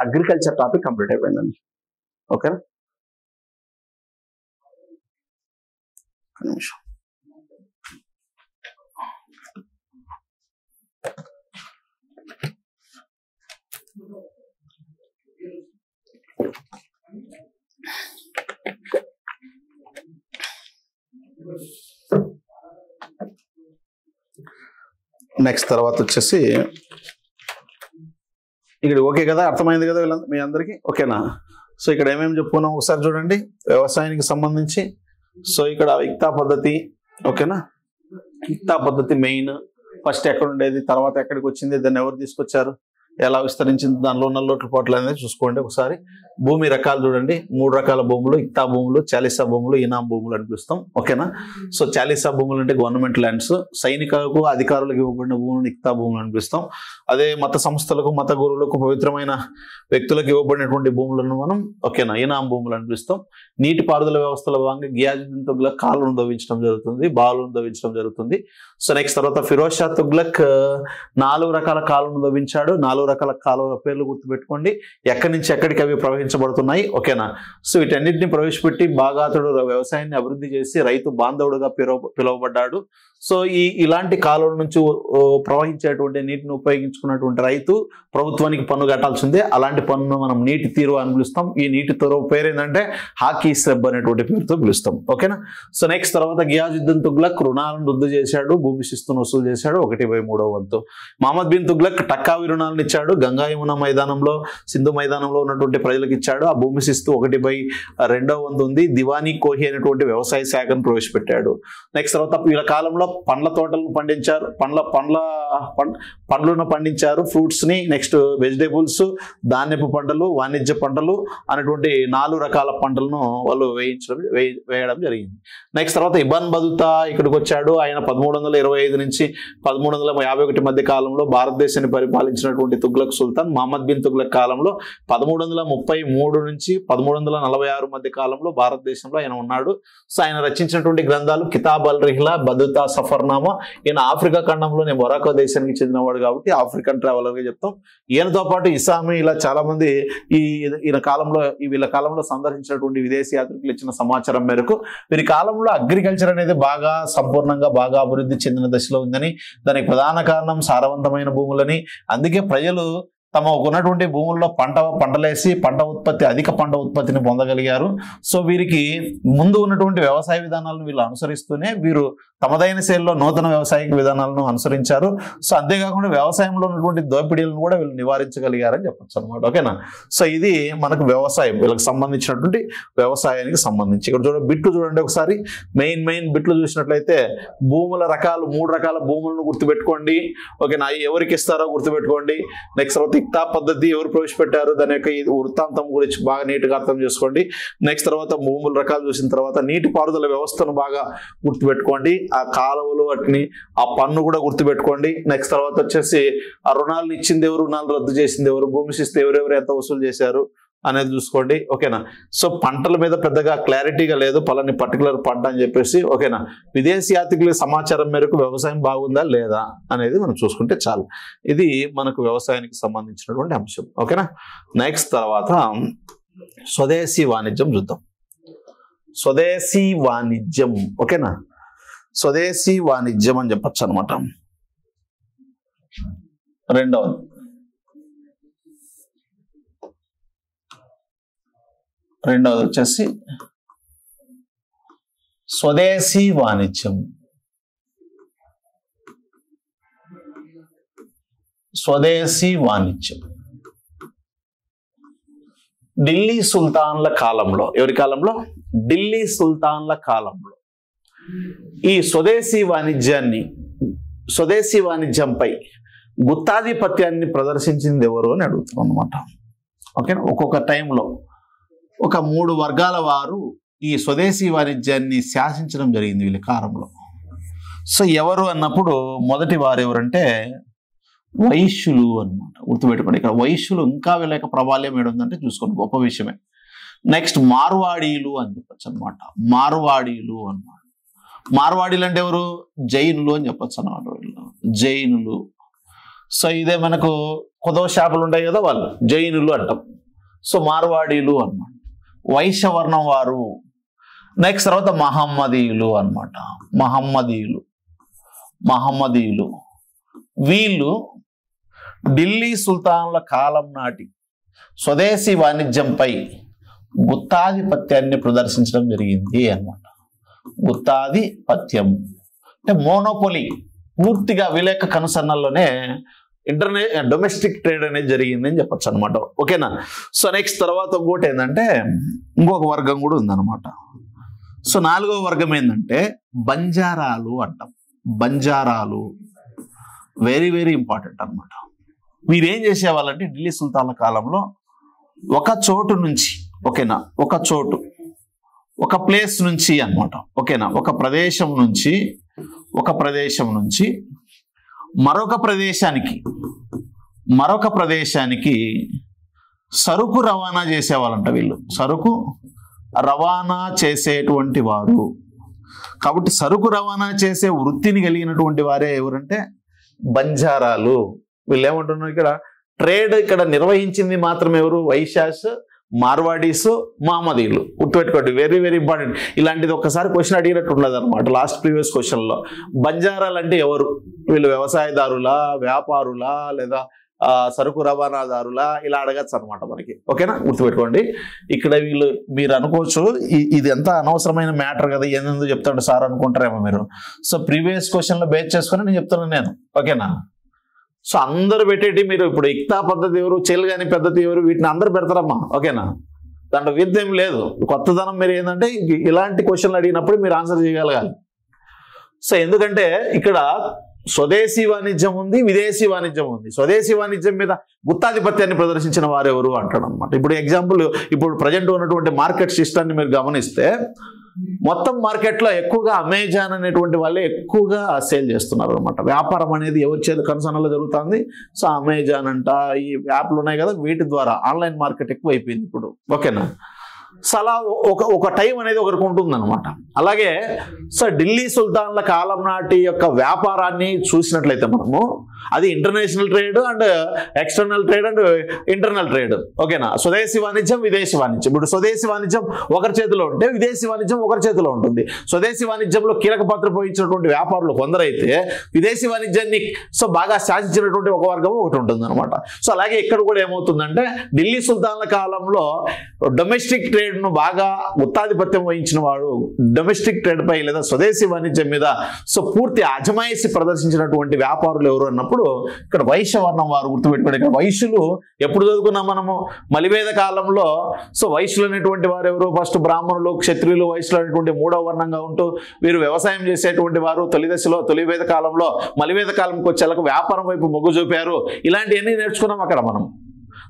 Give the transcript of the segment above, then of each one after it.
Agriculture topic complete అయిపోయిందండి. ఓకేనా? నిమిషం. నెక్స్ట్ తర్వాత వచ్చేసి ఇక్కడ ఓకే కదా, అర్థమైంది కదా మీ అందరికీ? ఓకేనా? సో ఇక్కడ ఏమేమి చెప్పుకున్నాం ఒకసారి చూడండి వ్యవసాయానికి సంబంధించి. సో ఇక్కడ ఇక్తా పద్ధతి, ఓకేనా? ఇక్తా పద్ధతి మెయిన్. ఫస్ట్ ఎక్కడ ఉండేది, తర్వాత ఎక్కడికి వచ్చింది, దాన్ని ఎవరు తీసుకొచ్చారు, ఎలా విస్తరించింది, దానిలో ఉన్న లోటుపాట్లు అనేది చూసుకోండి ఒకసారి. భూమి రకాలు చూడండి, 3 రకాల భూములు: ఇక్తా భూములు, చాలీసా భూములు, ఇనాం భూములు అని పిలుస్తాం. ఓకేనా? సో చాలీసా భూములు అంటే గవర్నమెంట్ ల్యాండ్స్, సైనికులకు అధికారులకు ఇవ్వబడిన భూములను ఇక్తా భూములు అని పిలుస్తాం. అదే మత సంస్థలకు, మత గురువులకు, పవిత్రమైన వ్యక్తులకు ఇవ్వబడినటువంటి భూములను మనం ఓకేనా ఇనాం భూములు అని పిలుస్తాం. నీటిపారుదల వ్యవస్థలో భాగంగా గియాజుద్దీన్ తుగ్లక్ కాలువను తవ్వించడం జరుగుతుంది, బావులను తవ్వించడం జరుగుతుంది. సో నెక్స్ట్ తర్వాత ఫిరోజ్ షా తుగ్లక్ 4 రకాల కాలువను తవ్వించాడు. 4 రకాల కాలువల పేర్లు గుర్తుపెట్టుకోండి, ఎక్కడి నుంచి ఎక్కడికి అవి ప్రవహించబడుతున్నాయి. ఓకేనా? సో వీటన్నిటిని ప్రవేశపెట్టి బాగాతుడు వ్యవసాయాన్ని అభివృద్ధి చేసి రైతు బాంధవుడుగా పిలువబడ్డాడు. సో ఇలాంటి కాలువల నుంచి ప్రవహించేటువంటి నీటిని ఉపయోగించుకున్నటువంటి రైతు ప్రభుత్వానికి పన్ను కట్టాల్సిందే. అలాంటి పన్నును మనం నీటి తీరువ అని పిలుస్తాం. ఈ నీటి తీరువ పేరు ఏంటంటే హాకీ స్లెబ్ అనేటువంటి పేరుతో పిలుస్తాం. ఓకేనా? సో నెక్స్ట్ తర్వాత గియాజుద్దీన్ తుగ్లక్ రుణాలను రద్దు చేశాడు, భూమి శిస్తును వసూలు చేశాడు 1/3 వంతు. మహమ్మద్ బిన్ తుగ్లక్ టక్కావి రుణాలను ఇచ్చాడు, గంగా యమున మైదానంలో, సింధు మైదానంలో ఉన్నటువంటి ప్రజలకు ఇచ్చాడు. ఆ భూమి శిస్తు 1/2 వంతు ఉంది. దివానీ కోహి అనేటువంటి వ్యవసాయ శాఖను ప్రవేశపెట్టాడు. నెక్స్ట్ తర్వాత వీళ్ళ కాలంలో పండ్ల తోటలను పండించారు, పండ్లను పండించారు, ఫ్రూట్స్ ని. నెక్స్ట్ వెజిటేబుల్స్, ధాన్యపు పంటలు, వాణిజ్య పంటలు అనేటువంటి 4 రకాల పంటలను వాళ్ళు వేయడం జరిగింది. నెక్స్ట్ తర్వాత ఇబ్న్ బతుతా ఇక్కడికి వచ్చాడు. ఆయన 1325 నుంచి 1351 మధ్య కాలంలో భారతదేశాన్ని పరిపాలించినటువంటి తుగ్లక్ సుల్తాన్. మహమ్మద్ బిన్ తుగ్లక్ కాలంలో 1333 నుంచి 1346 మధ్య కాలంలో భారతదేశంలో ఆయన ఉన్నాడు. సో ఆయన రచించినటువంటి గ్రంథాలు కితాబ్ అల్ రిహ్లా, బతుతా సఫర్నామా. ఈయన ఆఫ్రికా ఖండంలోనే మొరాకో దేశానికి చెందినవాడు కాబట్టి ఆఫ్రికన్ ట్రావెలర్ గా చెప్తాం. ఈయనతో పాటు ఇసామి ఇలా చాలా మంది వీళ్ళ కాలంలో సందర్శించినటువంటి విదేశీ యాత్రికులు ఇచ్చిన సమాచారం మేరకు వీరి కాలంలో అగ్రికల్చర్ అనేది బాగా సంపూర్ణంగా బాగా అభివృద్ధి చెందిన దశలో ఉందని, దానికి ప్రధాన కారణం సారవంతమైన భూములని. అందుకే ప్రజలు తమకు ఉన్నటువంటి భూముల్లో పంటలేసి అధిక పంట ఉత్పత్తిని పొందగలిగారు. సో వీరికి ముందు ఉన్నటువంటి వ్యవసాయ విధానాలను వీళ్ళు అనుసరిస్తూనే వీరు తమదైన శైలిలో నూతన వ్యవసాయ విధానాలను అనుసరించారు. సో అంతేకాకుండా వ్యవసాయంలో ఉన్నటువంటి దోపిడీలను కూడా వీళ్ళు నివారించగలిగారని చెప్పొచ్చు అనమాట. ఓకేనా? సో ఇది మనకు వ్యవసాయం, వీళ్ళకి సంబంధించినటువంటి వ్యవసాయానికి సంబంధించి. ఇక్కడ బిట్లు చూడండి ఒకసారి. మెయిన్ బిట్లు చూసినట్లయితే భూముల రకాలు, 3 రకాల భూములను గుర్తుపెట్టుకోండి. ఓకేనా? ఎవరికి ఇస్తారో గుర్తుపెట్టుకోండి. నెక్స్ట్ తర్వాత ఇక్తా పద్ధతి ఎవరు ప్రవేశపెట్టారు, దాని యొక్క వృత్తాంతం గురించి బాగా నీట్గా అర్థం చేసుకోండి. నెక్స్ట్ తర్వాత భూముల రకాలు చూసిన తర్వాత నీటిపారుదల వ్యవస్థను బాగా గుర్తుపెట్టుకోండి. ఆ కాలువలు వాటిని, ఆ పన్ను కూడా గుర్తుపెట్టుకోండి. నెక్స్ట్ తర్వాత వచ్చేసి ఆ రుణాలను ఇచ్చింది ఎవరు, రుణాలు రద్దు చేసింది ఎవరు, భూమి శిస్తు ఎవరెవరు ఎంత వసూలు చేశారు అనేది చూసుకోండి. ఓకేనా? సో పంటల మీద పెద్దగా క్లారిటీగా లేదు, పలాని పర్టికులర్ పంట అని చెప్పేసి. ఓకేనా? విదేశీ యాత్రికుల సమాచారం మేరకు వ్యవసాయం బాగుందా లేదా అనేది మనం చూసుకుంటే చాలు. ఇది మనకు వ్యవసాయానికి సంబంధించినటువంటి అంశం. ఓకేనా? నెక్స్ట్ తర్వాత స్వదేశీ వాణిజ్యం చూద్దాం. స్వదేశీ వాణిజ్యం. ఓకేనా? స్వదేశీ వాణిజ్యం అని చెప్పచ్చు అనమాట. రెండవది వచ్చేసి స్వదేశీ వాణిజ్యం. స్వదేశీ వాణిజ్యం ఢిల్లీ సుల్తాన్ల కాలంలో, ఎవరి కాలంలో? ఢిల్లీ సుల్తాన్ల కాలంలో ఈ స్వదేశీ వాణిజ్యంపై గుత్తాధిపత్యాన్ని ప్రదర్శించింది ఎవరు అని అడుగుతాం అనమాట. ఓకే, ఒక్కొక్క టైంలో ఒక 3 వర్గాల వారు ఈ స్వదేశీ వాణిజ్యాన్ని శాసించడం జరిగింది వీళ్ళ కాలంలో. సో ఎవరు అన్నప్పుడు మొదటి వారు ఎవరంటే వైశ్యులు అనమాట. గుర్తుపెట్టుకోండి, ఇక్కడ వైశ్యులు ఇంకా వీళ్ళ యొక్క ప్రభావం ఏడుందంటే చూసుకోండి, గొప్ప విషయమే. నెక్స్ట్ మార్వాడీలు అని చెప్పచ్చు అనమాట. మార్వాడీలు అన్నమాట. మార్వాడీలు అంటే ఎవరు? జైనులు అని చెప్పచ్చు అన్నమాట. జైనులు. సో ఇదే మనకు కుదవ చేపలు ఉంటాయి కదా, వాళ్ళు జైనులు అంటాం. సో మార్వాడీలు అన్నమాట. వైశ్యవర్ణం వారు. నెక్స్ట్ తర్వాత మహమ్మదీయులు అన్నమాట. మహమ్మదీయులు వీళ్ళు ఢిల్లీ సుల్తాన్ల కాలం నాటి స్వదేశీ వాణిజ్యంపై గుత్తాధిపత్యాన్ని ప్రదర్శించడం జరిగింది అన్నమాట. గుత్తాధిపత్యం అంటే మోనోపోలీ, పూర్తిగా విలేక కనుసన్నల్లోనే డొమెస్టిక్ ట్రేడ్ అనేది జరిగింది అని చెప్పచ్చు అనమాట. ఓకేనా. సో నెక్స్ట్ తర్వాత ఇంకోటి ఏంటంటే ఇంకొక వర్గం కూడా ఉందన్నమాట. సో 4వ వర్గం ఏంటంటే బంజారాలు అంటాం. బంజారాలు వెరీ వెరీ ఇంపార్టెంట్ అనమాట. వీరేం చేసేవాళ్ళంటే ఢిల్లీ సుల్తాన్ల కాలంలో ఒక చోటు నుంచి, ఓకేనా, ఒక ప్లేస్ నుంచి అనమాట, ఓకేనా, ఒక ప్రదేశం నుంచి మరొక ప్రదేశానికి సరుకు రవాణా చేసేవాళ్ళంట వీళ్ళు. సరుకు రవాణా చేసేటువంటి వారు. కాబట్టి సరుకు రవాణా చేసే వృత్తిని కలిగినటువంటి వారే ఎవరంటే బంజారాలు. వీళ్ళు ఏమంటున్నారు ఇక్కడ ట్రేడ్ ఇక్కడ నిర్వహించింది మాత్రం ఎవరు? వైశ్యాస్, మార్వాడీస్, మహమ్మదీయులు. గుర్తుపెట్టుకోండి, వెరీ వెరీ ఇంపార్టెంట్. ఇలాంటిది ఒక్కసారి క్వశ్చన్ అడిగినట్టు ఉండదు అనమాట లాస్ట్ ప్రీవియస్ క్వశ్చన్లో. బంజారాలు అంటే ఎవరు? వీళ్ళు వ్యవసాయదారులా, వ్యాపారులా, లేదా సరుకు రవాణాదారులా, ఇలా అడగచ్చు అనమాట మనకి. ఓకేనా, గుర్తుపెట్టుకోండి. ఇక్కడ మీరు అనుకోవచ్చు ఇది ఎంత అనవసరమైన మ్యాటర్ కదా, ఏందో చెప్తాడు సార్ అనుకుంటారేమో మీరు. సో ప్రీవియస్ క్వశ్చన్లో బేస్ చేసుకొని నేను చెప్తున్నాను నేను. ఓకేనా. సో అందరు పెట్టేటి మీరు ఇప్పుడు ఇక్తా పద్ధతి ఎవరు, చెల్గాని పద్ధతి ఎవరు, వీటిని అందరు పెడతారమ్మా. ఓకేనా, దాంట్లో విద్యం లేదు. కొత్తదనం మీరు ఏంటంటే ఇలాంటి క్వశ్చన్లు అడిగినప్పుడు మీరు ఆన్సర్ చేయగలగాలి. సో ఎందుకంటే ఇక్కడ స్వదేశీ వాణిజ్యం ఉంది, విదేశీ వాణిజ్యం ఉంది. స్వదేశీ వాణిజ్యం మీద గుత్తాధిపత్యాన్ని ప్రదర్శించిన వారెవరు అంటాడు అనమాట. ఇప్పుడు ఎగ్జాంపుల్, ఇప్పుడు ప్రజెంట్ ఉన్నటువంటి మార్కెట్ సిస్టాన్ని మీరు గమనిస్తే మొత్తం మార్కెట్లో ఎక్కువగా అమెజాన్ అనేటువంటి వాళ్ళే ఎక్కువగా సేల్ చేస్తున్నారు అనమాట. వ్యాపారం అనేది ఎవరి చేతి కనుసన్నలో జరుగుతుంది. సో అమెజాన్ అంట, ఈ యాప్లు ఉన్నాయి కదా, వీటి ద్వారా ఆన్లైన్ మార్కెట్ ఎక్కువ అయిపోయింది ఇప్పుడు. ఓకేనా. సో అలా ఒక టైం అనేది ఒకరికి ఉంటుంది అనమాట. అలాగే సో ఢిల్లీ సుల్తాన్ల కాలం నాటి యొక్క వ్యాపారాన్ని చూసినట్లయితే మనము అది international trade and external trade and internal trade. ఓకేనా. స్వదేశీ వాణిజ్యం, విదేశీ వాణిజ్యం. ఇప్పుడు స్వదేశీ వాణిజ్యం ఒకరి చేతిలో ఉంటే విదేశీ వాణిజ్యం ఒకరి చేతిలో ఉంటుంది. స్వదేశీ వాణిజ్యంలో కీలక పాత్ర పోయించినటువంటి వ్యాపారులు కొందరైతే విదేశీ వాణిజ్యాన్ని సో బాగా శాసించినటువంటి ఒక వర్గం ఒకటి ఉంటుంది అనమాట. సో అలాగే ఇక్కడ కూడా ఏమవుతుందంటే ఢిల్లీ సుల్తాన్ల కాలంలో డొమెస్టిక్ ట్రేడ్ ను బాగా గుత్తాధిపత్యం వహించిన వాడు డొమెస్టిక్ ట్రేడ్ పై లేదా స్వదేశీ వాణిజ్యం మీద సో పూర్తి అజమాయిషి ప్రదర్శించినటువంటి వ్యాపారులు ఎవరు అన్నప్పుడు ఇక్కడ వైశ్యవర్ణం వారు. గుర్తుపెట్టుకోండి, ఇక్కడ వైశ్యులు ఎప్పుడు చదువుకున్నాం మనము? మలివేద కాలంలో. సో వైశ్యులు అనేటువంటి వారు ఎవరు? ఫస్ట్ బ్రాహ్మణులు, క్షత్రియులు, వైశ్యులు అనేటువంటి 3వ వర్ణంగా ఉంటూ వీరు వ్యవసాయం చేసేటువంటి వారు. తొలివేద కాలంలో మలివేద కాలంకి వచ్చేలకు వ్యాపారం వైపు మొగ్గు చూపారు. ఇలాంటివన్నీ నేర్చుకున్నాం అక్కడ మనం.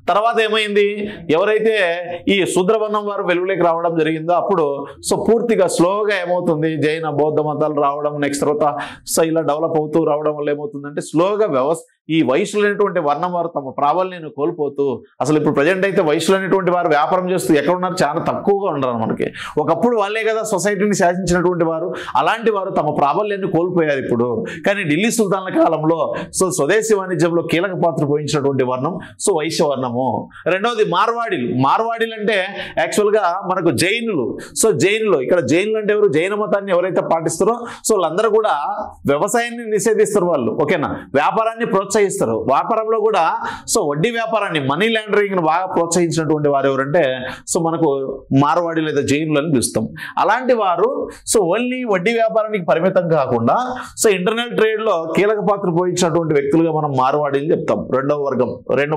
తర్వాత ఏమైంది? ఎవరైతే ఈ శూద్రవర్ణం వారు వెలుగులోకి రావడం జరిగిందో అప్పుడు సో పూర్తిగా స్లోగా ఏమవుతుంది, జైన బౌద్ధ మతాలు రావడం, నెక్స్ట్ తర్వాత సో ఇలా డెవలప్ అవుతూ రావడం వల్ల ఏమవుతుందంటే స్లోగా ఈ వైశ్యులైనటువంటి వర్ణం వారు తమ ప్రాబల్యాన్ని కోల్పోతూ, అసలు ఇప్పుడు ప్రజెంట్ అయితే వైశ్యులైనటువంటి వారు వ్యాపారం చేస్తూ ఎక్కడ ఉన్నారు? చాలా తక్కువగా ఉన్నారు మనకి. ఒకప్పుడు వాళ్ళే కదా సొసైటీని శాసించినటువంటి వారు. అలాంటి వారు తమ ప్రాబల్యాన్ని కోల్పోయారు ఇప్పుడు. కానీ ఢిల్లీ సుల్తాన్ల కాలంలో సో స్వదేశీ వాణిజ్యంలో కీలక పాత్ర పోయించినటువంటి వర్ణం సో వైశ్య వర్ణము. రెండవది మార్వాడీలు అంటే యాక్చువల్గా మనకు జైనులు. సో జైనులు, ఇక్కడ జైనులు అంటే ఎవరు? జైన మతాన్ని ఎవరైతే పాటిస్తారో సో వాళ్ళందరూ కూడా వ్యవసాయాన్ని నిషేధిస్తారు వాళ్ళు. ఓకేనా. వ్యాపారాన్ని ప్రోత్సహిస్తారు. వ్యాపారంలో కూడా సో వడ్డీ వ్యాపారాన్ని, మనీ లాండరింగ్ బాగా ప్రోత్సహించినటువంటి వారు ఎవరంటే సో మనకు మార్వాడి లేదా జైనులు అని పిలుస్తాం. అలాంటి వారు సో ఓన్లీ వడ్డీ వ్యాపారానికి పరిమితం కాకుండా సో ఇంటర్నల్ ట్రేడ్ లో కీలక పాత్ర పోయించినటువంటి వ్యక్తులుగా మనం మార్వాడీలు చెప్తాం. రెండవ వర్గం.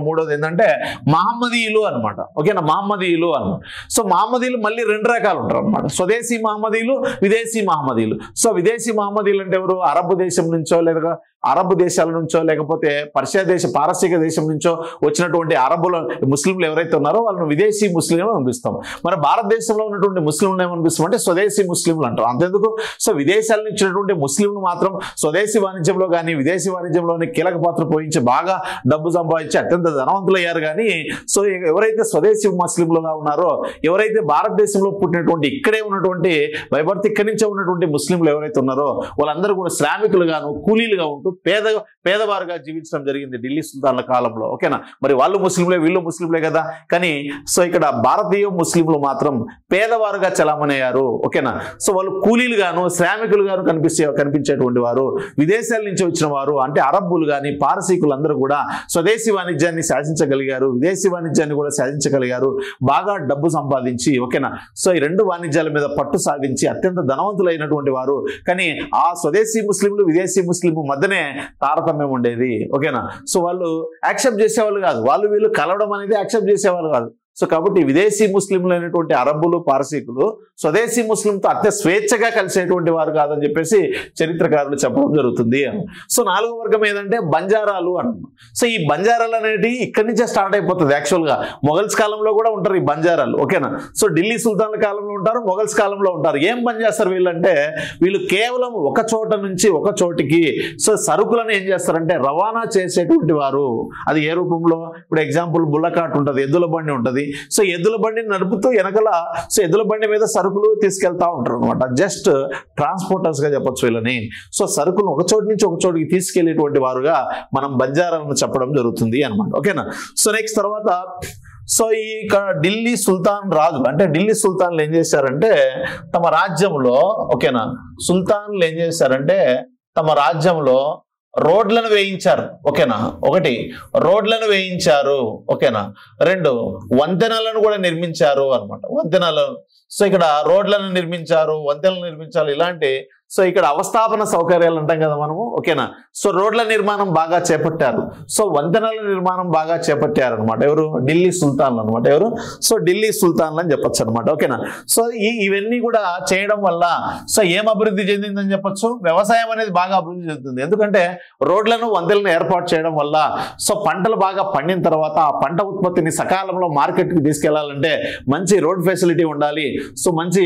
మూడోది ఏంటంటే మహమ్మదీయులు అనమాట. ఓకేనా. మహమ్మదీయులు అన్నమాట. సో మహమ్మదీయులు మళ్ళీ 2 రకాలు ఉంటారు అనమాట. స్వదేశీ మహమ్మదీయులు, విదేశీ మహమ్మదీయులు. సో విదేశీ మహమ్మదీయులు అంటే ఎవరు? అరబ్ దేశం నుంచో లేదా అరబ్ దేశాల నుంచో లేకపోతే పర్షియా పారసీక దేశం నుంచో వచ్చినటువంటి అరబుల ముస్లింలు ఎవరైతే ఉన్నారో వాళ్ళని విదేశీ ముస్లింలు అనిపిస్తాం. మరి భారతదేశంలో ఉన్నటువంటి ముస్లింలు ఏమనిపిస్తాం అంటే స్వదేశీ ముస్లింలు అంటాం. అంతెందుకు, సో విదేశాల నుంచి వచ్చినటువంటి ముస్లింలు మాత్రం స్వదేశీ వాణిజ్యంలో కానీ విదేశీ వాణిజ్యంలోని కీలక పాత్ర పోయించి బాగా డబ్బు సంపాదించి అత్యంత ధనవంతులు అయ్యారు. కానీ సో ఎవరైతే స్వదేశీ ముస్లింలుగా ఉన్నారో, ఎవరైతే భారతదేశంలో పుట్టినటువంటి ఇక్కడే ఉన్నటువంటి బైబర్త్ ఇక్కడి నుంచే ఉన్నటువంటి ముస్లింలు ఎవరైతే ఉన్నారో వాళ్ళందరూ కూడా శ్రామికులుగాను కూలీలుగా ఉంటూ ఉంటూ పేదవారుగా జీవించడం జరిగింది ఢిల్లీ సుల్తాన్ల కాలంలో. ఓకేనా, మరి వాళ్ళు ముస్లింలే వీళ్ళు ముస్లింలే కదా, కానీ సో ఇక్కడ భారతీయ ముస్లింలు మాత్రం పేదవారుగా చలామణయ్యారు. ఓకేనా, సో వాళ్ళు కూలీలు గాను శ్రామికులు గాను కనిపించేటువంటి వారు, విదేశాల నుంచి వచ్చిన వారు అంటే అరబ్బులు కానీ పారసీకులు అందరూ కూడా స్వదేశీ వాణిజ్యాన్ని శాసించగలిగారు, విదేశీ వాణిజ్యాన్ని కూడా శాసించగలిగారు, బాగా డబ్బు సంపాదించి. ఓకేనా, సో ఈ రెండు వాణిజ్యాల మీద పట్టు సాధించి అత్యంత ధనవంతులైనటువంటి వారు. కానీ ఆ స్వదేశీ ముస్లింలు విదేశీ ముస్లింలు మధ్యనే తారతమ్యం ఉండేది. ఓకేనా, సో వాళ్ళు యాక్సెప్ట్ చేసేవాళ్ళు కాదు, వాళ్ళు వీళ్ళు కలవడం అనేది యాక్సెప్ట్ చేసేవాళ్ళు కాదు. సో కాబట్టి విదేశీ ముస్లింలు అయినటువంటి అరబ్బులు పారసీకులు స్వదేశీ ముస్లింతో అత్య స్వేచ్ఛగా కలిసేటువంటి వారు కాదని చెప్పేసి చరిత్రకారులు చెప్పడం జరుగుతుంది. సో నాలుగో వర్గం ఏదంటే బంజారాలు అంటున్నాం. సో ఈ బంజారాలు అనేది ఇక్కడి నుంచే స్టార్ట్ అయిపోతుంది. యాక్చువల్గా మొఘల్స్ కాలంలో కూడా ఉంటారు ఈ బంజారాలు. ఓకేనా, సో ఢిల్లీ సుల్తాన్ల కాలంలో ఉంటారు, మొఘల్స్ కాలంలో ఉంటారు. ఏం పని చేస్తారు వీళ్ళంటే, వీళ్ళు కేవలం ఒక చోట నుంచి ఒక చోటికి సో సరుకులను ఏం చేస్తారంటే రవాణా చేసేటువంటి వారు. అది ఏ రూపంలో, ఇప్పుడు ఎగ్జాంపుల్ బుల్లకాట్ ఉంటుంది, ఎద్దుల బండి ఉంటుంది. సో ఎద్దుల బండిని నడుపుతూ వెనకల సో ఎద్దుల బండి మీద సరుకులు తీసుకెళ్తా ఉంటారు అనమాట. జస్ట్ ట్రాన్స్పోర్టర్స్ గా చెప్పొచ్చు వీళ్ళని. సో సరుకులు ఒక చోటు నుంచి ఒక చోటుకి తీసుకెళ్లేటువంటి వారుగా మనం బంజారాలను చెప్పడం జరుగుతుంది అనమాట. ఓకేనా, సో నెక్స్ట్ తర్వాత సో ఈ ఢిల్లీ సుల్తాన్ రాజు అంటే ఢిల్లీ సుల్తాన్లు ఏం చేశారంటే తమ రాజ్యంలో, ఓకేనా, సుల్తాన్లు ఏం చేశారంటే తమ రాజ్యంలో రోడ్లను వేయించారు. ఓకేనా, ఒకటి రోడ్లను వేయించారు. ఓకేనా, రెండు వంతెనలను కూడా నిర్మించారు అనమాట. వంతెనలను, సో ఇక్కడ రోడ్లను నిర్మించారు, వంతెనలు నిర్మించారు, ఇలాంటి సో ఇక్కడ అవస్థాపన సౌకర్యాలు అంటాం కదా మనము. ఓకేనా, సో రోడ్ల నిర్మాణం బాగా చేపట్టారు, సో వంతెనల నిర్మాణం బాగా చేపట్టారు అనమాట. ఎవరు? ఢిల్లీ సుల్తాన్లు అనమాట. ఎవరు? సో ఢిల్లీ సుల్తాన్లు అని చెప్పొచ్చు అనమాట. ఓకేనా, సో ఇవన్నీ కూడా చేయడం వల్ల సో ఏం అభివృద్ధి చెందిందని చెప్పొచ్చు, వ్యవసాయం అనేది బాగా అభివృద్ధి చెందుతుంది. ఎందుకంటే రోడ్లను వంతెనలను ఏర్పాటు చేయడం వల్ల సో పంటలు బాగా పండిన తర్వాత ఆ పంట ఉత్పత్తిని సకాలంలో మార్కెట్కి తీసుకెళ్లాలంటే మంచి రోడ్ ఫెసిలిటీ ఉండాలి, సో మంచి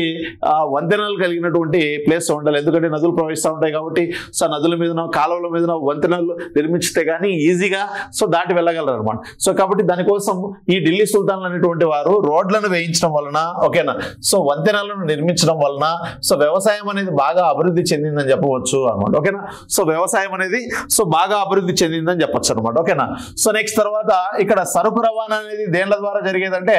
వంతెనలు కలిగినటువంటి ప్లేస్ ఉండాలి. ఎందుకంటే నదులు ప్రవహిస్తూ ఉంటాయి కాబట్టి సో నదుల మీద కాలువల మీద వంతెనలు నిర్మించితే కానీ ఈజీగా సో దాటి వెళ్ళగలరు అనమాట. సో కాబట్టి దానికోసం ఈ ఢిల్లీ సుల్తాన్లు అనేటువంటి వారు రోడ్లను వేయించడం వలన, ఓకేనా, సో వంతెనలను నిర్మించడం వలన సో వ్యవసాయం అనేది బాగా అభివృద్ధి చెందిందని చెప్పవచ్చు అనమాట. ఓకేనా, సో వ్యవసాయం అనేది సో బాగా అభివృద్ధి చెందిందని చెప్పొచ్చు అనమాట. ఓకేనా, సో నెక్స్ట్ తర్వాత ఇక్కడ సరుకు రవాణా అనేది దేంట్ల ద్వారా జరిగేదంటే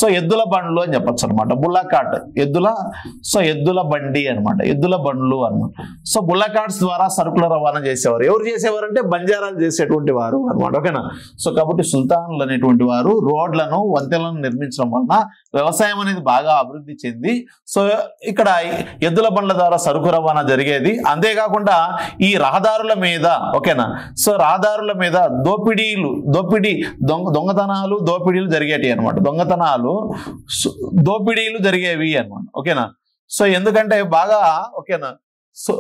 సో ఎద్దుల బండ్లు అని చెప్పొచ్చు అనమాట. బుల్లాకాట్ ఎద్దుల బండి అనమాట, ఎద్దుల బండ్లు అనమాట. సో బుల్లకాట్స్ ద్వారా సరుకుల రవాణా చేసేవారు. ఎవరు చేసేవారు అంటే బంజారాలు చేసేటువంటి వారు అనమాట. ఓకేనా, సో కాబట్టి సుల్తాన్లు అనేటువంటి వారు రోడ్లను వంతెనలను నిర్మించడం వలన వ్యవసాయం అనేది బాగా అభివృద్ధి చెంది సో ఇక్కడ ఎద్దుల బండ్ల ద్వారా సరుకు రవాణా జరిగేది. అంతేకాకుండా ఈ రహదారుల మీద, ఓకేనా, సో రహదారుల మీద దొంగతనాలు దోపిడీలు జరిగేవి అనమాట. దోపిడీలు జరిగేవి అనమాట. ఓకేనా, సో ఎందుకంటే బాగా, ఓకేనా, సో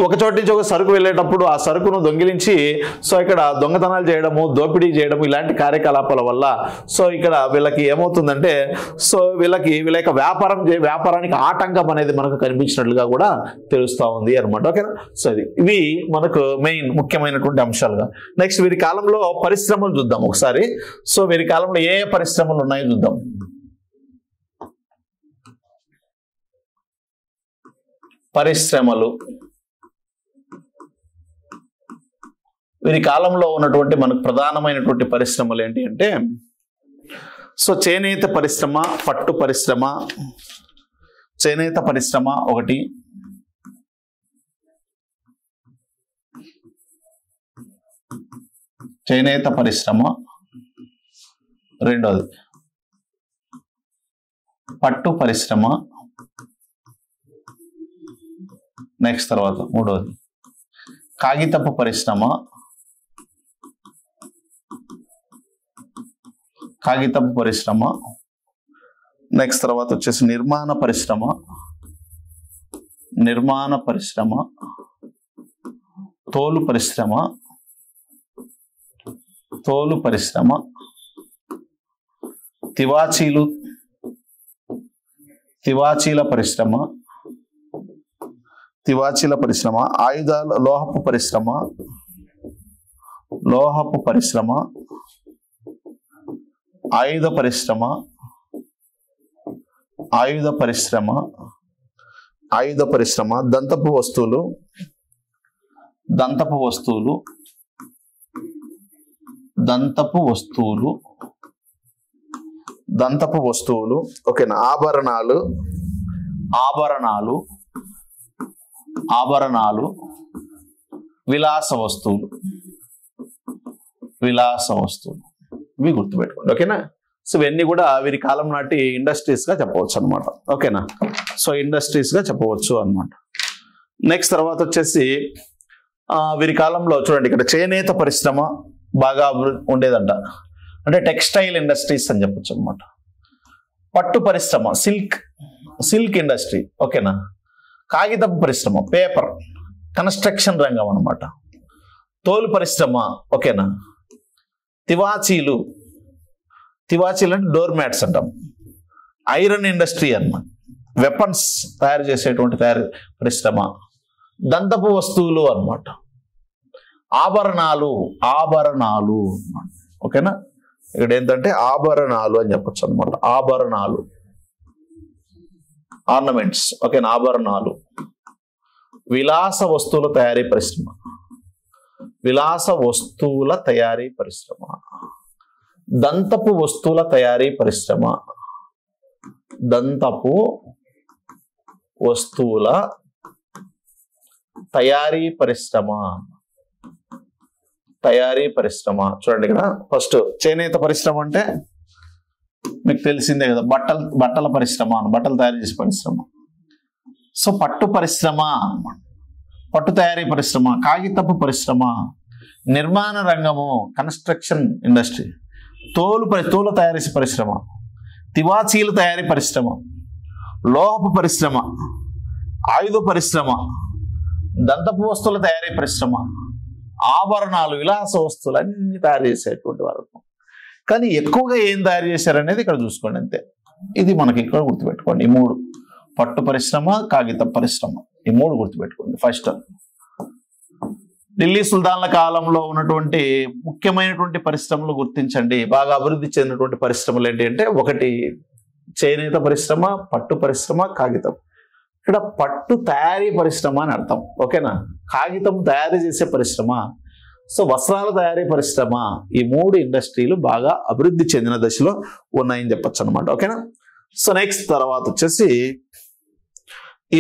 ఒక చోటు నుంచి ఒక సరుకు వెళ్ళేటప్పుడు ఆ సరుకును దొంగిలించి సో ఇక్కడ దొంగతనాలు చేయడము, దోపిడీ చేయడము, ఇలాంటి కార్యకలాపాల వల్ల సో ఇక్కడ వీళ్ళకి ఏమవుతుందంటే సో వీళ్ళ యొక్క వ్యాపారానికి ఆటంకం అనేది మనకు కనిపించినట్లుగా కూడా తెలుస్తూ ఉంది అనమాట. ఓకేనా, సో ఇవి మనకు మెయిన్ ముఖ్యమైనటువంటి అంశాలుగా. నెక్స్ట్ వీరి కాలంలో పరిశ్రమలు చూద్దాం ఒకసారి. సో వీరి కాలంలో ఏ పరిశ్రమలు ఉన్నాయో చూద్దాం. పరిశ్రమలు వీరి కాలంలో ఉన్నటువంటి మనకు ప్రధానమైనటువంటి పరిశ్రమలు ఏంటి అంటే సో చేనేత పరిశ్రమ, పట్టు పరిశ్రమ. చేనేత పరిశ్రమ ఒకటి, చేనేత పరిశ్రమ రెండోది, పట్టు పరిశ్రమ నెక్స్ట్ తర్వాత మూడోది, కాగితపు పరిశ్రమ, నెక్స్ట్ తర్వాత వచ్చేసి నిర్మాణ పరిశ్రమ, తోలు పరిశ్రమ, తివాచీల పరిశ్రమ, లోహపు పరిశ్రమ, ఆయుధ పరిశ్రమ, దంతపు వస్తువులు, దంతపు వస్తువులు, ఓకేనా. ఆభరణాలు, విలాస వస్తువులు ఇవి గుర్తుపెట్టుకోండి, ఓకేనా. సో ఇవన్నీ కూడా వీరి కాలం నాటి ఇండస్ట్రీస్ గా చెప్పవచ్చు అనమాట, ఓకేనా. సో ఇండస్ట్రీస్ గా చెప్పవచ్చు అనమాట. నెక్స్ట్ తర్వాత వచ్చేసి వీరి కాలంలో చూడండి, ఇక్కడ చేనేత పరిశ్రమ బాగా ఉండేదంట, అంటే టెక్స్టైల్ ఇండస్ట్రీస్ అని చెప్పొచ్చు అనమాట. పట్టు పరిశ్రమ, సిల్క్ ఇండస్ట్రీ, ఓకేనా. కాగితపు పరిశ్రమ, పేపర్, కన్స్ట్రక్షన్ రంగం అనమాట. తోలు పరిశ్రమ, ఓకేనా. తివాచీలు అంటే డోర్ మ్యాట్స్ అంటాం. ఐరన్ ఇండస్ట్రీ అన్నమాట, వెపన్స్ తయారు చేసేటువంటి పరిశ్రమ. దంతపు వస్తువులు అన్నమాట. ఆభరణాలు అన్నమాట, ఓకేనా. ఇక్కడ ఏంటంటే ఆభరణాలు అని చెప్పొచ్చు అనమాట. ఆర్నమెంట్స్, ఓకేనా. ఆభరణాలు. విలాస వస్తువుల తయారీ పరిశ్రమ, దంతపు వస్తువుల తయారీ పరిశ్రమ, చూడండి ఇక్కడ ఫస్ట్ చేనేత పరిశ్రమ అంటే మీకు తెలిసిందే కదా, బట్టల పరిశ్రమ, బట్టలు తయారు చేసే పరిశ్రమ. సో పట్టు పరిశ్రమ, పట్టు తయారీ పరిశ్రమ, కాగితపు పరిశ్రమ, నిర్మాణ రంగము, కన్స్ట్రక్షన్ ఇండస్ట్రీ, తోలు తయారీ పరిశ్రమ, తివాచీలు తయారీ పరిశ్రమ, లోహపు పరిశ్రమ, ఆయుధ పరిశ్రమ, దంతపు వస్తువుల తయారీ పరిశ్రమ, ఆభరణాలు, విలాస వస్తువులు అన్ని తయారు చేసేటువంటి వారు. కానీ ఎక్కువగా ఏం తయారు చేశారనేది ఇక్కడ చూసుకోండి అంతే. ఇది మనకి ఇక్కడ గుర్తుపెట్టుకోండి. ఈ మూడు, పట్టు పరిశ్రమ, కాగిత పరిశ్రమ, ఈ మూడు గుర్తుపెట్టుకోండి. ఫస్ట్ ఢిల్లీ సుల్తాన్ల కాలంలో ఉన్నటువంటి ముఖ్యమైనటువంటి పరిశ్రమలు గుర్తించండి. బాగా అభివృద్ధి చెందినటువంటి పరిశ్రమలు ఏంటి అంటే, ఒకటి చేనేత పరిశ్రమ, పట్టు పరిశ్రమ, కాగితం. ఇక్కడ పట్టు తయారీ పరిశ్రమ అని అర్థం, ఓకేనా. కాగితం తయారు చేసే పరిశ్రమ, సో వస్త్రాల తయారీ పరిశ్రమ, ఈ మూడు ఇండస్ట్రీలు బాగా అభివృద్ధి చెందిన దశలో ఉన్నాయని చెప్పొచ్చు అనమాట, ఓకేనా. సో నెక్స్ట్ తర్వాత వచ్చేసి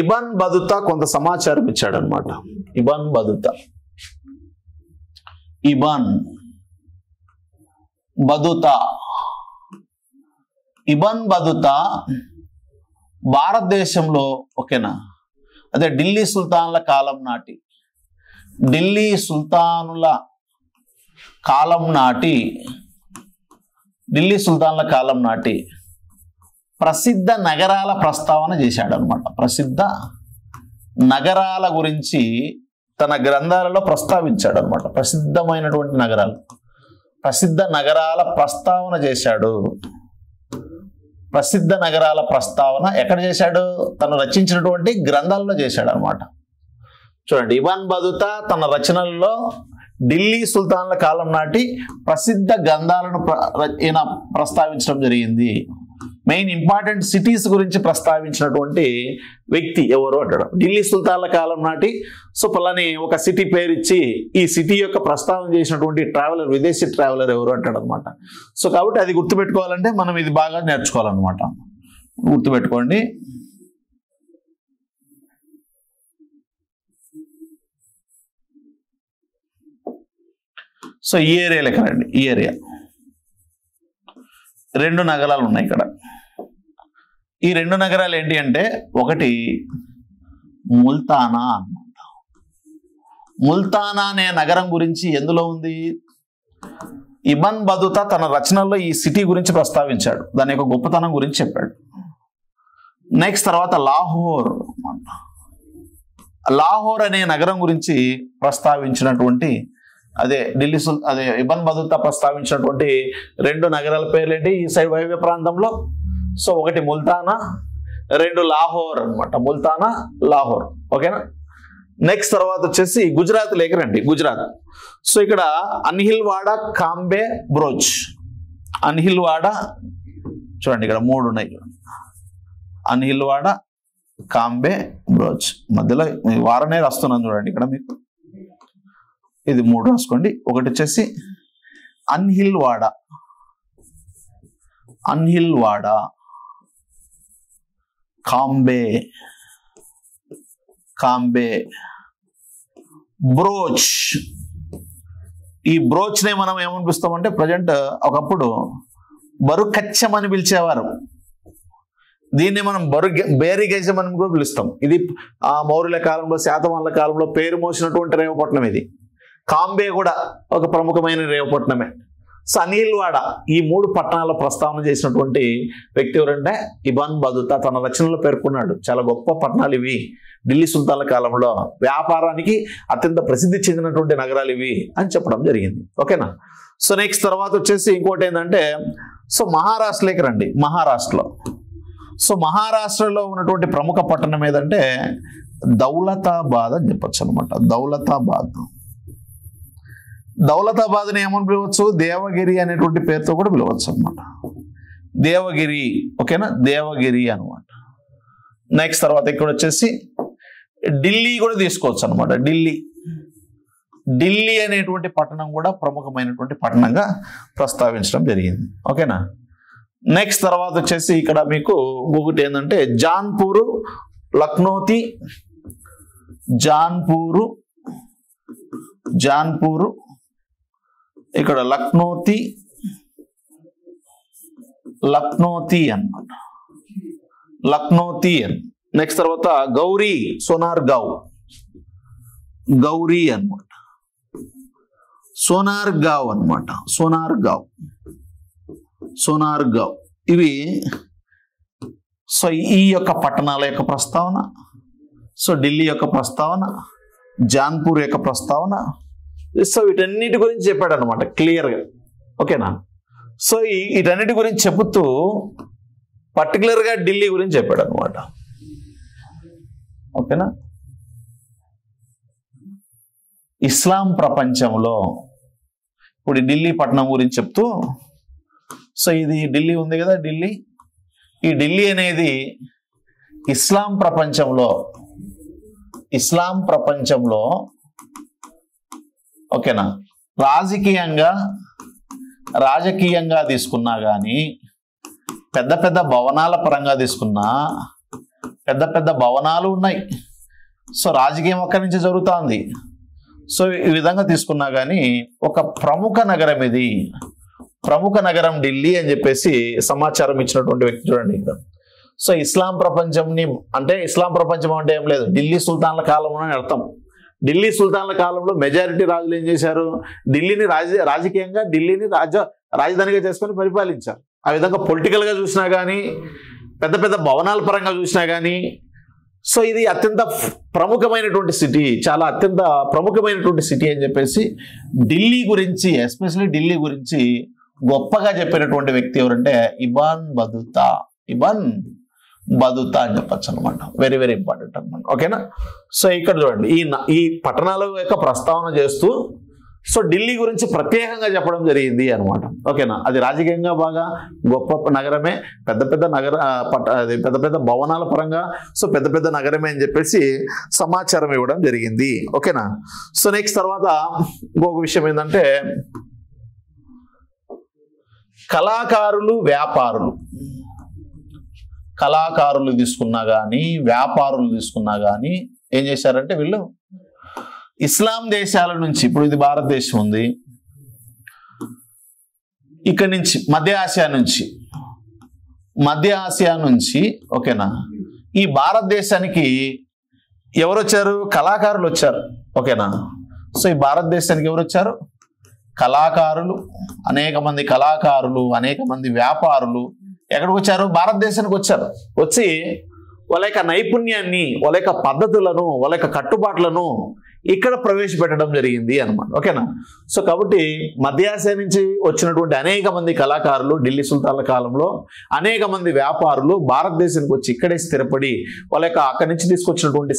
ఇబ్న్ బతుతా కొంత సమాచారం ఇచ్చాడు అనమాట. ఇబ్న్ బతుతా భారతదేశంలో, ఓకేనా, అదే ఢిల్లీ సుల్తానుల కాలం నాటి ప్రసిద్ధ నగరాల ప్రస్తావన చేశాడు అనమాట. ప్రసిద్ధ నగరాల గురించి తన గ్రంథాలలో ప్రస్తావించాడు అనమాట. ప్రసిద్ధ నగరాల ప్రస్తావన చేశాడు. ప్రసిద్ధ నగరాల ప్రస్తావన ఎక్కడ చేశాడు? తను రచించినటువంటి గ్రంథాలలో చేశాడు అనమాట. చూడండి, ఇబ్న్ బతుతా తన రచనల్లో ఢిల్లీ సుల్తాన్ల కాలం నాటి ప్రసిద్ధ గ్రంథాలను ప్రస్తావించడం జరిగింది. మెయిన్ ఇంపార్టెంట్ సిటీస్ గురించి ప్రస్తావించినటువంటి వ్యక్తి ఎవరు అంటాడు. ఢిల్లీ సుల్తాన్ల కాలం నాటి సో పలాని ఒక సిటీ పేరు ఇచ్చి ఈ సిటీ యొక్క ప్రస్తావన చేసినటువంటి ట్రావెలర్, విదేశీ ట్రావెలర్ ఎవరు అంటాడు అనమాట. సో కాబట్టి అది గుర్తుపెట్టుకోవాలంటే మనం ఇది బాగా నేర్చుకోవాలన్నమాట. గుర్తుపెట్టుకోండి. సో ఈ ఏరియాలోకి రండి. ఈ ఏరియా 2 నగరాలు ఉన్నాయి ఇక్కడ. ఈ 2 నగరాలు ఏంటి అంటే, ఒకటి ముల్తానా అన్నమాట. ముల్తానా అనే నగరం గురించి ఎందులో ఉంది? ఇబ్న్ బతుతా తన రచనల్లో ఈ సిటీ గురించి ప్రస్తావించాడు, దాని యొక్క గొప్పతనం గురించి చెప్పాడు. నెక్స్ట్ తర్వాత లాహోర్ అనే నగరం గురించి ప్రస్తావించినటువంటి ఇబ్న్ బతుతా ప్రస్తావించినటువంటి 2 నగరాల పేర్లు ఏంటి ఈ సైడ్ వాయువ్య ప్రాంతంలో? సో ఒకటి ముల్తానా, 2 లాహోర్ అనమాట. ముల్తానా, లాహోర్, ఓకేనా. నెక్స్ట్ తర్వాత వచ్చేసి గుజరాత్ లేక రండి. గుజరాత్. సో ఇక్కడ అన్హిల్వాడ, కాంబే, బ్రోచ్. అన్హిల్వాడ చూడండి, ఇక్కడ 3 ఉన్నాయి. అన్హిల్వాడ, కాంబే, బ్రోచ్. మధ్యలో వారనే రాస్తున్నాను చూడండి ఇక్కడ మీకు. ఇది 3 రాసుకోండి. ఒకటి వచ్చేసి అన్హిల్వాడ, అన్హిల్వాడ, కాంబే, కాంబే, బ్రోచ్. ఈ బ్రోచ్నే మనం ఏమనిపిస్తామంటే ప్రజెంట్ ఒకప్పుడు బరుకచ్చం అని పిలిచేవారు. దీన్ని మనం బేరిగజం అని కూడా పిలుస్తాం. ఇది ఆ మౌర్యుల కాలంలో, శాతవాహనుల కాలంలో పేరు మోసినటువంటి రేవపట్నం ఇది. కాంబే కూడా ఒక ప్రముఖమైన రేవపట్నమే. సో అనిల్వాడ, ఈ 3 పట్టణాల ప్రస్తావన చేసినటువంటి వ్యక్తి ఎవరంటే ఇబ్న్ బతుతా తన రచనలో పేర్కొన్నాడు. చాలా గొప్ప పట్టణాలు ఇవి, ఢిల్లీ సుల్తాన్ల కాలంలో వ్యాపారానికి అత్యంత ప్రసిద్ధి చెందినటువంటి నగరాలు ఇవి అని చెప్పడం జరిగింది. ఓకేనా. సో నెక్స్ట్ తర్వాత వచ్చేసి ఇంకోటి ఏంటంటే, సో మహారాష్ట్రలోకి రండి. మహారాష్ట్రలో, సో మహారాష్ట్రలో ఉన్నటువంటి ప్రముఖ పట్టణం ఏదంటే దౌలతాబాద్ అని చెప్పచ్చు అనమాట. దౌలతాబాద్, దౌలతాబాద్ని ఏమని పిలవచ్చు, దేవగిరి అనేటువంటి పేరుతో కూడా పిలవచ్చు అనమాట. దేవగిరి, ఓకేనా, దేవగిరి అనమాట. నెక్స్ట్ తర్వాత ఇక్కడ వచ్చేసి ఢిల్లీ కూడా తీసుకోవచ్చు అనమాట. ఢిల్లీ, ఢిల్లీ అనేటువంటి పట్టణం కూడా ప్రముఖమైనటువంటి పట్టణంగా ప్రస్తావించడం జరిగింది. ఓకేనా. నెక్స్ట్ తర్వాత వచ్చేసి ఇక్కడ మీకు ఇంకొకటి ఏంటంటే జాన్పూరు, లక్నోతి, జాన్పూరు, జాన్పూరు, ఇక్కడ లక్నోతి, లక్నోతి అన్నమాట, లక్నోతి అని. నెక్స్ట్ తర్వాత గౌరీ, సోనార్గావ్, గౌరీ అన్నమాట, సోనార్గావ్ అన్నమాట, సోనార్గావ్, సోనార్గావ్. ఇవి సో ఈ యొక్క పట్టణాల యొక్క ప్రస్తావన, సో ఢిల్లీ యొక్క ప్రస్తావన, జాన్పూర్ యొక్క ప్రస్తావన. సో వీటన్నిటి గురించి చెప్పాడు అనమాట క్లియర్గా. ఓకేనా. సో వీటన్నిటి గురించి చెబుతూ పర్టికులర్గా ఢిల్లీ గురించి చెప్పాడు అనమాట. ఓకేనా. ఇస్లాం ప్రపంచంలో ఇప్పుడు ఢిల్లీ పట్టణం గురించి చెప్తూ, సో ఇది ఢిల్లీ ఉంది కదా, ఢిల్లీ, ఈ ఢిల్లీ అనేది ఇస్లాం ప్రపంచంలో, ఇస్లాం ప్రపంచంలో ఓకేనా రాజకీయంగా తీసుకున్నా కానీ, పెద్ద పెద్ద భవనాల పరంగా తీసుకున్నా పెద్ద పెద్ద భవనాలు ఉన్నాయి. సో రాజకీయం అక్కడి నుంచి జరుగుతుంది. సో ఈ విధంగా తీసుకున్నా కానీ ఒక ప్రముఖ నగరం ఇది, ప్రముఖ నగరం ఢిల్లీ అని చెప్పేసి సమాచారం ఇచ్చినటువంటి వ్యక్తి చూడండి ఇక్కడ. సో ఇస్లాం ప్రపంచంని అంటే, ఇస్లాం ప్రపంచం అంటే ఏం లేదు, ఢిల్లీ సుల్తాన్ల కాలంలో అని అర్థం. ఢిల్లీ సుల్తాన్ల కాలంలో మెజారిటీ రాజులు ఏం చేశారు, ఢిల్లీని రాజకీయంగా ఢిల్లీని రాజధానిగా చేసుకొని పరిపాలించారు. ఆ విధంగా పొలిటికల్గా చూసినా కానీ, పెద్ద పెద్ద భవనాల పరంగా చూసినా కానీ, సో ఇది అత్యంత ప్రముఖమైనటువంటి సిటీ, చాలా అత్యంత ప్రముఖమైనటువంటి సిటీ అని చెప్పేసి ఢిల్లీ గురించి, ఎస్పెషల్లీ ఢిల్లీ గురించి గొప్పగా చెప్పినటువంటి వ్యక్తి ఎవరంటే ఇబ్న్ బతుతా, ఇబ్న్ బతుతా అని చెప్పచ్చు అనమాట. వెరీ వెరీ ఇంపార్టెంట్ అనమాట. ఓకేనా. సో ఇక్కడ చూడండి, ఈ పట్టణాల యొక్క ప్రస్తావన చేస్తూ సో ఢిల్లీ గురించి ప్రత్యేకంగా చెప్పడం జరిగింది అనమాట. ఓకేనా. అది రాజకీయంగా బాగా గొప్ప నగరమే, పెద్ద పెద్ద భవనాల పరంగా సో పెద్ద పెద్ద నగరమే అని చెప్పేసి సమాచారం ఇవ్వడం జరిగింది. ఓకేనా. సో నెక్స్ట్ తర్వాత ఇంకొక విషయం ఏంటంటే కళాకారులు, వ్యాపారులు, కళాకారులు తీసుకున్నా కానీ, వ్యాపారులు తీసుకున్నా కానీ ఏం చేశారంటే వీళ్ళు ఇస్లాం దేశాల నుంచి, ఇప్పుడు ఇది భారతదేశం ఉంది, ఇక్కడి నుంచి మధ్య ఆసియా నుంచి ఓకేనా, ఈ భారతదేశానికి ఎవరు వచ్చారు, కళాకారులు వచ్చారు. ఓకేనా. సో ఈ భారతదేశానికి ఎవరు వచ్చారు, కళాకారులు, అనేక మంది కళాకారులు, అనేక మంది వ్యాపారులు ఎక్కడికి వచ్చారు, భారతదేశానికి వచ్చారు. వచ్చి వాళ్ళ యొక్క నైపుణ్యాన్ని, వాళ్ళ యొక్క పద్ధతులను, వాళ్ళ యొక్క కట్టుబాట్లను ఇక్కడ ప్రవేశపెట్టడం జరిగింది అనమాట. ఓకేనా. సో కాబట్టి మధ్య ఆసియా నుంచి వచ్చినటువంటి అనేక మంది కళాకారులు, ఢిల్లీ సుల్తాన్ల కాలంలో అనేక మంది వ్యాపారులు భారతదేశానికి వచ్చి ఇక్కడే స్థిరపడి వాళ్ళ యొక్క అక్కడి నుంచి తీసుకొచ్చినటువంటి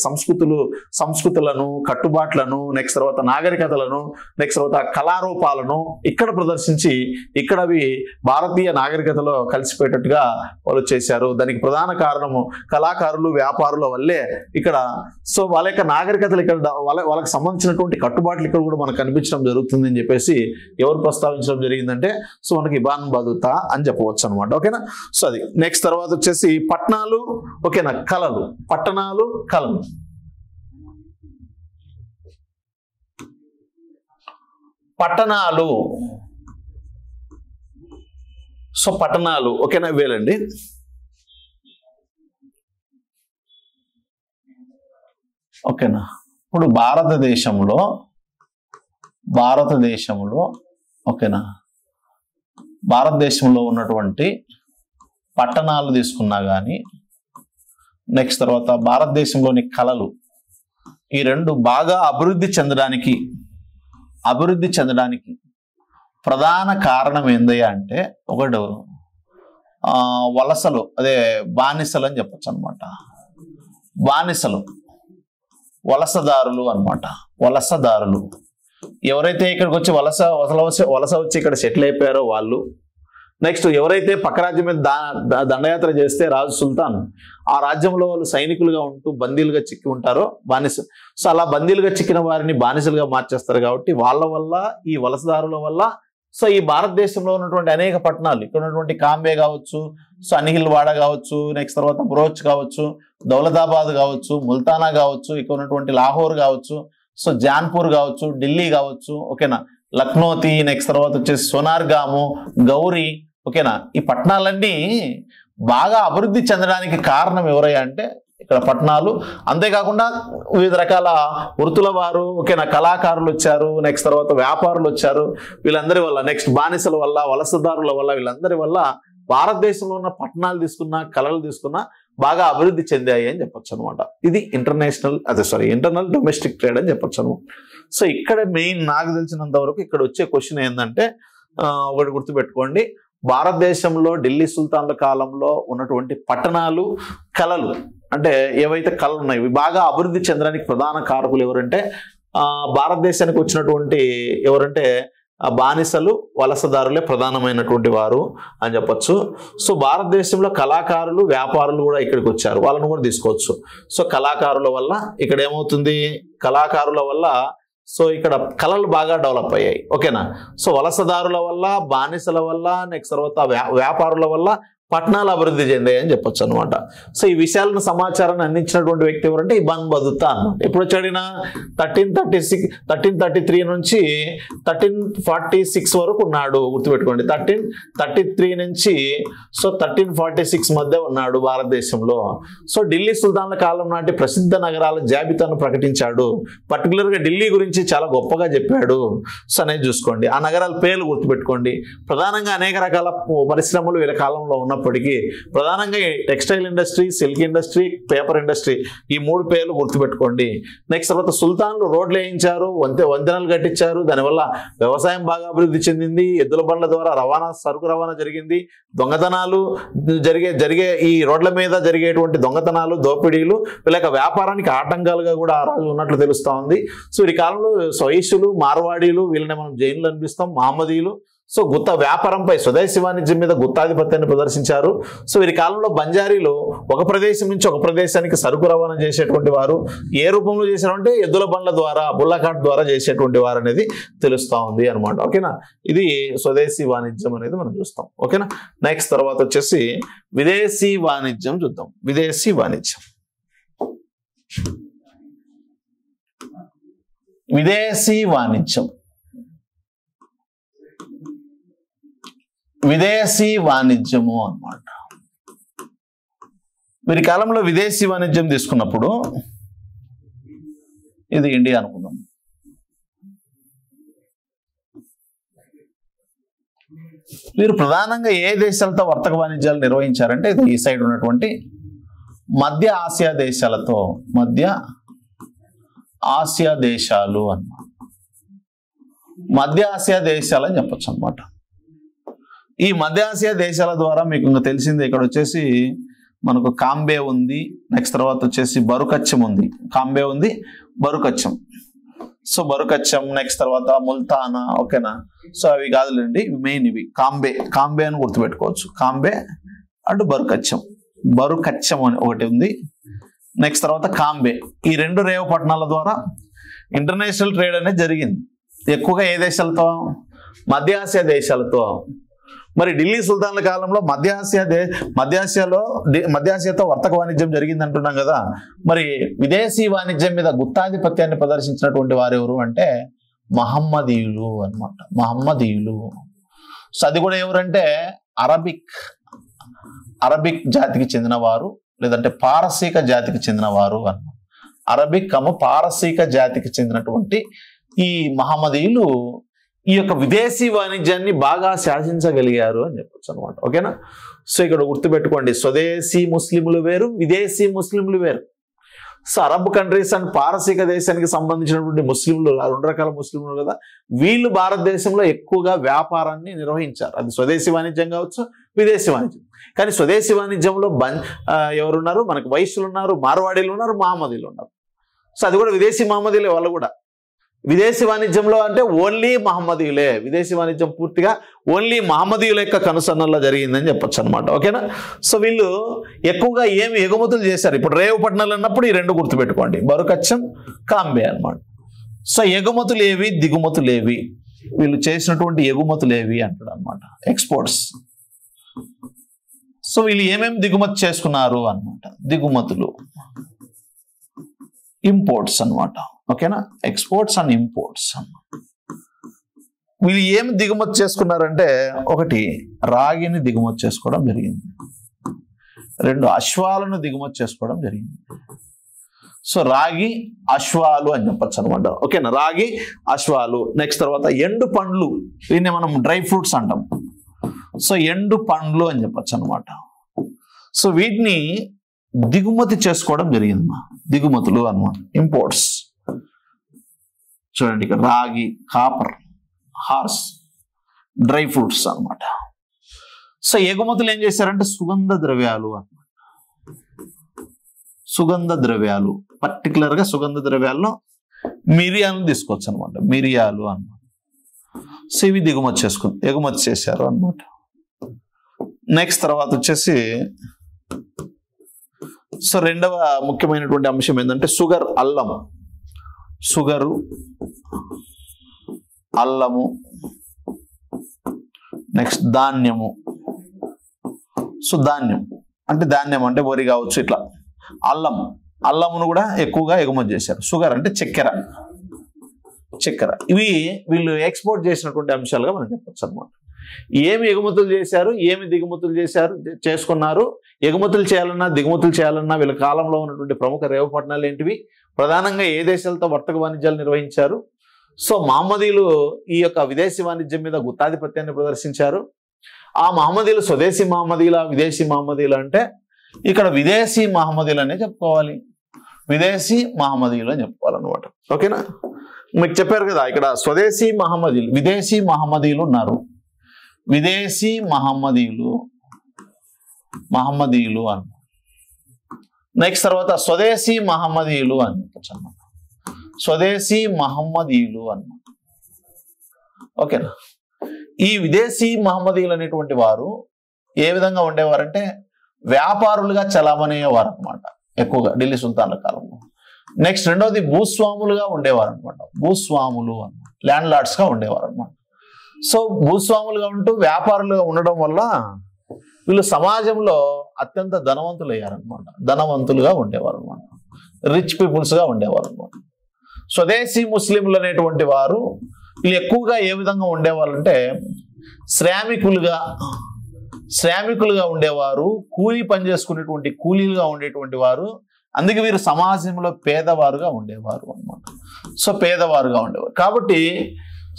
సంస్కృతులను, కట్టుబాట్లను, నెక్స్ట్ తర్వాత నాగరికతలను, నెక్స్ట్ తర్వాత కళారూపాలను ఇక్కడ ప్రదర్శించి ఇక్కడ అవి భారతీయ నాగరికతలో కలిసిపోయేటట్టుగా వాళ్ళు చేశారు. దానికి ప్రధాన కారణము కళాకారులు, వ్యాపారుల వల్లే ఇక్కడ సో వాళ్ళ యొక్క నాగరికతలు ఇక్కడ వాళ్ళకి సంబంధించినటువంటి కట్టుబాట్లు ఇక్కడ కూడా మనకు కనిపించడం జరుగుతుంది అని చెప్పేసి ఎవరు ప్రస్తావించడం జరిగిందంటే సో మనకి ఇబాన్ బతుతా అని చెప్పవచ్చు అనమాట. ఓకేనా. సో అది నెక్స్ట్ తర్వాత వచ్చేసి పట్టణాలు, ఓకేనా, కళలు. పట్టణాలు, కళలు. పట్టణాలు, సో పట్టణాలు, ఓకేనా, ఇవేలండి. ఓకేనా. ఇప్పుడు భారతదేశంలో ఓకేనా, భారతదేశంలో ఉన్నటువంటి పట్టణాలు తీసుకున్నా కానీ నెక్స్ట్ తర్వాత భారతదేశంలోని కళలు, ఈ రెండు బాగా అభివృద్ధి చెందడానికి ప్రధాన కారణం ఏందయ్యా అంటే ఒకటి వలసలు, అదే బానిసలు అని చెప్పచ్చు అనమాట. బానిసలు, వలసదారులు అనమాట. వలసదారులు ఎవరైతే ఇక్కడికి వచ్చి వలస వచ్చి ఇక్కడ సెటిల్ అయిపోయారో వాళ్ళు. నెక్స్ట్ ఎవరైతే పక్క రాజ్యం మీద దండయాత్ర చేస్తే రాజు సుల్తాన్ ఆ రాజ్యంలో వాళ్ళు సైనికులుగా ఉంటూ బందీలుగా చిక్కి ఉంటారో బానిస, సో అలా బందీలుగా చిక్కిన వారిని బానిసలుగా మార్చేస్తారు. కాబట్టి వాళ్ళ వల్ల, ఈ వలసదారుల వల్ల సో ఈ భారతదేశంలో ఉన్నటువంటి అనేక పట్టణాలు, ఇక్కడ ఉన్నటువంటి కాంబే కావచ్చు, సో అనిహిల్వాడ కావచ్చు, నెక్స్ట్ తర్వాత బరోచ్ కావచ్చు, దౌలతాబాద్ కావచ్చు, ముల్తానా కావచ్చు, ఇక్కడ ఉన్నటువంటి లాహోర్ కావచ్చు, సో జాన్పూర్ కావచ్చు, ఢిల్లీ కావచ్చు, ఓకేనా, లక్నోతి, నెక్స్ట్ తర్వాత వచ్చేసి సోనార్గాము, గౌరీ, ఓకేనా, ఈ పట్టణాలన్నీ బాగా అభివృద్ధి చెందడానికి కారణం ఎవరయ్యా అంటే ఇక్కడ పట్టణాలు. అంతేకాకుండా వివిధ రకాల వృత్తుల వారు, ఓకేనా, కళాకారులు వచ్చారు, నెక్స్ట్ తర్వాత వ్యాపారులు వచ్చారు. వీళ్ళందరి వల్ల, నెక్స్ట్ బానిసల వల్ల, వలసదారుల వల్ల, వీళ్ళందరి వల్ల భారతదేశంలో ఉన్న పట్టణాలు తీసుకున్నా, కళలు తీసుకున్నా బాగా అభివృద్ధి చెందాయి అని చెప్పొచ్చు అనమాట. ఇది ఇంటర్నల్ డొమెస్టిక్ ట్రేడ్ అని చెప్పొచ్చు అనమాట. సో ఇక్కడ మెయిన్ నాకు తెలిసినంత వరకు ఇక్కడ వచ్చే క్వశ్చన్ ఏంటంటే ఒకటి గుర్తుపెట్టుకోండి, భారతదేశంలో ఢిల్లీ సుల్తాన్ల కాలంలో ఉన్నటువంటి పట్టణాలు, కళలు అంటే ఏవైతే కళలు ఉన్నాయో బాగా అభివృద్ధి చెందడానికి ప్రధాన కారకులు ఎవరంటే భారతదేశానికి వచ్చినటువంటి ఎవరంటే బానిసలు, వలసదారులే ప్రధానమైనటువంటి వారు అని చెప్పొచ్చు. సో భారతదేశంలో కళాకారులు, వ్యాపారులు కూడా ఇక్కడికి వచ్చారు, వాళ్ళను కూడా తీసుకోవచ్చు. సో కళాకారుల వల్ల ఇక్కడ ఏమవుతుంది, కళాకారుల వల్ల సో ఇక్కడ కళలు బాగా డెవలప్ అయ్యాయి. ఓకేనా. సో వలసదారుల వల్ల, బానిసల వల్ల, నెక్స్ట్ తర్వాత వ్యాపారుల వల్ల పట్టణాలు అభివృద్ధి చెందాయి అని చెప్పొచ్చు అనమాట. సో ఈ విషయాలను సమాచారాన్ని అందించినటువంటి వ్యక్తి ఎవరంటే ఇబాన్ బతుతా అన్నమాట. ఎప్పుడు వచ్చాడిన 1333 నుంచి 1346 వరకు ఉన్నాడు. గుర్తుపెట్టుకోండి, 1333 నుంచి సో 1346 మధ్య ఉన్నాడు భారతదేశంలో. సో ఢిల్లీ సుల్తాన్ల కాలం నాటి ప్రసిద్ధ నగరాల జాబితాను ప్రకటించాడు. పర్టికులర్గా ఢిల్లీ గురించి చాలా గొప్పగా చెప్పాడు. సో అనేది చూసుకోండి. ఆ నగరాల పేర్లు గుర్తుపెట్టుకోండి. ప్రధానంగా అనేక రకాల పరిశ్రమలు వీళ్ళ కాలంలో ఉన్నప్పటికీ ప్రధానంగా textile industry, silk industry, paper industry, ఈ 3 పేర్లు గుర్తుపెట్టుకోండి. నెక్స్ట్ తర్వాత సుల్తాన్లు రోడ్లు వేయించారు, వంతెనలు కట్టించారు. దానివల్ల వ్యవసాయం బాగా అభివృద్ధి చెందింది. ఎద్దుల బండ్ల ద్వారా సరుకు రవాణా జరిగింది. దొంగతనాలు జరిగే ఈ రోడ్ల మీద జరిగేటువంటి దొంగతనాలు, దోపిడీలు వీళ్ళ వ్యాపారానికి ఆటంకాలుగా కూడా ఆ రోజు ఉన్నట్లు తెలుస్తా ఉంది. సో ఈ కాలంలో స్వైషులు, మార్వాడీలు, వీళ్ళని మనం జైన్లు అనిపిస్తాం, మహమ్మదీలు. సో గుత్త వ్యాపారంపై స్వదేశీ వాణిజ్యం మీద గుత్తాధిపత్యాన్ని ప్రదర్శించారు. సో వీరి కాలంలో బంజారీలు ఒక ప్రదేశం నుంచి ఒక ప్రదేశానికి సరుకు రవాణా చేసేటువంటి వారు. ఏ రూపంలో చేశారంటే ఎద్దుల బండ్ల ద్వారా, బుల్లకాట్ ద్వారా చేసేటువంటి వారు అనేది తెలుస్తూ ఉంది అనమాట. ఓకేనా. ఇది స్వదేశీ వాణిజ్యం అనేది మనం చూస్తాం. ఓకేనా. నెక్స్ట్ తర్వాత వచ్చేసి విదేశీ వాణిజ్యం చూద్దాం. విదేశీ వాణిజ్యం, విదేశీ వాణిజ్యం, విదేశీ వాణిజ్యము అన్నమాట. వీరి కాలంలో విదేశీ వాణిజ్యం తీసుకున్నప్పుడు ఇది ఇండియా అనుకుందాం. వీరు ప్రధానంగా ఏ దేశాలతో వర్తక వాణిజ్యాలు నిర్వహించారంటే ఇది ఈ సైడ్ ఉన్నటువంటి మధ్య ఆసియా దేశాలతో, మధ్య ఆసియా దేశాలు అన్నమాట. మధ్య ఆసియా దేశాలు అని చెప్పొచ్చు అన్నమాట. ఈ మధ్య ఆసియా దేశాల ద్వారా మీకు ఇంకా తెలిసింది, ఇక్కడ వచ్చేసి మనకు కాంబే ఉంది, నెక్స్ట్ తర్వాత వచ్చేసి బరుకచ్చం ఉంది. కాంబే ఉంది, బరుకచ్చం. సో బరుకచ్చం, నెక్స్ట్ తర్వాత ముల్తానా. ఓకేనా. సో అవి కాదులేండి, మెయిన్ ఇవి కాంబే అని గుర్తుపెట్టుకోవచ్చు. కాంబే అంటూ బరుకచ్చం అని ఒకటి ఉంది. నెక్స్ట్ తర్వాత కాంబే. ఈ 2 రేవు పట్టణాల ద్వారా ఇంటర్నేషనల్ ట్రేడ్ అనేది జరిగింది ఎక్కువగా ఏ దేశాలతో? మధ్య ఆసియా దేశాలతో. మరి ఢిల్లీ సుల్తాన్ల కాలంలో మధ్య ఆసియాతో వర్తక వాణిజ్యం జరిగింది అంటున్నాం కదా. మరి విదేశీ వాణిజ్యం మీద గుత్తాధిపత్యాన్ని ప్రదర్శించినటువంటి వారు ఎవరు అంటే మహమ్మదీయులు అన్నమాట. మహమ్మదీయులు. సో అది కూడా ఎవరంటే అరబిక్ జాతికి చెందినవారు, లేదంటే పారసీక జాతికి చెందినవారు అన్నమాట. అరబిక్ పారసీక జాతికి చెందినటువంటి ఈ మహమ్మదీయులు ఈ యొక్క విదేశీ వాణిజ్యాన్ని బాగా శాసించగలిగారు అని చెప్పొచ్చు అనమాట. ఓకేనా? సో ఇక్కడ గుర్తుపెట్టుకోండి, స్వదేశీ ముస్లింలు వేరు, విదేశీ ముస్లింలు వేరు. సో అరబ్ కంట్రీస్ అండ్ పారసీక దేశానికి సంబంధించినటువంటి ముస్లింలు, 2 రకాల ముస్లింలు కదా, వీళ్ళు భారతదేశంలో ఎక్కువగా వ్యాపారాన్ని నిర్వహించారు. అది స్వదేశీ వాణిజ్యం కావచ్చు, విదేశీ వాణిజ్యం. కానీ స్వదేశీ వాణిజ్యంలో ఎవరున్నారు? మనకు వైశ్యులు ఉన్నారు, మార్వాడీలు ఉన్నారు, మహమ్మదీలు ఉన్నారు. సో అది కూడా విదేశీ మహమ్మదీలే. వాళ్ళు కూడా విదేశీ వాణిజ్యంలో అంటే ఓన్లీ మహమ్మదీయులే. విదేశీ వాణిజ్యం పూర్తిగా ఓన్లీ మహమ్మదీయుల యొక్క కనుసన్నల్లో జరిగిందని చెప్పొచ్చు అనమాట. ఓకేనా? సో వీళ్ళు ఎక్కువగా ఏమి ఎగుమతులు చేశారు? ఇప్పుడు రేవు పట్టణాలు అన్నప్పుడు ఈ 2 గుర్తుపెట్టుకోండి, బరుకచ్చం, కాంబే అనమాట. సో ఎగుమతులు ఏవి, దిగుమతులు ఏవి? వీళ్ళు చేసినటువంటి ఎగుమతులు ఏవి అంటాడు అనమాట, ఎక్స్పోర్ట్స్. సో వీళ్ళు ఏమేమి దిగుమతి చేసుకున్నారు అనమాట, దిగుమతులు, ఇంపోర్ట్స్ అనమాట. ఓకేనా? Exports and imports. వీళ్ళు ఏమి దిగుమతి చేసుకున్నారంటే, 1 రాగిని దిగుమతి చేసుకోవడం జరిగింది, 2 అశ్వాలను దిగుమతి చేసుకోవడం జరిగింది. సో రాగి, అశ్వాలు అని చెప్పచ్చు అనమాట. ఓకేనా? రాగి, అశ్వాలు. నెక్స్ట్ తర్వాత ఎండు పండ్లు, దీన్ని మనం డ్రై ఫ్రూట్స్ అంటాం. సో ఎండు పండ్లు అని చెప్పచ్చు అనమాట. సో వీటిని దిగుమతి చేసుకోవడం జరిగింది, దిగుమతులు అనమాట, ఇంపోర్ట్స్. చూడండి ఇక్కడ రాగి, కాపర్, హార్స్, డ్రై ఫ్రూట్స్ అనమాట. సో ఎగుమతులు ఏం చేశారంటే సుగంధ ద్రవ్యాలు అన్నమాట. సుగంధ ద్రవ్యాలు, పర్టికులర్గా సుగంధ ద్రవ్యాల్లో మిరియాలను తీసుకోవచ్చు అనమాట, మిరియాలు అన్నమాట. సో ఇవి ఎగుమతి చేశారు అనమాట. నెక్స్ట్ తర్వాత వచ్చేసి సో 2వ ముఖ్యమైనటువంటి అంశం ఏంటంటే షుగర్, అల్లము. షుగరు, అల్లము. నెక్స్ట్ ధాన్యము. సో ధాన్యం అంటే వరి కావచ్చు, ఇట్లా. అల్లమును కూడా ఎక్కువగా ఎగుమతి చేశారు. షుగర్ అంటే చక్కెర. ఇవి వీళ్ళు ఎక్స్పోర్ట్ చేసినటువంటి అంశాలుగా మనం చెప్పచ్చు అనమాట. ఏమి ఎగుమతులు చేశారు, ఏమి దిగుమతులు చేసుకున్నారు, ఎగుమతులు చేయాలన్నా దిగుమతులు చేయాలన్నా వీళ్ళ కాలంలో ఉన్నటువంటి ప్రముఖ రేవు పట్టణాలు ఏంటివి, ప్రధానంగా ఏ దేశాలతో వర్తక వాణిజ్యాలు నిర్వహించారు. సో మహమ్మదీయులు ఈ యొక్క విదేశీ వాణిజ్యం మీద గుత్తాధిపత్యాన్ని ప్రదర్శించారు. ఆ మహమ్మదీయులు స్వదేశీ మహమ్మదీయుల, విదేశీ మహమ్మదీయులు అంటే ఇక్కడ విదేశీ మహమ్మదీయులు అనే చెప్పుకోవాలి, విదేశీ మహమ్మదీయులు అని చెప్పుకోవాలన్నమాట. ఓకేనా? మీకు చెప్పారు కదా, ఇక్కడ స్వదేశీ మహమ్మదీయులు, విదేశీ మహమ్మదీయులు ఉన్నారు. విదేశీ మహమ్మదీయులు అన్న. నెక్స్ట్ తర్వాత స్వదేశీ మహమ్మదీయులు అని చెప్పచ్చు అన్నమాట. స్వదేశీ మహమ్మదీయులు అన్నమాట. ఓకేనా? ఈ విదేశీ మహమ్మదీయులు అనేటువంటి వారు ఏ విధంగా ఉండేవారంటే వ్యాపారులుగా చలామణయ్యేవారు అనమాట, ఎక్కువగా ఢిల్లీ సుల్తాన్ల కాలంలో. నెక్స్ట్ 2వది భూస్వాములుగా ఉండేవారు అనమాట. భూస్వాములు అన్నమాట, ల్యాండ్ లార్డ్స్ గా ఉండేవారు అనమాట. సో భూస్వాములుగా ఉంటూ వ్యాపారులుగా ఉండడం వల్ల వీళ్ళు సమాజంలో అత్యంత ధనవంతులుగా ఉండేవారు అనమాట, రిచ్ పీపుల్స్ గా ఉండేవారు అనమాట. స్వదేశీ ముస్లింలు అనేటువంటి వారు వీళ్ళు ఎక్కువగా ఏ విధంగా ఉండేవాళ్ళు అంటే శ్రామికులుగా ఉండేవారు, కూలీ పని చేసుకునేటువంటి కూలీలుగా ఉండేటువంటి వారు. అందుకే వీరు సమాజంలో పేదవారుగా ఉండేవారు అనమాట. సో పేదవారుగా ఉండేవారు కాబట్టి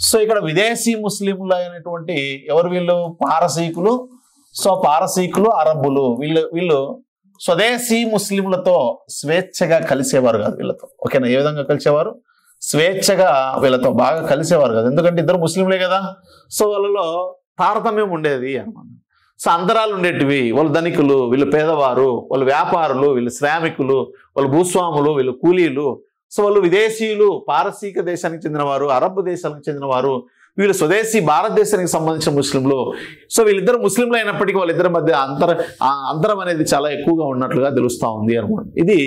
సో ఇక్కడ విదేశీ ముస్లింలు అయినటువంటి ఎవరు వీళ్ళు? పారసీకులు. సో పారసీకులు, అరబ్బులు, వీళ్ళు స్వదేశీ ముస్లింలతో స్వేచ్ఛగా కలిసేవారు కాదు వీళ్ళతో. ఓకేనా? ఏ విధంగా కలిసేవారు? స్వేచ్ఛగా వీళ్ళతో బాగా కలిసేవారు కదా, ఎందుకంటే ఇద్దరు ముస్లింలే కదా. సో వాళ్ళలో తారతమ్యం ఉండేది అన్నమాట. సో అంతరాలు ఉండేటివి. వాళ్ళు ధనికులు, వీళ్ళు పేదవారు, వాళ్ళు వ్యాపారులు, వీళ్ళు శ్రామికులు, వాళ్ళు భూస్వాములు, వీళ్ళు కూలీలు. సో వాళ్ళు విదేశీయులు, పారసీక దేశానికి చెందినవారు, అరబ్ దేశానికి చెందినవారు, వీళ్ళు స్వదేశీ భారతదేశానికి సంబంధించిన ముస్లింలు. సో వీళ్ళిద్దరు ముస్లింలు అయినప్పటికీ వాళ్ళిద్దరి మధ్య అంతరం అనేది చాలా ఎక్కువగా ఉన్నట్లుగా తెలుస్తూ ఉంది అనమాట. ఇది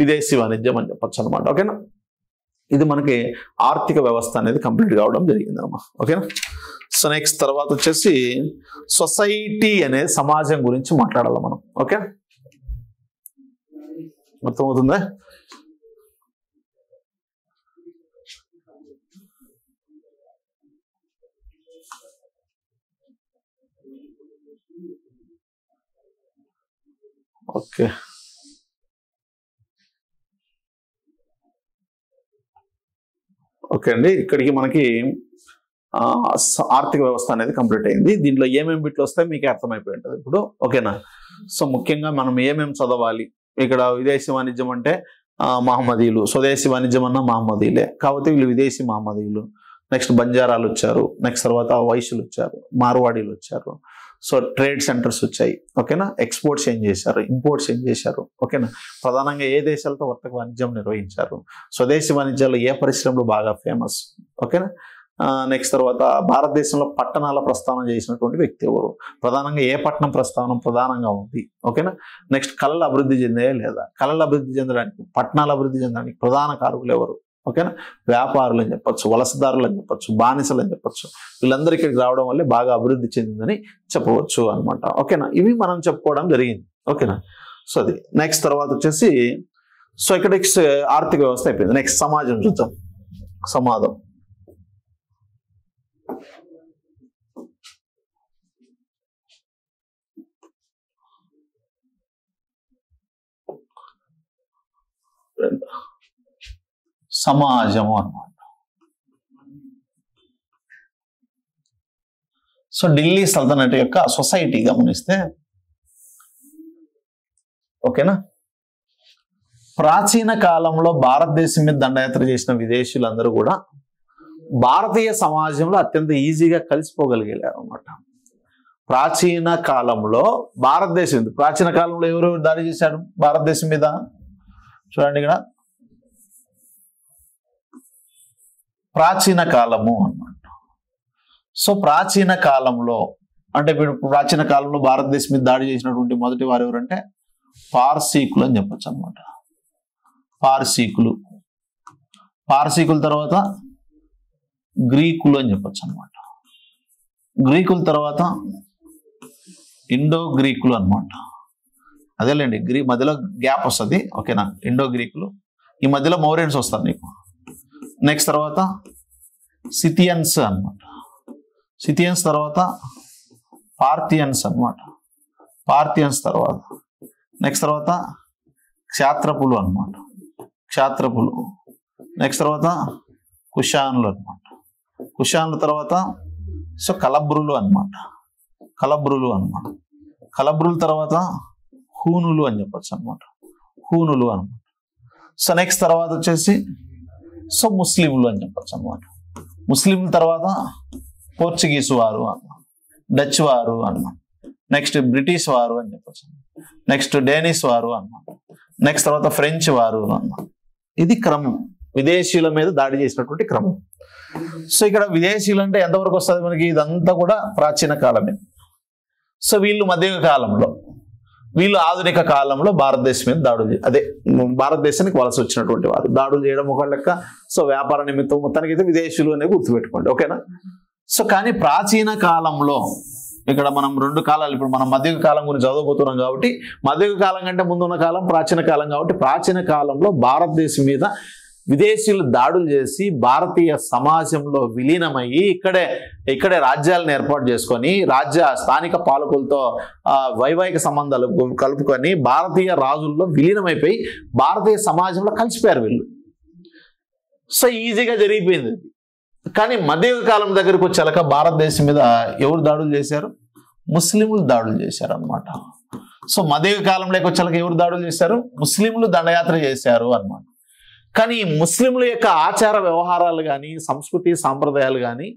విదేశీ వాణిజ్యం అని చెప్పచ్చు అనమాట. ఓకేనా? ఇది మనకి ఆర్థిక వ్యవస్థ అనేది కంప్లీట్ కావడం జరిగింది అమ్మా. ఓకేనా. సో నెక్స్ట్ తర్వాత వచ్చేసి సొసైటీ అనే సమాజం గురించి మాట్లాడాలి మనం. ఓకే, అర్థమవుతుందా? ఓకే, ఓకే అండి. ఇక్కడికి మనకి ఆర్థిక వ్యవస్థ అనేది కంప్లీట్ అయింది. దీంట్లో ఏమేమి బిట్లు వస్తాయి మీకు అర్థమైపోయి ఉంటుంది ఇప్పుడు. ఓకేనా. సో ముఖ్యంగా మనం ఏమేమి చదవాలి, ఇక్కడ విదేశీ వాణిజ్యం అంటే మహమ్మదీయులు, స్వదేశీ వాణిజ్యం అన్న మహమ్మదీయులే, కాకపోతే వీళ్ళు విదేశీ మహమ్మదీయులు. నెక్స్ట్ బంజారాలు వచ్చారు, నెక్స్ట్ తర్వాత వైశ్యులు వచ్చారు, మార్వాడీలు వచ్చారు. సో ట్రేడ్ సెంటర్స్ వచ్చాయి. ఓకేనా. ఎక్స్పోర్ట్స్ ఏం చేశారు, ఇంపోర్ట్స్ ఏం చేశారు. ఓకేనా. ప్రధానంగా ఏ దేశాలతో వర్తక వాణిజ్యం నిర్వహించారు, స్వదేశీ వాణిజ్యాలు ఏ పరిశ్రమలు బాగా ఫేమస్. ఓకేనా. నెక్స్ట్ తర్వాత భారతదేశంలో పట్టణాల ప్రస్తావన చేసినటువంటి వ్యక్తి ఎవరు, ప్రధానంగా ఏ పట్టణం ప్రస్తావన ప్రధానంగా ఉంది. ఓకేనా. నెక్స్ట్ కళలు అభివృద్ధి చెందాయా లేదా, కళలు అభివృద్ధి చెందడానికి పట్టణాలు అభివృద్ధి చెందడానికి ప్రధాన కారకులు ఎవరు. ఓకేనా. వ్యాపారులు అని చెప్పొచ్చు, వలసదారులు అని చెప్పొచ్చు, బానిసలు అని చెప్పొచ్చు. వీళ్ళందరూ ఇక్కడికి రావడం వల్లే బాగా అభివృద్ధి చెందిందని చెప్పవచ్చు అనమాట. ఓకేనా. ఇవి మనం చెప్పుకోవడం జరిగింది. ఓకేనా. సో అది నెక్స్ట్ తర్వాత వచ్చేసి సో ఇక్కడ ఆర్థిక వ్యవస్థ అయిపోయింది. నెక్స్ట్ సమాజం చూద్దాం. సమాజం సమాజము అన్నమాట. సో ఢిల్లీ సల్తనట్ యొక్క సొసైటీ గమనిస్తే, ఓకేనా, ప్రాచీన కాలంలో భారతదేశం మీద దండయాత్ర చేసిన విదేశీయులందరూ కూడా భారతీయ సమాజంలో అత్యంత ఈజీగా కలిసిపోగలిగారు అన్నమాట. ప్రాచీన కాలంలో భారతదేశం, ప్రాచీన కాలంలో ఎవరు దాడి చేశాడు భారతదేశం మీద, చూడండి ఇక్కడ ప్రాచీన కాలము అన్నమాట. సో ప్రాచీన కాలంలో అంటే ఇప్పుడు ప్రాచీన కాలంలో భారతదేశం మీద దాడి చేసినటువంటి మొదటి వారు ఎవరంటే పార్సీకులు అని చెప్పచ్చు అనమాట. పార్సీకులు, పార్సీకుల తర్వాత గ్రీకులు అని చెప్పచ్చు అనమాట. గ్రీకుల తర్వాత ఇండో గ్రీకులు అనమాట. అదేలేండి, మధ్యలో గ్యాప్ వస్తుంది. ఓకేనా. ఇండో గ్రీకులు, ఈ మధ్యలో మౌరియన్స్ వస్తారు నీకు. నెక్స్ట్ తర్వాత సిథియన్స్ అనమాట. సిథియన్స్ తర్వాత పార్థియన్స్ అనమాట. పార్థియన్స్ తర్వాత నెక్స్ట్ తర్వాత క్షాత్రపులు అనమాట. క్షాత్రపులు నెక్స్ట్ తర్వాత కుషానులు అనమాట. కుషానుల తర్వాత సో కలబ్రులు అనమాట. కలబ్రులు అనమాట. కలబ్రుల తర్వాత హూనులు అని చెప్పచ్చు అనమాట. హూనులు అనమాట. సో నెక్స్ట్ తర్వాత వచ్చేసి సో ముస్లింలు అని చెప్పచ్చు అనమాట. ముస్లింల తర్వాత పోర్చుగీస్ వారు అన్నమాట, డచ్ వారు అన్నమాట, నెక్స్ట్ బ్రిటిష్ వారు అని చెప్పచ్చు, నెక్స్ట్ డేనిష్ వారు అన్నమాట, నెక్స్ట్ తర్వాత ఫ్రెంచ్ వారు అన్నమాట. ఇది క్రమం, విదేశీయుల మీద దాడి చేసినటువంటి క్రమం. సో ఇక్కడ విదేశీయులు అంటే ఎంతవరకు వస్తుంది మనకి, ఇదంతా కూడా ప్రాచీన కాలమే. సో వీళ్ళు మధ్య కాలంలో, వీళ్ళు ఆధునిక కాలంలో భారతదేశం మీద దాడులు, అదే భారతదేశానికి వలస వచ్చినటువంటి వారు దాడులు చేయడం ఒక లెక్క. సో వ్యాపార నిమిత్తం మొత్తానికి అయితే విదేశీయులు అనేది గుర్తుపెట్టుకోండి. ఓకేనా. సో కానీ ప్రాచీన కాలంలో ఇక్కడ మనం రెండు కాలాలు, ఇప్పుడు మనం మధ్య కాలం గురించి చదవబోతున్నాం కాబట్టి మధ్య కాలం కంటే ముందున్న కాలం ప్రాచీన కాలం కాబట్టి ప్రాచీన కాలంలో భారతదేశం మీద విదేశీయులు దాడులు చేసి భారతీయ సమాజంలో విలీనమయ్యి ఇక్కడే రాజ్యాలను ఏర్పాటు చేసుకొని స్థానిక పాలకులతో వైవాహిక సంబంధాలు కలుపుకొని భారతీయ రాజుల్లో విలీనమైపోయి భారతీయ సమాజంలో కలిసిపోయారు వీళ్ళు. సో ఈజీగా జరిగిపోయింది. కానీ మధ్యయుగ కాలం దగ్గరకు వచ్చాక భారతదేశం మీద ఎవరు దాడులు చేశారు, ముస్లింలు దాడులు చేశారు అన్నమాట. సో మధ్యయుగ కాలంలోకి వచ్చాక ఎవరు దాడులు చేశారు, ముస్లింలు దండయాత్ర చేశారు అన్నమాట. కానీ ముస్లింల యొక్క ఆచార వ్యవహారాలు కానీ సంస్కృతి సాంప్రదాయాలు కానీ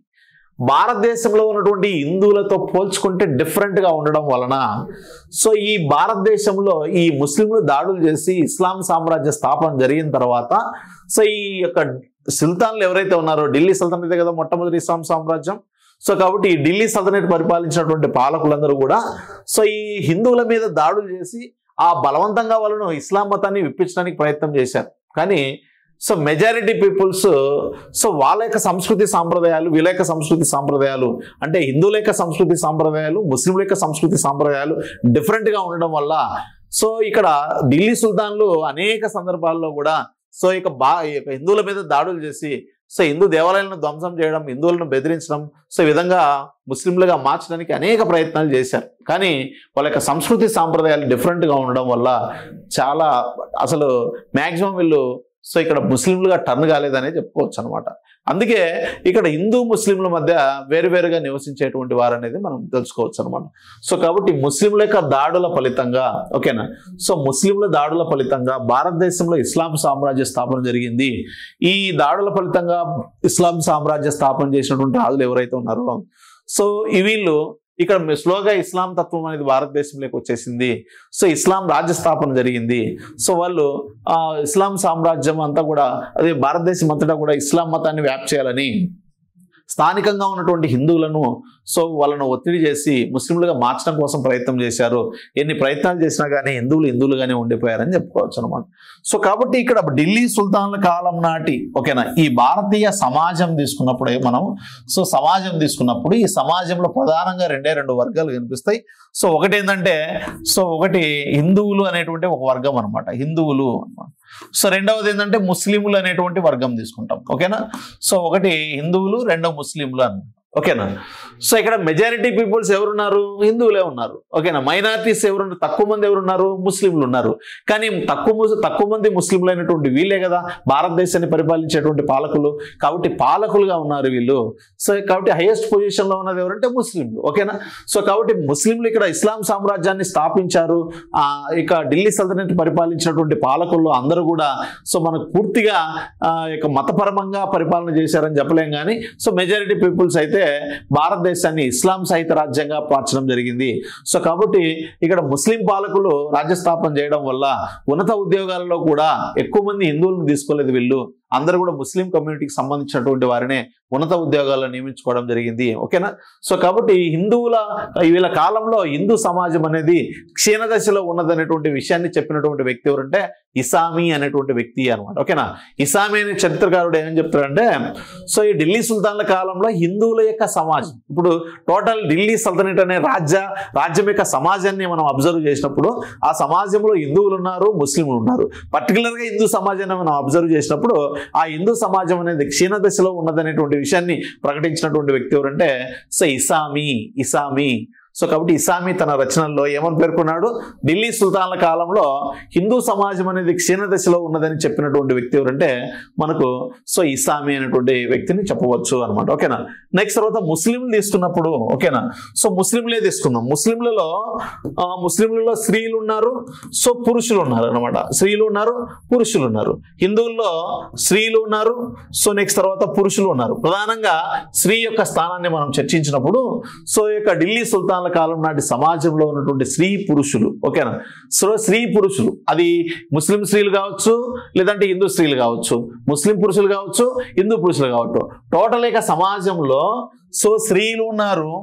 భారతదేశంలో ఉన్నటువంటి హిందువులతో పోల్చుకుంటే డిఫరెంట్గా ఉండడం వలన సో ఈ భారతదేశంలో ఈ ముస్లింలు దాడులు చేసి ఇస్లాం సామ్రాజ్య స్థాపన జరిగిన తర్వాత సో ఈ యొక్క సుల్తాన్లు ఎవరైతే ఉన్నారో, ఢిల్లీ సల్తనతే కదా మొట్టమొదటి ఇస్లాం సామ్రాజ్యం. సో కాబట్టి ఈ ఢిల్లీ సల్తనత్ పరిపాలించినటువంటి పాలకులందరూ కూడా సో ఈ హిందువుల మీద దాడులు చేసి ఆ బలవంతంగా వాళ్ళను ఇస్లాం మతాన్ని విప్పించడానికి ప్రయత్నం చేశారు. కానీ సో మెజారిటీ పీపుల్స్ సో వాళ్ళ యొక్క సంస్కృతి సాంప్రదాయాలు వీళ్ళ యొక్క సంస్కృతి సాంప్రదాయాలు అంటే హిందువుల యొక్క సంస్కృతి సాంప్రదాయాలు ముస్లింల యొక్క సంస్కృతి సాంప్రదాయాలు డిఫరెంట్గా ఉండడం వల్ల సో ఇక్కడ ఢిల్లీ సుల్తాన్లు అనేక సందర్భాల్లో కూడా సో ఇక హిందువుల మీద దాడులు చేసి సో హిందూ దేవాలయాలను ధ్వంసం చేయడం హిందువులను బెదిరించడం సో ఈ విధంగా ముస్లింలుగా మార్చడానికి అనేక ప్రయత్నాలు చేశారు. కానీ వాళ్ళ యొక్క సంస్కృతి సాంప్రదాయాలు డిఫరెంట్గా ఉండడం వల్ల చాలా అసలు మ్యాక్సిమం వీళ్ళు సో ఇక్కడ ముస్లింలుగా టర్న్ కాలేదనే చెప్పుకోవచ్చు అనమాట. అందుకే ఇక్కడ హిందూ ముస్లింల మధ్య వేరువేరుగా నివసించేటువంటి వారు అనేది మనం తెలుసుకోవచ్చు అనమాట. సో కాబట్టి ముస్లింల యొక్క దాడుల ఫలితంగా ఓకేనా సో ముస్లింల దాడుల ఫలితంగా భారతదేశంలో ఇస్లాం సామ్రాజ్య స్థాపన జరిగింది. ఈ దాడుల ఫలితంగా ఇస్లాం సామ్రాజ్య స్థాపన చేసినటువంటి రాజులు ఎవరైతే ఉన్నారో సో వీళ్ళు ఇక్కడ స్లోగా ఇస్లాం తత్వం అనేది భారతదేశంలోకి వచ్చేసింది. సో ఇస్లాం రాజ్య స్థాపన జరిగింది. సో వాళ్ళు ఇస్లాం సామ్రాజ్యం అంతా కూడా అదే భారతదేశం అంతటా కూడా ఇస్లాం మతాన్ని వ్యాప్తి చేయాలని స్థానికంగా ఉన్నటువంటి హిందువులను సో వాళ్ళను ఒత్తిడి చేసి ముస్లింలుగా మార్చడం కోసం ప్రయత్నం చేశారు. ఎన్ని ప్రయత్నాలు చేసినా కానీ హిందువులుగానే ఉండిపోయారని చెప్పుకోవచ్చు అనమాట. సో కాబట్టి ఇక్కడ ఢిల్లీ సుల్తాన్ల కాలం నాటి ఓకేనా ఈ భారతీయ సమాజం తీసుకున్నప్పుడే మనం సో సమాజం తీసుకున్నప్పుడు ఈ సమాజంలో ప్రధానంగా రెండు వర్గాలు కనిపిస్తాయి. సో ఒకటి ఏంటంటే సో ఒకటి హిందువులు అనేటువంటి ఒక వర్గం అనమాట, హిందువులు అనమాట. సో రెండవది ఏంటంటే ముస్లింలు అనేటువంటి వర్గం తీసుకుంటాం ఓకేనా. సో ఒకటి హిందువులు రెండో ముస్లింలు అనమాట ఓకేనా. సో ఇక్కడ మెజారిటీ పీపుల్స్ ఎవరున్నారు? హిందువులే ఉన్నారు ఓకేనా. మైనారిటీస్ ఎవరున్నారు? తక్కువ మంది ఎవరున్నారు? ముస్లింలు ఉన్నారు. కానీ తక్కువ మంది ముస్లింలు అయినటువంటి వీళ్ళే కదా భారతదేశాన్ని పరిపాలించేటువంటి పాలకులు. కాబట్టి పాలకులుగా ఉన్నారు వీళ్ళు. సో కాబట్టి హైయెస్ట్ పొజిషన్లో ఉన్నది ఎవరంటే ముస్లింలు ఓకేనా. సో కాబట్టి ముస్లింలు ఇక్కడ ఇస్లాం సామ్రాజ్యాన్ని స్థాపించారు. ఇక ఢిల్లీ సల్తనత్ పరిపాలించినటువంటి పాలకులు అందరూ కూడా సో మనకు పూర్తిగా ఇక మతపరమంగా పరిపాలన చేశారని చెప్పలేం. కానీ సో మెజారిటీ పీపుల్స్ అయితే భారతదేశాన్ని ఇస్లాం సహిత రాజ్యంగా మార్చడం జరిగింది. సో కాబట్టి ఇక్కడ ముస్లిం పాలకులు రాజ్యస్థాపన చేయడం వల్ల ఉన్నత ఉద్యోగాలలో కూడా ఎక్కువ మంది హిందువులను తీసుకోలేదు వీళ్ళు. అందరూ కూడా ముస్లిం కమ్యూనిటీకి సంబంధించినటువంటి వారినే ఉన్నత ఉద్యోగాల్లో నియమించుకోవడం జరిగింది ఓకేనా. సో కాబట్టి వీళ్ళ కాలంలో హిందూ సమాజం అనేది క్షీణదశలో ఉన్నదనేటువంటి విషయాన్ని చెప్పినటువంటి వ్యక్తి ఎవరంటే ఇసామి అనేటువంటి వ్యక్తి అనమాట ఓకేనా. ఇసామి అనే చరిత్రకారుడు ఏమని చెప్తాడంటే సో ఈ ఢిల్లీ సుల్తాన్ల కాలంలో హిందువుల యొక్క సమాజం ఇప్పుడు టోటల్ ఢిల్లీ సల్తనత్ అనే రాజ్యం యొక్క సమాజాన్ని మనం అబ్జర్వ్ చేసినప్పుడు ఆ సమాజంలో హిందువులు ఉన్నారు, ముస్లింలు ఉన్నారు. పర్టికులర్గా హిందూ సమాజాన్ని మనం అబ్జర్వ్ చేసినప్పుడు ఆ హిందూ సమాజం అనేది క్షీణ దశలో ఉన్నదనేటువంటి విషయాన్ని ప్రకటించినటువంటి వ్యక్తి ఎవరంటే సో ఇసామి. సో కాబట్టి ఇసామి తన రచనల్లో ఏమని పేర్కొన్నాడు? ఢిల్లీ సుల్తాన్ల కాలంలో హిందూ సమాజం అనేది క్షీణ దశలో ఉన్నదని చెప్పినటువంటి వ్యక్తి ఎవరంటే మనకు సో ఇసామి అనేటువంటి వ్యక్తిని చెప్పవచ్చు అనమాట ఓకేనా. నెక్స్ట్ తర్వాత ముస్లింలు తీసుకున్నప్పుడు ఓకేనా సో ముస్లింలే తీసుకుందాం. ముస్లింలలో స్త్రీలు ఉన్నారు, సో పురుషులు ఉన్నారు అనమాట. స్త్రీలు ఉన్నారు, పురుషులు ఉన్నారు. హిందువుల్లో స్త్రీలు ఉన్నారు, సో నెక్స్ట్ తర్వాత పురుషులు ఉన్నారు. ప్రధానంగా స్త్రీ యొక్క స్థానాన్ని మనం చర్చించినప్పుడు సో ఈ యొక్క ఢిల్లీ సుల్తాన్ కాలం నాటి సమాజంలో ఉన్నటువంటి స్త్రీ పురుషులు ఓకేనా. సో స్త్రీ పురుషులు అది ముస్లిం స్త్రీలు కావచ్చు, లేదంటే హిందూ స్త్రీలు కావచ్చు, ముస్లిం పురుషులు కావచ్చు, హిందూ పురుషులు కావచ్చు. టోటల్ ఇక సమాజంలో సో స్త్రీలు ఉన్నారు,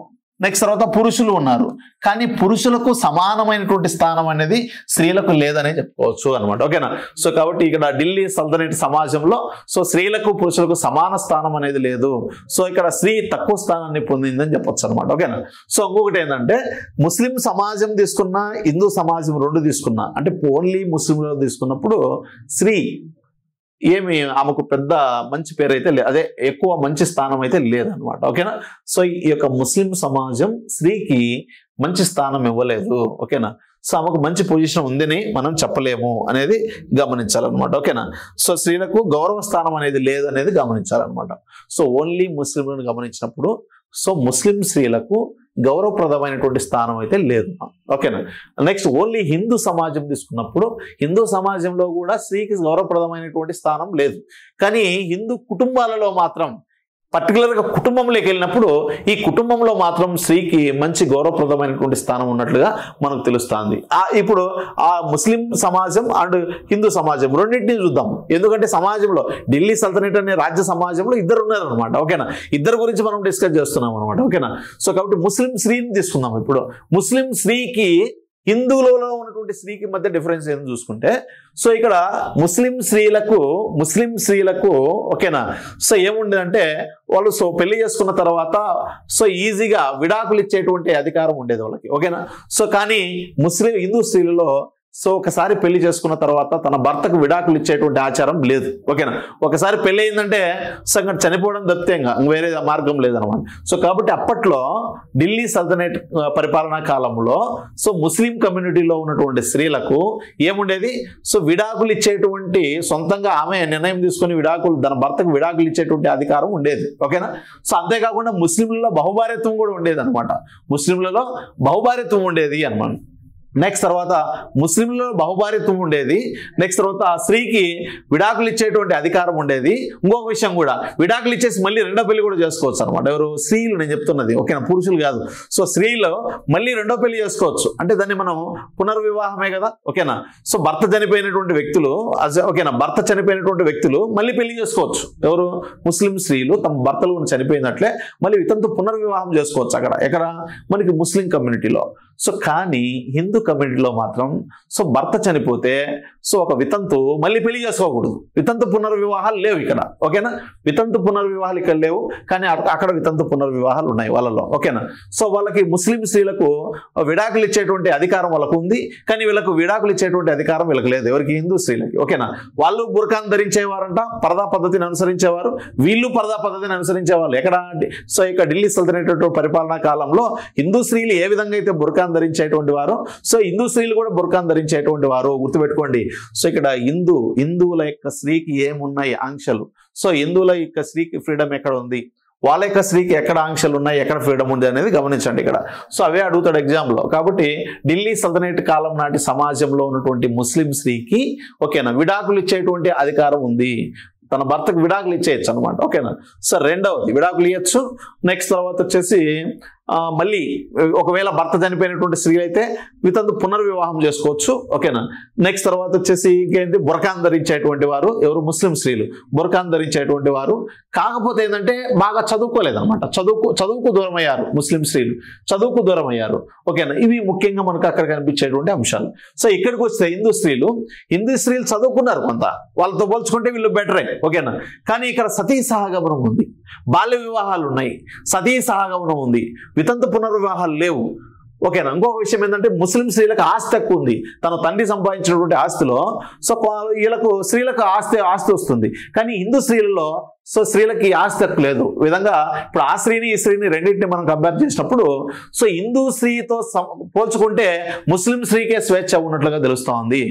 నెక్స్ట్ తర్వాత పురుషులు ఉన్నారు. కానీ పురుషులకు సమానమైనటువంటి స్థానం అనేది స్త్రీలకు లేదనే చెప్పుకోవచ్చు అనమాట ఓకేనా. సో కాబట్టి ఇక్కడ ఢిల్లీ సల్తనత్ సమాజంలో సో స్త్రీలకు పురుషులకు సమాన స్థానం అనేది లేదు. సో ఇక్కడ స్త్రీ తక్కువ స్థానాన్ని పొందిందని చెప్పొచ్చు అనమాట ఓకేనా. సో ఇంకొకటి ఏంటంటే ముస్లిం సమాజం తీసుకున్నా, హిందూ సమాజం రెండు తీసుకున్నా అంటే ఓన్లీ ముస్లింలు తీసుకున్నప్పుడు స్త్రీ ఆమెకు పెద్ద మంచి పేరు అయితే అదే ఎక్కువ మంచి స్థానం అయితే లేదనమాట ఓకేనా. సో ఈ యొక్క ముస్లిం సమాజం స్త్రీకి మంచి స్థానం ఇవ్వలేదు ఓకేనా. సో ఆమెకు మంచి పొజిషన్ ఉందని మనం చెప్పలేము అనేది గమనించాలన్నమాట ఓకేనా. సో స్త్రీలకు గౌరవ స్థానం అనేది లేదనేది గమనించాలన్నమాట. సో ఓన్లీ ముస్లింలను గమనించినప్పుడు సో ముస్లిం స్త్రీలకు గౌరవప్రదమైనటువంటి స్థానం అయితే లేదు ఓకేనా. నెక్స్ట్ ఓన్లీ హిందూ సమాజం తీసుకున్నప్పుడు హిందూ సమాజంలో కూడా స్త్రీకి గౌరవప్రదమైనటువంటి స్థానం లేదు. కానీ హిందూ కుటుంబాలలో మాత్రం పర్టికులర్గా కుటుంబంలోకి వెళ్ళినప్పుడు ఈ కుటుంబంలో మాత్రం స్త్రీకి మంచి గౌరవప్రదమైనటువంటి స్థానం ఉన్నట్లుగా మనకు తెలుస్తుంది. ఇప్పుడు ఆ ముస్లిం సమాజం అండ్ హిందూ సమాజం రెండింటినీ చూద్దాం. ఎందుకంటే సమాజంలో ఢిల్లీ సల్తనత్ అనే రాజ్య సమాజంలో ఇద్దరు ఉన్నారనమాట ఓకేనా. ఇద్దరు గురించి మనం డిస్కస్ చేస్తున్నాం అనమాట ఓకేనా. సో కాబట్టి ముస్లిం స్త్రీని తీసుకుందాం. ఇప్పుడు ముస్లిం స్త్రీకి హిందువులలో ఉన్నటువంటి స్త్రీకి మధ్య డిఫరెన్స్ ఏం చూసుకుంటే సో ఇక్కడ ముస్లిం స్త్రీలకు ఓకేనా సో ఏముండేదంటే వాళ్ళు సో పెళ్లి చేసుకున్న తర్వాత సో ఈజీగా విడాకులు ఇచ్చేటువంటి అధికారం ఉండేది వాళ్ళకి, ఓకేనా. సో కానీ హిందూ స్త్రీలలో సో ఒకసారి పెళ్లి చేసుకున్న తర్వాత తన భర్తకు విడాకులు ఇచ్చేటువంటి ఆచారం లేదు, ఓకేనా. ఒకసారి పెళ్లి అయిందంటే సంగతి చనిపోవడం తప్పితే ఇంకా వేరే మార్గం లేదనమాట. సో కాబట్టి అప్పట్లో ఢిల్లీ సల్తనేట్ పరిపాలనా కాలంలో సో ముస్లిం కమ్యూనిటీలో ఉన్నటువంటి స్త్రీలకు ఏముండేది, సో విడాకులు ఇచ్చేటువంటి సొంతంగా ఆమె నిర్ణయం తీసుకుని తన భర్తకు విడాకులు ఇచ్చేటువంటి అధికారం ఉండేది, ఓకేనా. సో అంతేకాకుండా ముస్లింలలో బహుభార్యత్వం కూడా ఉండేది అనమాట, ముస్లింలలో బహుభార్యత్వం ఉండేది అనమాట. నెక్స్ట్ తర్వాత ముస్లింలలో బహుభార్యత్వం ఉండేది. నెక్స్ట్ తర్వాత స్త్రీకి విడాకులు ఇచ్చేటువంటి అధికారం ఉండేది. ఇంకొక విషయం కూడా, విడాకులు ఇచ్చేసి మళ్ళీ రెండో పెళ్లి కూడా చేసుకోవచ్చు అనమాట. ఎవరు? స్త్రీలు, నేను చెప్తున్నది, ఓకేనా, పురుషులు కాదు. సో స్త్రీలు మళ్ళీ రెండో పెళ్లి చేసుకోవచ్చు, అంటే దాన్ని మనం పునర్వివాహమే కదా, ఓకేనా. సో భర్త చనిపోయినటువంటి వ్యక్తులు మళ్ళీ పెళ్లి చేసుకోవచ్చు. ఎవరు? ముస్లిం స్త్రీలు తమ భర్తలు చనిపోయినట్లే మళ్ళీ వితంతు పునర్వివాహం చేసుకోవచ్చు ఎక్కడ మనకి ముస్లిం కమ్యూనిటీలో. సో కానీ హిందూ కమ్యూనిటీలో మాత్రం సో భర్త చనిపోతే సో ఒక వితంతు మళ్ళీ పెళ్లి చేసుకోకూడదు, వితంతు పునర్వివాహాలు లేవు ఇక్కడ, ఓకేనా. వితంతు పునర్వివాహాలు ఇక్కడ లేవు, కానీ అక్కడ వితంతు పునర్వివాహాలు ఉన్నాయి వాళ్ళలో, ఓకేనా. సో వాళ్ళకి ముస్లిం స్త్రీలకు విడాకులు ఇచ్చేటువంటి అధికారం వాళ్ళకు ఉంది, కానీ వీళ్ళకు విడాకులు ఇచ్చేటువంటి అధికారం వీళ్ళకి లేదు, ఎవరికి? హిందూ స్త్రీలకి, ఓకేనా. వాళ్ళు బుర్ఖాను ధరించేవారంట, పరదా పద్ధతిని అనుసరించేవారు, వీళ్ళు పరదా పద్ధతిని అనుసరించేవాళ్ళు. ఎక్కడ? సో ఇక్కడ ఢిల్లీ సల్తనేట్ పరిపాలనా కాలంలో హిందూ స్త్రీలు ఏ విధంగా అయితే బుర్ఖాను ధరించేటువంటి వారు, సో హిందూ స్త్రీలు కూడా బుర్ఖాను ధరించేటువంటి వారు, గుర్తుపెట్టుకోండి. సో ఇక్కడ హిందువుల యొక్క స్త్రీకి ఏమున్నాయి ఆంక్షలు, సో హిందువుల యొక్క స్త్రీకి ఫ్రీడమ్ ఎక్కడ ఉంది, వాళ్ళ యొక్క స్త్రీకి ఎక్కడ ఆంక్షలు ఉన్నాయి, ఎక్కడ ఫ్రీడమ్ ఉంది అనేది గమనించండి ఇక్కడ. సో అవే అడుగుతాడు ఎగ్జామ్లో. కాబట్టి ఢిల్లీ సల్తనేట్ కాలం నాటి సమాజంలో ఉన్నటువంటి ముస్లిం స్త్రీకి, ఓకేనా, విడాకులు ఇచ్చేటువంటి అధికారం ఉంది, తన భర్తకు విడాకులు ఇచ్చేయచ్చు అనమాట, ఓకేనా. సో రెండవది విడాకులు ఇవ్వచ్చు. నెక్స్ట్ తర్వాత వచ్చేసి మళ్ళీ ఒకవేళ భర్త చనిపోయినటువంటి స్త్రీలు అయితే వితంతు పునర్వివాహం చేసుకోవచ్చు, ఓకేనా. నెక్స్ట్ తర్వాత వచ్చేసి ఇంకేంటి, బుర్ఖాను ధరించేటువంటి వారు, ఎవరు? ముస్లిం స్త్రీలు బుర్ఖాను ధరించేటువంటి వారు. కాకపోతే ఏంటంటే బాగా చదువుకోలేదన్నమాట, చదువుకు దూరం అయ్యారు ముస్లిం స్త్రీలు, చదువుకు దూరం అయ్యారు, ఓకేనా. ఇవి ముఖ్యంగా మనకు అక్కడ కనిపించేటువంటి అంశాలు. సో ఇక్కడికి వస్తే హిందూ స్త్రీలు చదువుకున్నారు కొంత, వాళ్ళతో పోల్చుకుంటే వీళ్ళు బెటరే, ఓకేనా. కానీ ఇక్కడ సతీ సహగమనం ఉంది, బాల్య వివాహాలు ఉన్నాయి, సతీ సహగమనం ఉంది, వితంతు పునర్వివాహాలు లేవు, ఓకేనా. ఇంకొక విషయం ఏంటంటే ముస్లిం స్త్రీలకు ఆస్తి ఎక్కువ ఉంది, తన తండ్రి సంపాదించినటువంటి ఆస్తిలో సో స్త్రీలకు ఆస్తి వస్తుంది, కానీ హిందూ స్త్రీలలో సో స్త్రీలకి ఆస్తి ఎక్కువ లేదు. విధంగా ఇప్పుడు ఆ స్త్రీని ఈ స్త్రీని రెండింటిని మనం కంపేర్ చేసినప్పుడు సో హిందూ స్త్రీతో పోల్చుకుంటే ముస్లిం స్త్రీకే స్వేచ్ఛ ఉన్నట్లుగా తెలుస్తూ ఉంది.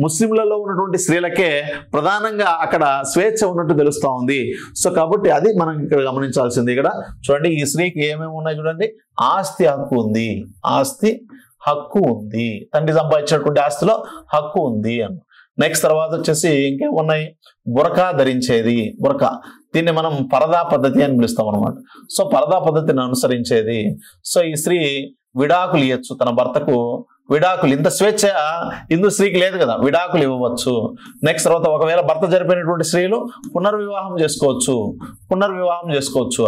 ముస్లింలలో ఉన్నటువంటి స్త్రీలకే ప్రధానంగా అక్కడ స్వేచ్ఛ ఉన్నట్టు తెలుస్తూ ఉంది. సో కాబట్టి అది మనం ఇక్కడ గమనించాల్సింది. ఇక్కడ చూడండి, ఈ స్త్రీకి ఏమేమి ఉన్నాయి చూడండి, ఆస్తి హక్కు ఉంది, తండ్రి సంపాదించినటువంటి ఆస్తిలో హక్కు ఉంది అని. నెక్స్ట్ తర్వాత వచ్చేసి ఇంకేమున్నాయి, బురకా ధరించేది, దీన్ని మనం పరదా పద్ధతి అని పిలుస్తాం అనమాట. సో పరదా పద్ధతిని అనుసరించేది. సో ఈ స్త్రీ విడాకులు ఇవ్వచ్చు తన భర్తకు, విడాకులు, ఇంత స్వేచ్ఛ హిందూ స్త్రీకి లేదు కదా, విడాకులు ఇవ్వవచ్చు. నెక్స్ట్ తర్వాత ఒకవేళ భర్త జరిపినటువంటి స్త్రీలు పునర్వివాహం చేసుకోవచ్చు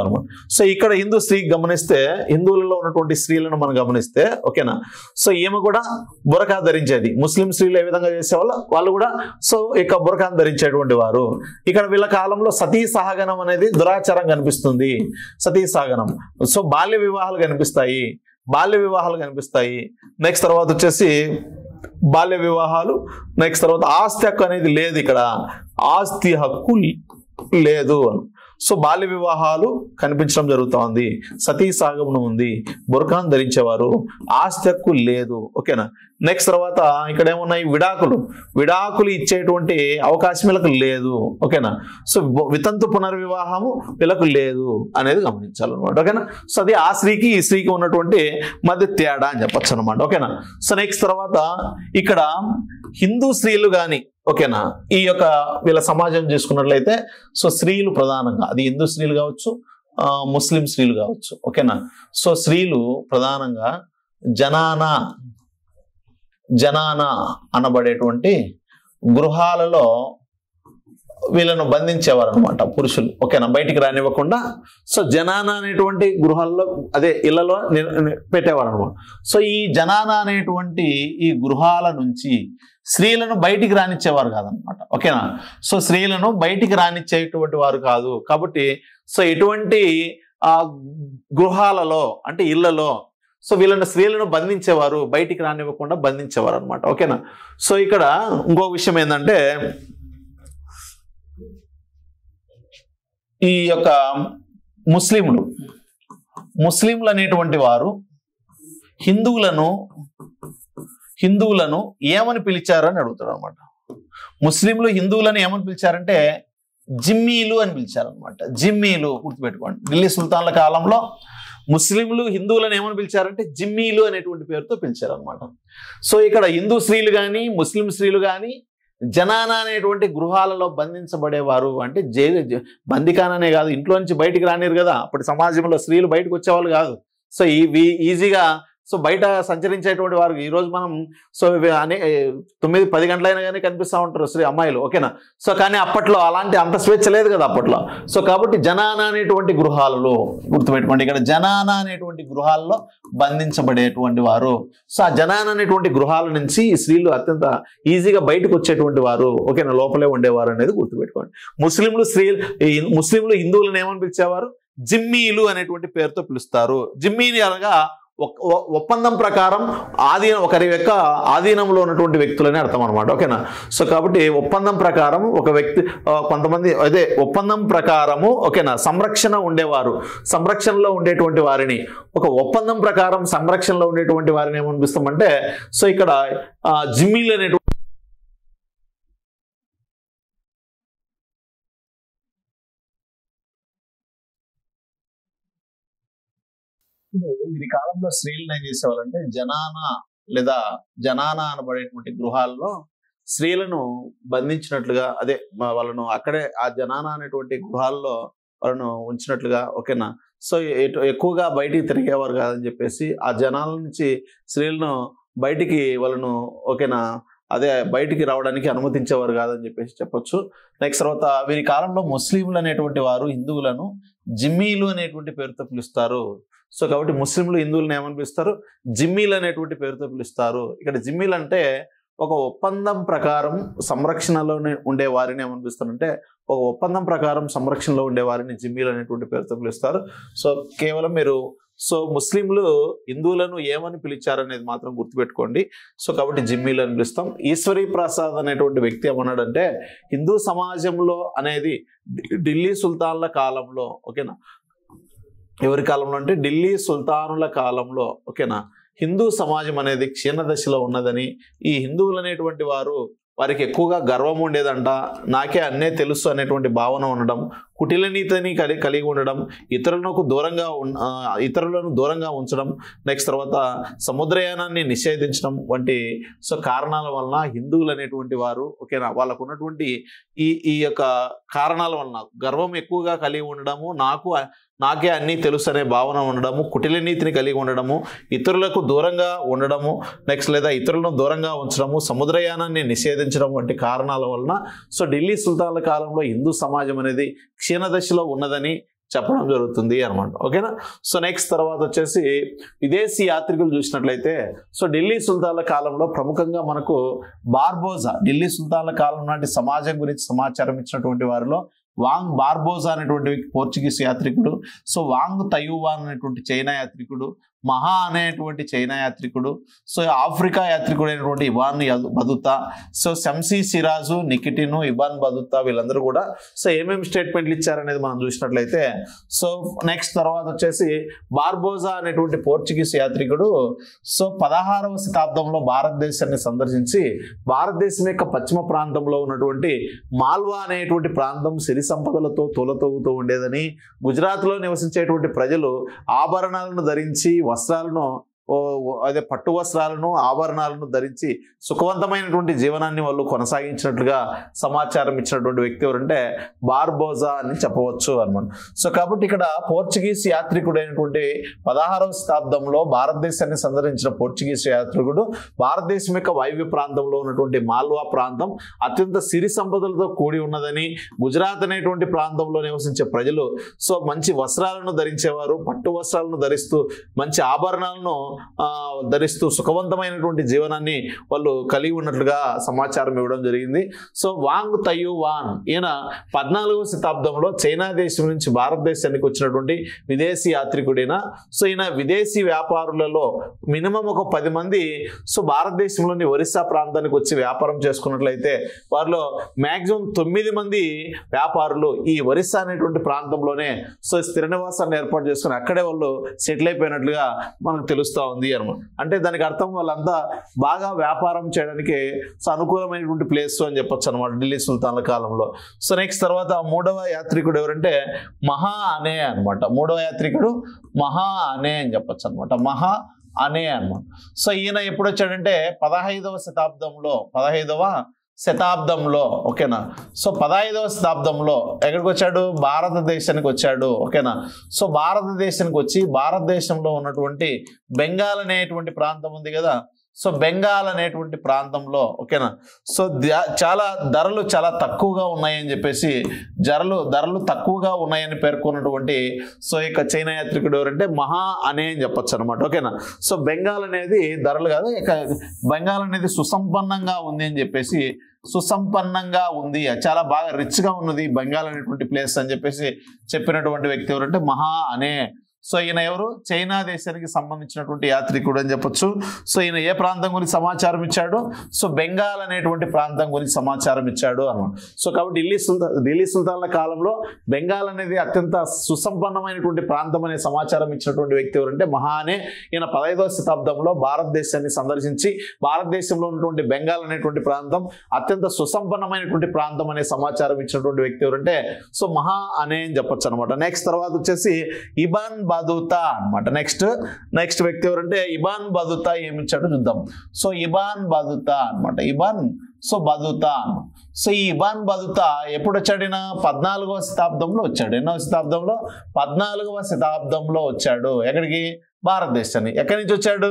అనమాట. సో ఇక్కడ హిందూ స్త్రీకి గమనిస్తే, హిందువులలో ఉన్నటువంటి స్త్రీలను మనం గమనిస్తే, ఓకేనా. సో ఈమె కూడా బురకా ధరించేది, ముస్లిం స్త్రీలు ఏ విధంగా చేసేవాళ్ళు వాళ్ళు కూడా సో ఇక బురకాను ధరించేటువంటి వారు. ఇక్కడ వీళ్ళ కాలంలో సతీ సహగమనం అనేది దురాచారం కనిపిస్తుంది, సతీ సహగమనం. సో బాల్య వివాహాలు కనిపిస్తాయి. నెక్స్ట్ తర్వాత వచ్చేసి బాల్య వివాహాలు. నెక్స్ట్ తర్వాత ఆస్తి హక్కు అనేది లేదు, ఇక్కడ ఆస్తి హక్కు లేదు. సో బాల్య వివాహాలు కనిపించడం జరుగుతోంది, సతీ సహగమనం ఉంది, బురఖాను ధరించేవారు, ఆస్తి హక్కు లేదు, ఓకేనా. నెక్స్ట్ తర్వాత ఇక్కడ ఏమున్నాయి, విడాకులు ఇచ్చేటువంటి అవకాశం వీళ్ళకు లేదు, ఓకేనా. సో వితంతు పునర్వివాహము వీళ్ళకు లేదు అనేది గమనించాలన్నమాట, ఓకేనా. సో అది ఆ స్త్రీకి ఈ స్త్రీకి ఉన్నటువంటి మధ్య తేడా అని చెప్పచ్చు అనమాట, ఓకేనా. సో నెక్స్ట్ తర్వాత ఇక్కడ హిందూ స్త్రీలు కానీ, ఓకేనా, ఈ యొక్క వీళ్ళ సమాజం చూసుకున్నట్లయితే సో స్త్రీలు ప్రధానంగా, అది హిందూ స్త్రీలు కావచ్చు, ముస్లిం స్త్రీలు కావచ్చు, ఓకేనా. సో స్త్రీలు ప్రధానంగా జనానా అనబడేటువంటి గృహాలలో వీళ్ళను బంధించేవారు అనమాట పురుషులు, ఓకేనా, బయటికి రానివ్వకుండా. సో జనానా అనేటువంటి గృహాల్లో, అదే ఇళ్లలో పెట్టేవారు అనమాట. సో ఈ జనానా అనేటువంటి ఈ గృహాల నుంచి స్త్రీలను బయటికి రానిచ్చేవారు కాదనమాట, ఓకేనా. సో స్త్రీలను బయటికి రానిచ్చేటువంటి వారు కాదు. కాబట్టి సో ఎటువంటి గృహాలలో అంటే ఇళ్లలో సో వీళ్ళని స్త్రీలను బంధించేవారు, బయటికి రానివ్వకుండా బంధించేవారు అనమాట, ఓకేనా. సో ఇక్కడ ఇంకో విషయం ఏంటంటే, ఈ యొక్క ముస్లింలు అనేటువంటి వారు హిందువులను ఏమని పిలిచారు అని అడుగుతారు అనమాట. ముస్లింలు హిందువులను ఏమని పిలిచారంటే జిమ్మీలు అని పిలిచారనమాట. జిమ్మీలు గుర్తుపెట్టుకోండి. ఢిల్లీ సుల్తాన్ల కాలంలో ముస్లింలు హిందువులను ఏమని పిలిచారంటే జిమ్మీలు అనేటువంటి పేరుతో పిలిచారనమాట. సో ఇక్కడ హిందూ స్త్రీలు కానీ ముస్లిం స్త్రీలు కానీ జనానా అనేటువంటి గృహాలలో బంధించబడేవారు. అంటే బందికాననే కాదు, ఇంట్లో నుంచి బయటికి రానిరు కదా, అప్పటి సమాజంలో స్త్రీలు బయటకు వచ్చేవాళ్ళు కాదు. సో ఇవి ఈజీగా సో బయట సంచరించేటువంటి వారు ఈరోజు మనం సో 9-10 గంటలైనా కానీ కనిపిస్తూ ఉంటారు అమ్మాయిలు, ఓకేనా. సో కానీ అప్పట్లో అలాంటి అంత స్వేచ్ఛ లేదు కదా అప్పట్లో. సో కాబట్టి జనానా అనేటువంటి గృహాలలో గుర్తుపెట్టుకోండి, ఇక్కడ జనానా అనేటువంటి గృహాల్లో బంధించబడేటువంటి వారు. సో ఆ జనానా అనేటువంటి గృహాల నుంచి ఈ స్త్రీలు అత్యంత ఈజీగా బయటకు వచ్చేటువంటి వారు, ఓకేనా, లోపలే ఉండేవారు అనేది గుర్తుపెట్టుకోండి. ముస్లింలు హిందువులను ఏమని పిలిచేవారు, జిమ్మీలు అనేటువంటి పేరుతో పిలుస్తారు. జిమ్మీని అనగా ఒప్పందం ప్రకారం ఒకరి యొక్క ఆధీనంలో ఉన్నటువంటి వ్యక్తులని అర్థం అనమాట, ఓకేనా. సో కాబట్టి ఒప్పందం ప్రకారం ఒక వ్యక్తి కొంతమంది ఒప్పందం ప్రకారము, ఓకేనా, సంరక్షణ ఉండేవారు, సంరక్షణలో ఉండేటువంటి వారిని, ఒక ఒప్పందం ప్రకారం సంరక్షణలో ఉండేటువంటి వారిని ఏమనిపిస్తామంటే సో ఇక్కడ జిమ్మీలు అనేటువంటి ఈ కాలంలో స్త్రీలను ఏం చేసేవాళ్ళంటే జనానా అనబడేటువంటి గృహాల్లో స్త్రీలను బంధించినట్లుగా, వాళ్ళను అక్కడే ఆ జనానా అనేటువంటి గృహాల్లో వాళ్ళను ఉంచినట్లుగా, ఓకేనా. సో ఎక్కువగా బయటికి తిరిగేవారు కాదని చెప్పేసి ఆ జనాల నుంచి స్త్రీలను బయటికి వాళ్ళను, ఓకేనా, బయటికి రావడానికి అనుమతించేవారు కాదని చెప్పేసి చెప్పొచ్చు. నెక్స్ట్ తర్వాత వీరి కాలంలో ముస్లింలు అనేటువంటి వారు హిందువులను జిమ్మీలు అనేటువంటి పేరుతో పిలుస్తారు. సో కాబట్టి ముస్లింలు హిందువులను ఏమని పిలుస్తారు, జిమ్మీలు అనేటువంటి పేరుతో పిలుస్తారు. ఇక్కడ జిమ్మీలు అంటే ఒక ఒప్పందం ప్రకారం సంరక్షణలోనే ఉండే వారిని ఏమని పిలుస్తారంటే ఒక ఒప్పందం ప్రకారం సంరక్షణలో ఉండే వారిని జిమ్మీలు అనేటువంటి పేరుతో పిలుస్తారు. సో కేవలం మీరు ముస్లింలు హిందువులను ఏమని పిలిచారనేది మాత్రం గుర్తుపెట్టుకోండి. సో కాబట్టి జిమ్మీలు అని పిలుస్తాం. ఈశ్వరీ ప్రసాద్ అనేటువంటి వ్యక్తి ఏమన్నాడంటే హిందూ సమాజంలో అనేది ఢిల్లీ సుల్తాన్ల కాలంలో, ఓకేనా, ఎవరి కాలంలో అంటే ఢిల్లీ సుల్తానుల కాలంలో, ఓకేనా, హిందూ సమాజం అనేది క్షీణదశలో ఉన్నదని, ఈ హిందువులు అనేటువంటి వారికి ఎక్కువగా గర్వం ఉండేదంట, నాకే అన్నే తెలుసు అనేటువంటి భావన ఉండడం, కుటిల నీతిని కలిగి ఉండడం, ఇతరులను దూరంగా ఉంచడం, నెక్స్ట్ తర్వాత సముద్రయానాన్ని నిషేధించడం వంటి కారణాల వలన హిందువులు అనేటువంటి వారు, ఓకేనా, వాళ్ళకు ఉన్నటువంటి ఈ యొక్క కారణాల వలన గర్వం ఎక్కువగా కలిగి ఉండడము, నాకే అన్నీ తెలుసు అనే భావన ఉండడము, కుటిల నీతిని కలిగి ఉండడము, ఇతరులకు దూరంగా ఉండడము, నెక్స్ట్ లేదా ఇతరులను దూరంగా ఉంచడము, సముద్రయానాన్ని నిషేధించడం వంటి కారణాల వలన ఢిల్లీ సుల్తాన్ల కాలంలో హిందూ సమాజం అనేది క్షీణదశలో ఉన్నదని చెప్పడం జరుగుతుంది అనమాట, ఓకేనా. సో నెక్స్ట్ తర్వాత వచ్చేసి విదేశీ యాత్రికులు చూసినట్లయితే ఢిల్లీ సుల్తాన్ల కాలంలో ప్రముఖంగా మనకు బార్బోజా, ఢిల్లీ సుల్తాన్ల కాలం నాటి సమాజం గురించి సమాచారం ఇచ్చినటువంటి వారిలో వాంగ్ బార్బోజా అనేటువంటి పోర్చుగీస్ యాత్రికుడు, వాంగ్ తయువాన్ అనేటువంటి చైనా యాత్రికుడు, మహా అనేటువంటి చైనా యాత్రికుడు, ఆఫ్రికా యాత్రికుడు అయినటువంటి ఇబాన్ బదుతా, శంసీ సిరాజు, నికిటిను, ఇబాన్ బదుతా వీళ్ళందరూ కూడా ఏమేమి స్టేట్మెంట్లు ఇచ్చారనేది మనం చూసినట్లయితే నెక్స్ట్ తర్వాత వచ్చేసి బార్బోజా అనేటువంటి పోర్చుగీస్ యాత్రికుడు 16వ శతాబ్దంలో భారతదేశాన్ని సందర్శించి భారతదేశం యొక్క పశ్చిమ ప్రాంతంలో ఉన్నటువంటి మాల్వా అనేటువంటి ప్రాంతం సిరి సంపదలతో తొలతూగుతూ ఉండేదని, గుజరాత్లో నివసించేటువంటి ప్రజలు ఆభరణాలను ధరించి వస్త్రాలను అదే పట్టు వస్త్రాలను ఆభరణాలను ధరించి సుఖవంతమైనటువంటి జీవనాన్ని వాళ్ళు కొనసాగించినట్లుగా సమాచారం ఇచ్చినటువంటి వ్యక్తి ఎవరంటే బార్బోజా అని చెప్పవచ్చు అన్నమాట. సో కాబట్టి ఇక్కడ పోర్చుగీస్ యాత్రికుడైనటువంటి 16వ శతాబ్దంలో భారతదేశాన్ని సందర్శించిన పోర్చుగీస్ యాత్రికుడు భారతదేశం యొక్క వాయువ్య ప్రాంతంలో ఉన్నటువంటి మాల్వా ప్రాంతం అత్యంత సిరి సంపదలతో కూడి ఉన్నదని, గుజరాత్ అనేటువంటి ప్రాంతంలో నివసించే ప్రజలు సో మంచి వస్త్రాలను ధరించేవారు, పట్టు వస్త్రాలను ధరిస్తూ మంచి ఆభరణాలను ధరిస్తూ సుఖవంతమైనటువంటి జీవనాన్ని వాళ్ళు కలిగి ఉన్నట్లుగా సమాచారం ఇవ్వడం జరిగింది. సో వాంగ్ తయ్యువాన్ ఈయన 14వ శతాబ్దంలో చైనా దేశం నుంచి భారతదేశానికి వచ్చినటువంటి విదేశీ యాత్రికుడైన. సో ఈయన విదేశీ వ్యాపారులలో మినిమం ఒక 10 మంది సో భారతదేశంలోని ఒరిస్సా ప్రాంతానికి వచ్చి వ్యాపారం చేసుకున్నట్లయితే వారిలో మ్యాక్సిమం 9 మంది వ్యాపారులు ఈ ఒరిస్సా అనేటువంటి ప్రాంతంలోనే సో స్థిర నివాసాన్ని ఏర్పాటు చేసుకుని అక్కడే వాళ్ళు సెటిల్ అయిపోయినట్లుగా మనకు తెలుస్తూ ఉంది అనమాట. అంటే దానికి అర్థం వాళ్ళంతా బాగా వ్యాపారం చేయడానికి సో అనుకూలమైనటువంటి ప్లేస్ అని చెప్పొచ్చు అనమాట ఢిల్లీ సుల్తాన్ల కాలంలో. సో నెక్స్ట్ తర్వాత 3వ యాత్రికుడు ఎవరంటే మహా అనే అనమాట. 3వ యాత్రికుడు మహా అనే అని చెప్పొచ్చు అనమాట. మహా అనే అనమాట. సో ఈయన ఎప్పుడు వచ్చాడంటే 15వ శతాబ్దంలో ఓకేనా. సో 15వ శతాబ్దంలో ఎక్కడికి వచ్చాడు? భారతదేశానికి వచ్చాడు ఓకేనా. సో భారతదేశానికి వచ్చి భారతదేశంలో ఉన్నటువంటి బెంగాల్ అనేటువంటి ప్రాంతం ఉంది కదా, సో బెంగాల్ అనేటువంటి ప్రాంతంలో ఓకేనా. సో చాలా ధరలు చాలా తక్కువగా ఉన్నాయని చెప్పేసి ధరలు తక్కువగా ఉన్నాయని పేర్కొన్నటువంటి సో ఇక చైనా యాత్రికుడు ఎవరంటే మహా అనే అని చెప్పొచ్చు అనమాట ఓకేనా. సో బెంగాల్ అనేది ధరలు కాదు, ఇక బెంగాల్ అనేది సుసంపన్నంగా ఉంది అని చెప్పేసి సుసంపన్నంగా ఉంది, చాలా బాగా రిచ్గా ఉన్నది బెంగాల్ అనేటువంటి ప్లేస్ అని చెప్పేసి చెప్పినటువంటి వ్యక్తి ఎవరంటే మహా అనే. సో ఈయన ఎవరు? చైనా దేశానికి సంబంధించినటువంటి యాత్రికుడు అని చెప్పొచ్చు. సో ఈయన ఏ ప్రాంతం గురించి సమాచారం ఇచ్చాడు? సో బెంగాల్ అనేటువంటి ప్రాంతం గురించి సమాచారం ఇచ్చాడు అన్నమాట. సో కాబట్టి ఢిల్లీ సుల్తాన్ల కాలంలో బెంగాల్ అనేది అత్యంత సుసంపన్నమైనటువంటి ప్రాంతం అనే సమాచారం ఇచ్చినటువంటి వ్యక్తి ఎవరంటే మహా అనే. ఈయన 15వ శతాబ్దంలో భారతదేశాన్ని సందర్శించి భారతదేశంలో ఉన్నటువంటి బెంగాల్ అనేటువంటి ప్రాంతం అత్యంత సుసంపన్నమైనటువంటి ప్రాంతం అనే సమాచారం ఇచ్చినటువంటి వ్యక్తి ఎవరంటే సో మహా అనే అని చెప్పొచ్చు అనమాట. నెక్స్ట్ తర్వాత వచ్చేసి ఇబాన్ బతుతా అనమాట. నెక్స్ట్ వ్యక్తి ఎవరంటే ఇబాన్ బతుతా ఏమిచ్చాడో చూద్దాం. సో ఇబాన్ బతుతా అనమాట. సో బతుతా. సో ఈ ఇబాన్ బతుతా ఎప్పుడు వచ్చాడు? 14వ శతాబ్దంలో వచ్చాడు. ఎన్నో శతాబ్దంలో? 14వ శతాబ్దంలో వచ్చాడు. ఎక్కడికి? భారతదేశాన్ని. ఎక్కడి నుంచి వచ్చాడు?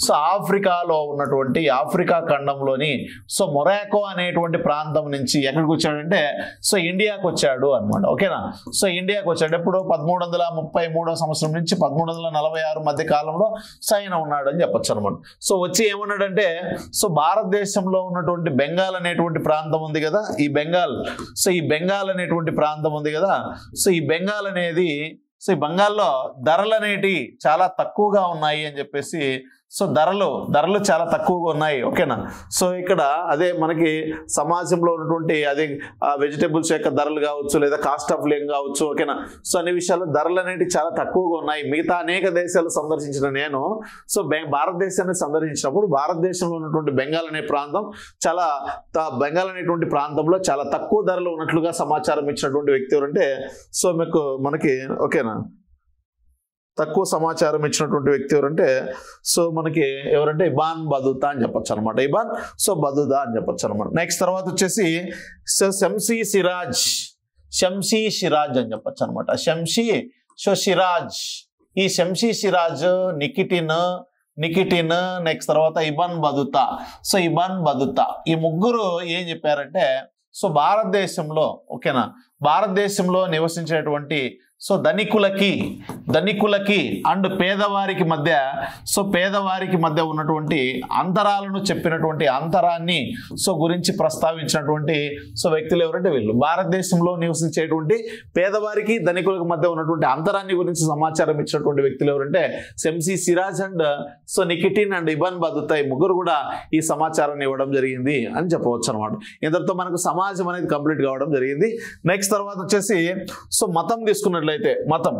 సో ఆఫ్రికాలో ఉన్నటువంటి ఆఫ్రికా ఖండంలోని సో మొరాకో అనేటువంటి ప్రాంతం నుంచి ఎక్కడికి వచ్చాడంటే సో ఇండియాకు వచ్చాడు అనమాట ఓకేనా. సో ఇండియాకు వచ్చాడు ఎప్పుడు? 1333వ సంవత్సరం నుంచి 1346 మధ్య కాలంలో సో ఆయన ఉన్నాడు అని చెప్పొచ్చు అనమాట. సో వచ్చి ఏమన్నాడంటే సో భారతదేశంలో ఉన్నటువంటి బెంగాల్ అనేటువంటి ప్రాంతం ఉంది కదా, ఈ బెంగాల్ అనేటువంటి ప్రాంతం ఉంది కదా, సో ఈ బెంగాల్ అనేది సో ఈ బెంగాల్లో ధరలు అనేటివి చాలా తక్కువగా ఉన్నాయి అని చెప్పేసి సో ధరలు చాలా తక్కువగా ఉన్నాయి ఓకేనా. సో ఇక్కడ అదే మనకి సమాజంలో ఉన్నటువంటి అదే వెజిటేబుల్స్ యొక్క ధరలు కావచ్చు లేదా కాస్ట్ ఆఫ్ లివింగ్ కావచ్చు ఓకేనా. సో అన్ని విషయాలు ధరలు అనేటివి చాలా తక్కువగా ఉన్నాయి. మిగతా అనేక దేశాలు సందర్శించిన నేను సో భారతదేశాన్ని సందర్శించినప్పుడు భారతదేశంలో ఉన్నటువంటి బెంగాల్ అనే ప్రాంతం బెంగాల్ అనేటువంటి ప్రాంతంలో చాలా తక్కువ ధరలు ఉన్నట్లుగా సమాచారం ఇచ్చినటువంటి వ్యక్తి ఎవరంటే సో మనకి ఓకేనా తక్కువ సమాచారం ఇచ్చినటువంటి వ్యక్తి ఎవరంటే సో మనకి ఎవరంటే ఇబాన్ బతుతా అని చెప్పొచ్చు అనమాట. ఇబాన్ సో బతుతా అని చెప్పొచ్చు అనమాట. నెక్స్ట్ తర్వాత వచ్చేసి సో శంషీ సిరాజ్ అని చెప్పొచ్చు అనమాట. సిరాజ్. ఈ శంషీ సిరాజ్, నికిటిన్ నెక్స్ట్ తర్వాత ఇబాన్ బతుతా. సో ఇబాన్ బతుతా ఈ ముగ్గురు ఏం చెప్పారంటే సో భారతదేశంలో ఓకేనా భారతదేశంలో నివసించేటువంటి సో ధనికులకి అండ్ పేదవారికి మధ్య ఉన్నటువంటి అంతరాలను చెప్పినటువంటి అంతరాన్ని సో గురించి ప్రస్తావించినటువంటి సో వ్యక్తులు ఎవరంటే వీళ్ళు. భారతదేశంలో నివసించేటువంటి పేదవారికి ధనికులకు మధ్య ఉన్నటువంటి అంతరాన్ని గురించి సమాచారం ఇచ్చినటువంటి వ్యక్తులు ఎవరంటే శంషీ సిరాజ్ అండ్ సో నికిటిన్ అండ్ ఇబాన్ బతుతా ఈ ముగ్గురు కూడా ఈ సమాచారాన్ని ఇవ్వడం జరిగింది అని చెప్పవచ్చు అనమాట. ఇంతటితో మనకు సమాజం అనేది కంప్లీట్ కావడం జరిగింది. నెక్స్ట్ తర్వాత వచ్చేసి సో మతం తీసుకున్నట్లయితే మతం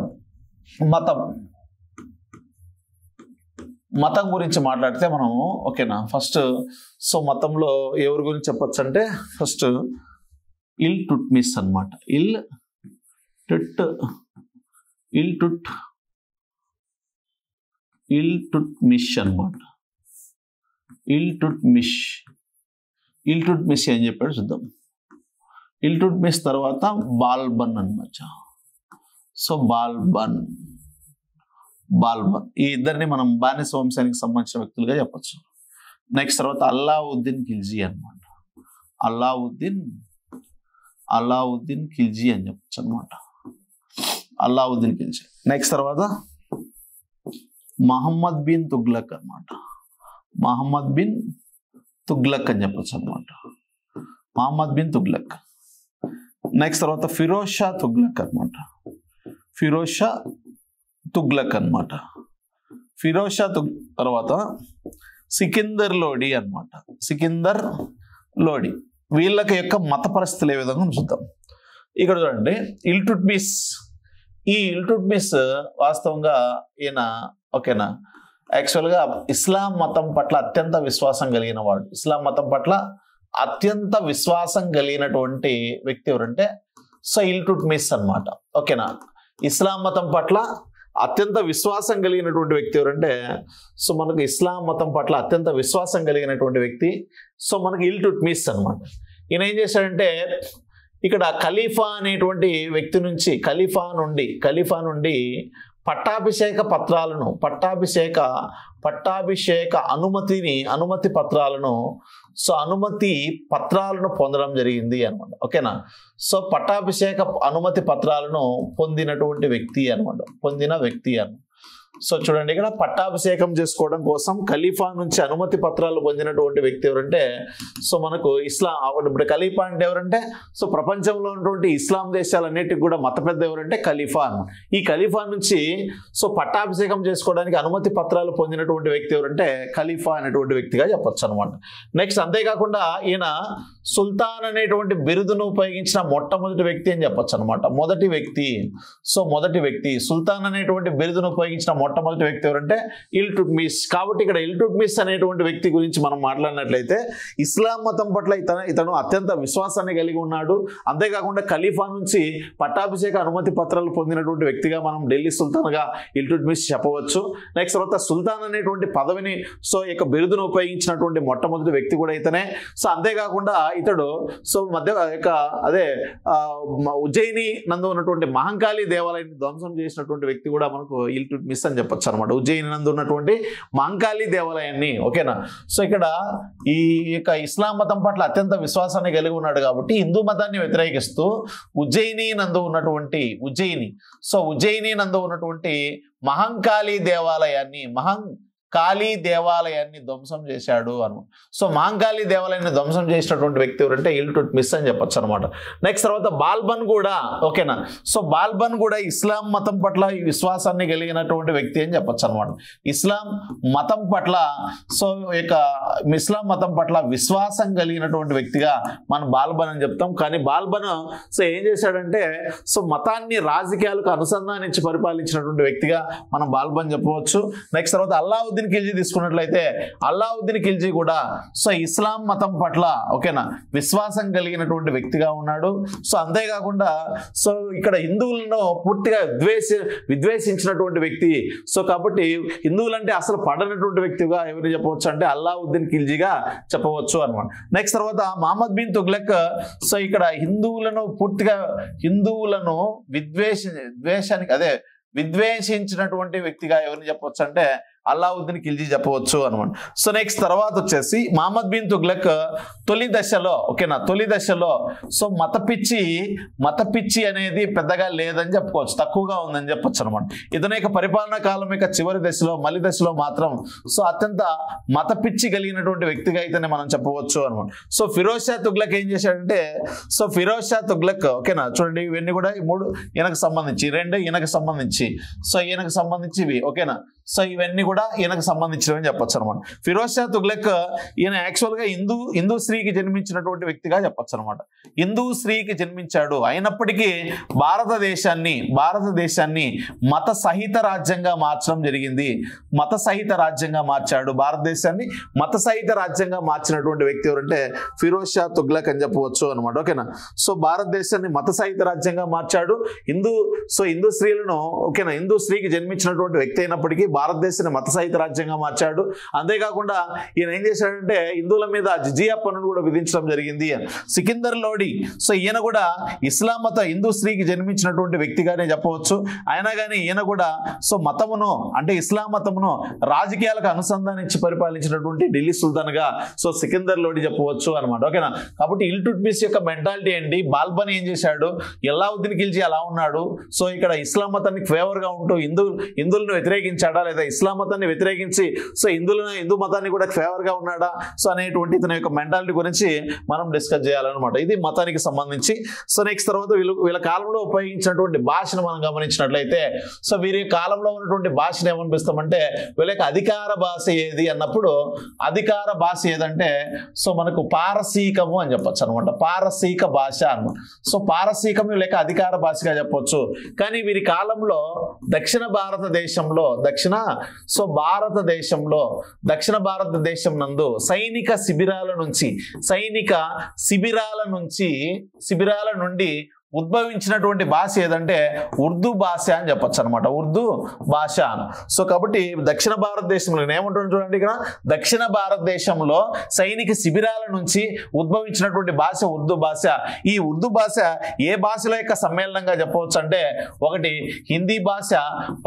గురించి మాట్లాడితే మనము ఓకేనా ఫస్ట్ సో మతంలో ఎవరి గురించి చెప్పొచ్చు అంటే ఫస్ట్ ఇల్టుట్మిస్ అనమాట. ఇల్టుట్మిష్ అనమాట. ఇల్టుట్మిష్ ఏం చెప్పాడు చూద్దాం. ఇల్టుట్మిష్ తర్వాత బాల్బన్ అనమాట. సో బాల్బన్ ఈ ఇద్దరిని మనం బానిస వంశానికి సంబంధించిన వ్యక్తులుగా చెప్పచ్చు. నెక్స్ట్ తర్వాత అల్లావుద్దీన్ ఖిల్జీ అనమాట. అల్లావుద్దీన్ ఖిల్జీ అని చెప్పచ్చు అనమాట. అల్లావుద్దీన్ ఖిల్జీ. నెక్స్ట్ తర్వాత మహమ్మద్ బిన్ తుగ్లక్ అనమాట. మహమ్మద్ బిన్ తుగ్లక్ అని చెప్పచ్చు అనమాట. మహమ్మద్ బిన్ తుగ్లక్. నెక్స్ట్ తర్వాత ఫిరోజ్ షా తుగ్లక్ అనమాట. ఫిరోజ్ షా తుగ్లక్ అనమాట. ఫిరోజ్ షా తర్వాత సికిందర్ లోడి అనమాట. సికిందర్ లోడి. వీళ్ళకి యొక్క మత పరిస్థితులు ఏ విధంగా చూద్దాం. ఇక్కడ చూడండి, ఇల్టుట్మిష్. ఈ ఇల్టుట్మిష్ వాస్తవంగా ఈయన ఓకేనా యాక్చువల్గా ఇస్లాం మతం పట్ల అత్యంత విశ్వాసం కలిగిన వాడు. ఇస్లాం మతం పట్ల అత్యంత విశ్వాసం కలిగినటువంటి వ్యక్తి ఎవరంటే సో ఇల్టుట్మిష్ అనమాట. ఓకేనా, ఇస్లాం మతం పట్ల అత్యంత విశ్వాసం కలిగినటువంటి వ్యక్తి ఎవరంటే సో మనకు ఇస్లాం మతం పట్ల అత్యంత విశ్వాసం కలిగినటువంటి వ్యక్తి సో మనకి ఇల్టుట్మిష్ అనమాట. ఈయన ఏం చేశాడంటే ఇక్కడ ఖలీఫా అనేటువంటి వ్యక్తి నుంచి ఖలీఫా నుండి పట్టాభిషేక పత్రాలను పట్టాభిషేక అనుమతి పత్రాలను పొందడం జరిగింది అనమాట. ఓకేనా, సో పట్టాభిషేక అనుమతి పత్రాలను పొందిన వ్యక్తి అనమాట. సో చూడండి, ఇక్కడ పట్టాభిషేకం చేసుకోవడం కోసం ఖలీఫా నుంచి అనుమతి పత్రాలు పొందినటువంటి వ్యక్తి ఎవరంటే సో మనకు ఇస్లాం. ఇప్పుడు ఖలీఫా అంటే ఎవరంటే సో ప్రపంచంలో ఉన్నటువంటి ఇస్లాం దేశాలన్నిటికి కూడా మత పెద్ద ఎవరంటే ఖలీఫా అన్నమాట. ఈ ఖలీఫా నుంచి సో పట్టాభిషేకం చేసుకోవడానికి అనుమతి పత్రాలు పొందినటువంటి వ్యక్తి ఎవరంటే ఖలీఫా అనేటువంటి వ్యక్తిగా చెప్పొచ్చు అనమాట. నెక్స్ట్ అంతేకాకుండా ఈయన సుల్తాన్ అనేటువంటి బిరుదును ఉపయోగించిన మొట్టమొదటి వ్యక్తి అని చెప్పొచ్చు అనమాట. మొదటి వ్యక్తి సుల్తాన్ అనేటువంటి బిరుదును ఉపయోగించిన మొట్టమొదటి వ్యక్తి ఎవరంటే ఇల్టుట్మిష్. కాబట్టి ఇక్కడ ఇల్టుట్మిష్ అనేటువంటి వ్యక్తి గురించి మనం మాట్లాడినట్లయితే ఇస్లాం మతం పట్ల ఇతను అత్యంత విశ్వాసాన్ని కలిగి ఉన్నాడు. అంతేకాకుండా ఖలీఫా నుంచి పట్టాభిషేక అనుమతి పత్రాలు పొందినటువంటి వ్యక్తిగా మనం ఢిల్లీ సుల్తాన్గా ఇల్టుట్మిష్ చెప్పవచ్చు. నెక్స్ట్ తర్వాత సుల్తాన్ అనేటువంటి పదవిని సో యొక్క బిరుదును ఉపయోగించినటువంటి మొట్టమొదటి వ్యక్తి కూడా ఇతనే. సో అంతేకాకుండా ఇతడు సో ఉజ్జయిని నందు ఉన్నటువంటి మహంకాళి దేవాలయాన్ని ధ్వంసం చేసినటువంటి వ్యక్తి కూడా మనకు ఇల్టుట్మిష్ అని చెప్పొచ్చు అనమాట. ఉజ్జయిని నందు ఉన్నటువంటి మహంకాళి దేవాలయాన్ని. ఓకేనా, సో ఇక్కడ ఈ యొక్క ఇస్లాం మతం పట్ల అత్యంత విశ్వాసాన్ని కలిగి ఉన్నాడు కాబట్టి హిందూ మతాన్ని వ్యతిరేకిస్తూ ఉజ్జయిని నందు ఉన్నటువంటి మహంకాళి దేవాలయాన్ని ధ్వంసం చేశాడు అను. సో మహంకాళి దేవాలయాన్ని ధ్వంసం చేసినటువంటి వ్యక్తి ఎవరంటే ఇల్టుట్మిష్ అని చెప్పొచ్చు అనమాట. నెక్స్ట్ తర్వాత బాల్బన్ కూడా. ఓకేనా, సో బాల్బన్ కూడా ఇస్లాం మతం పట్ల విశ్వాసాన్ని కలిగినటువంటి వ్యక్తి అని చెప్పొచ్చు అనమాట. ఇస్లాం మతం పట్ల విశ్వాసం కలిగినటువంటి వ్యక్తిగా మనం బాల్బన్ అని చెప్తాం. కానీ బాల్బన్ సో ఏం చేశాడంటే సో మతాన్ని రాజకీయాలకు అనుసంధానించి పరిపాలించినటువంటి వ్యక్తిగా మనం బాల్బన్ చెప్పవచ్చు. నెక్స్ట్ తర్వాత అల్లావుద్దీన్ ఖిల్జీ తీసుకున్నట్లయితే అల్లావుద్దీన్ ఖిల్జీ కూడా సో ఇస్లాం మతం పట్ల ఓకేనా విశ్వాసం కలిగినటువంటి వ్యక్తిగా ఉన్నాడు. సో అంతేకాకుండా సో ఇక్కడ హిందువులను పూర్తిగా విద్వేషించినటువంటి వ్యక్తి. సో కాబట్టి హిందువులంటే అసలు పడనటువంటి వ్యక్తిగా ఎవరు చెప్పవచ్చు అంటే అల్లావుద్దీన్ ఖిల్జీగా చెప్పవచ్చు అనమాట. నెక్స్ట్ తర్వాత మహమ్మద్ బిన్ తుగ్లక్. సో ఇక్కడ హిందువులను విద్వేషించినటువంటి వ్యక్తిగా ఎవరిని చెప్పవచ్చు అంటే అల్లావుద్దీన్ ఖిల్జీ చెప్పవచ్చు అనమాట. సో నెక్స్ట్ తర్వాత వచ్చేసి మహమ్మద్ బిన్ తుగ్లక్ తొలి దశలో సో మత పిచ్చి అనేది పెద్దగా లేదని చెప్పుకోవచ్చు, తక్కువగా ఉందని చెప్పొచ్చు అనమాట. ఇతని యొక్క పరిపాలనా కాలం యొక్క చివరి దశలో మలి దశలో మాత్రం సో అత్యంత మత పిచ్చి కలిగినటువంటి వ్యక్తిగా ఇతన్ని మనం చెప్పవచ్చు అనమాట. సో ఫిరోజ్ షా తుగ్లక్ ఏం చేశాడంటే సో ఫిరోజ్ షా తుగ్లక్ ఓకేనా చూడండి, ఇవన్నీ కూడా ఈ మూడు ఈయనకు సంబంధించి, రెండు ఈయనకు సంబంధించి, సో ఈయనకు సంబంధించి ఇవి ఓకేనా. సో ఇవన్నీ కూడా ఈయనకు సంబంధించినవి అని చెప్పొచ్చు అనమాట. ఫిరోజ్ షా తుగ్లక్ ఈయన యాక్చువల్గా హిందూ స్త్రీకి జన్మించినటువంటి వ్యక్తిగా చెప్పొచ్చు అనమాట. హిందూ స్త్రీకి జన్మించాడు, అయినప్పటికీ భారతదేశాన్ని మత సహిత రాజ్యంగా మార్చడం జరిగింది. భారతదేశాన్ని మత సహిత రాజ్యంగా మార్చినటువంటి వ్యక్తి ఎవరంటే ఫిరోజ్ షా తుగ్లక్ అని చెప్పవచ్చు అనమాట. ఓకేనా, సో భారతదేశాన్ని మత సహిత రాజ్యంగా మార్చాడు. హిందూ స్త్రీలను ఓకేనా హిందూ స్త్రీకి జన్మించినటువంటి వ్యక్తి అయినప్పటికీ భారతదేశాన్ని మత మతసహిత రాజ్యంగా మార్చాడు. అంతేకాకుండా ఈయన ఏం చేశాడంటే హిందువుల మీద జిజియా పన్నును కూడా విధించడం జరిగింది. సికిందర్ లోడి సో ఈయన కూడా ఇస్లాం మత హిందూ స్త్రీకి జన్మించినటువంటి వ్యక్తిగానే చెప్పవచ్చు. అయినా కానీ ఈయన కూడా సో మతమును అంటే ఇస్లాం మతమును రాజకీయాలకు అనుసంధానించి పరిపాలించినటువంటి ఢిల్లీ సుల్తాన్గా సో సికిందర్ లోడి చెప్పవచ్చు అనమాట. ఓకేనా. కాబట్టి ఇల్టుట్మిస్ యొక్క మెంటాలిటీ ఏంటి, బాల్బన్ ఏం చేశాడు, అల్లావుద్దీన్ ఖిల్జీ ఎలా ఉన్నాడు, సో ఇక్కడ ఇస్లాం మతానికి ఫేవర్గా ఉంటూ హిందువులను వ్యతిరేకించాడా లేదా ఇస్లాం మతాన్ని వ్యతిరేకించి సో హిందూ మతాన్ని కూడా ఫేవర్గా ఉన్నాడా సో అనేటువంటి ఇతని యొక్క మెంటాలిటీ గురించి మనం డిస్కస్ చేయాలన్నమాట. ఇది మతానికి సంబంధించి. సో నెక్స్ట్ తర్వాత వీళ్ళ కాలంలో ఉపయోగించినటువంటి భాషను మనం గమనించినట్లయితే సో వీరి కాలంలో ఉన్నటువంటి భాషను ఏమనిపిస్తామంటే వీళ్ళ యొక్క అధికార భాష ఏది అన్నప్పుడు అధికార భాష ఏదంటే సో మనకు పారసీకము అని చెప్పొచ్చు అనమాట. పారసీక భాష అన్నమాట. సో పారసీకము లేక అధికార భాషగా చెప్పొచ్చు. కానీ వీరి కాలంలో దక్షిణ భారతదేశం నందు సైనిక శిబిరాల నుండి ఉద్భవించినటువంటి భాష ఏదంటే ఉర్దూ భాష అని చెప్పొచ్చు అనమాట. ఉర్దూ భాష. సో కాబట్టి దక్షిణ భారతదేశంలో ఏమంటుంది చూడండి, ఇక్కడ దక్షిణ భారతదేశంలో సైనిక శిబిరాల నుంచి ఉద్భవించినటువంటి భాష ఉర్దూ భాష. ఈ ఉర్దూ భాష ఏ భాషల యొక్క సమ్మేళనంగా చెప్పవచ్చు అంటే ఒకటి హిందీ భాష,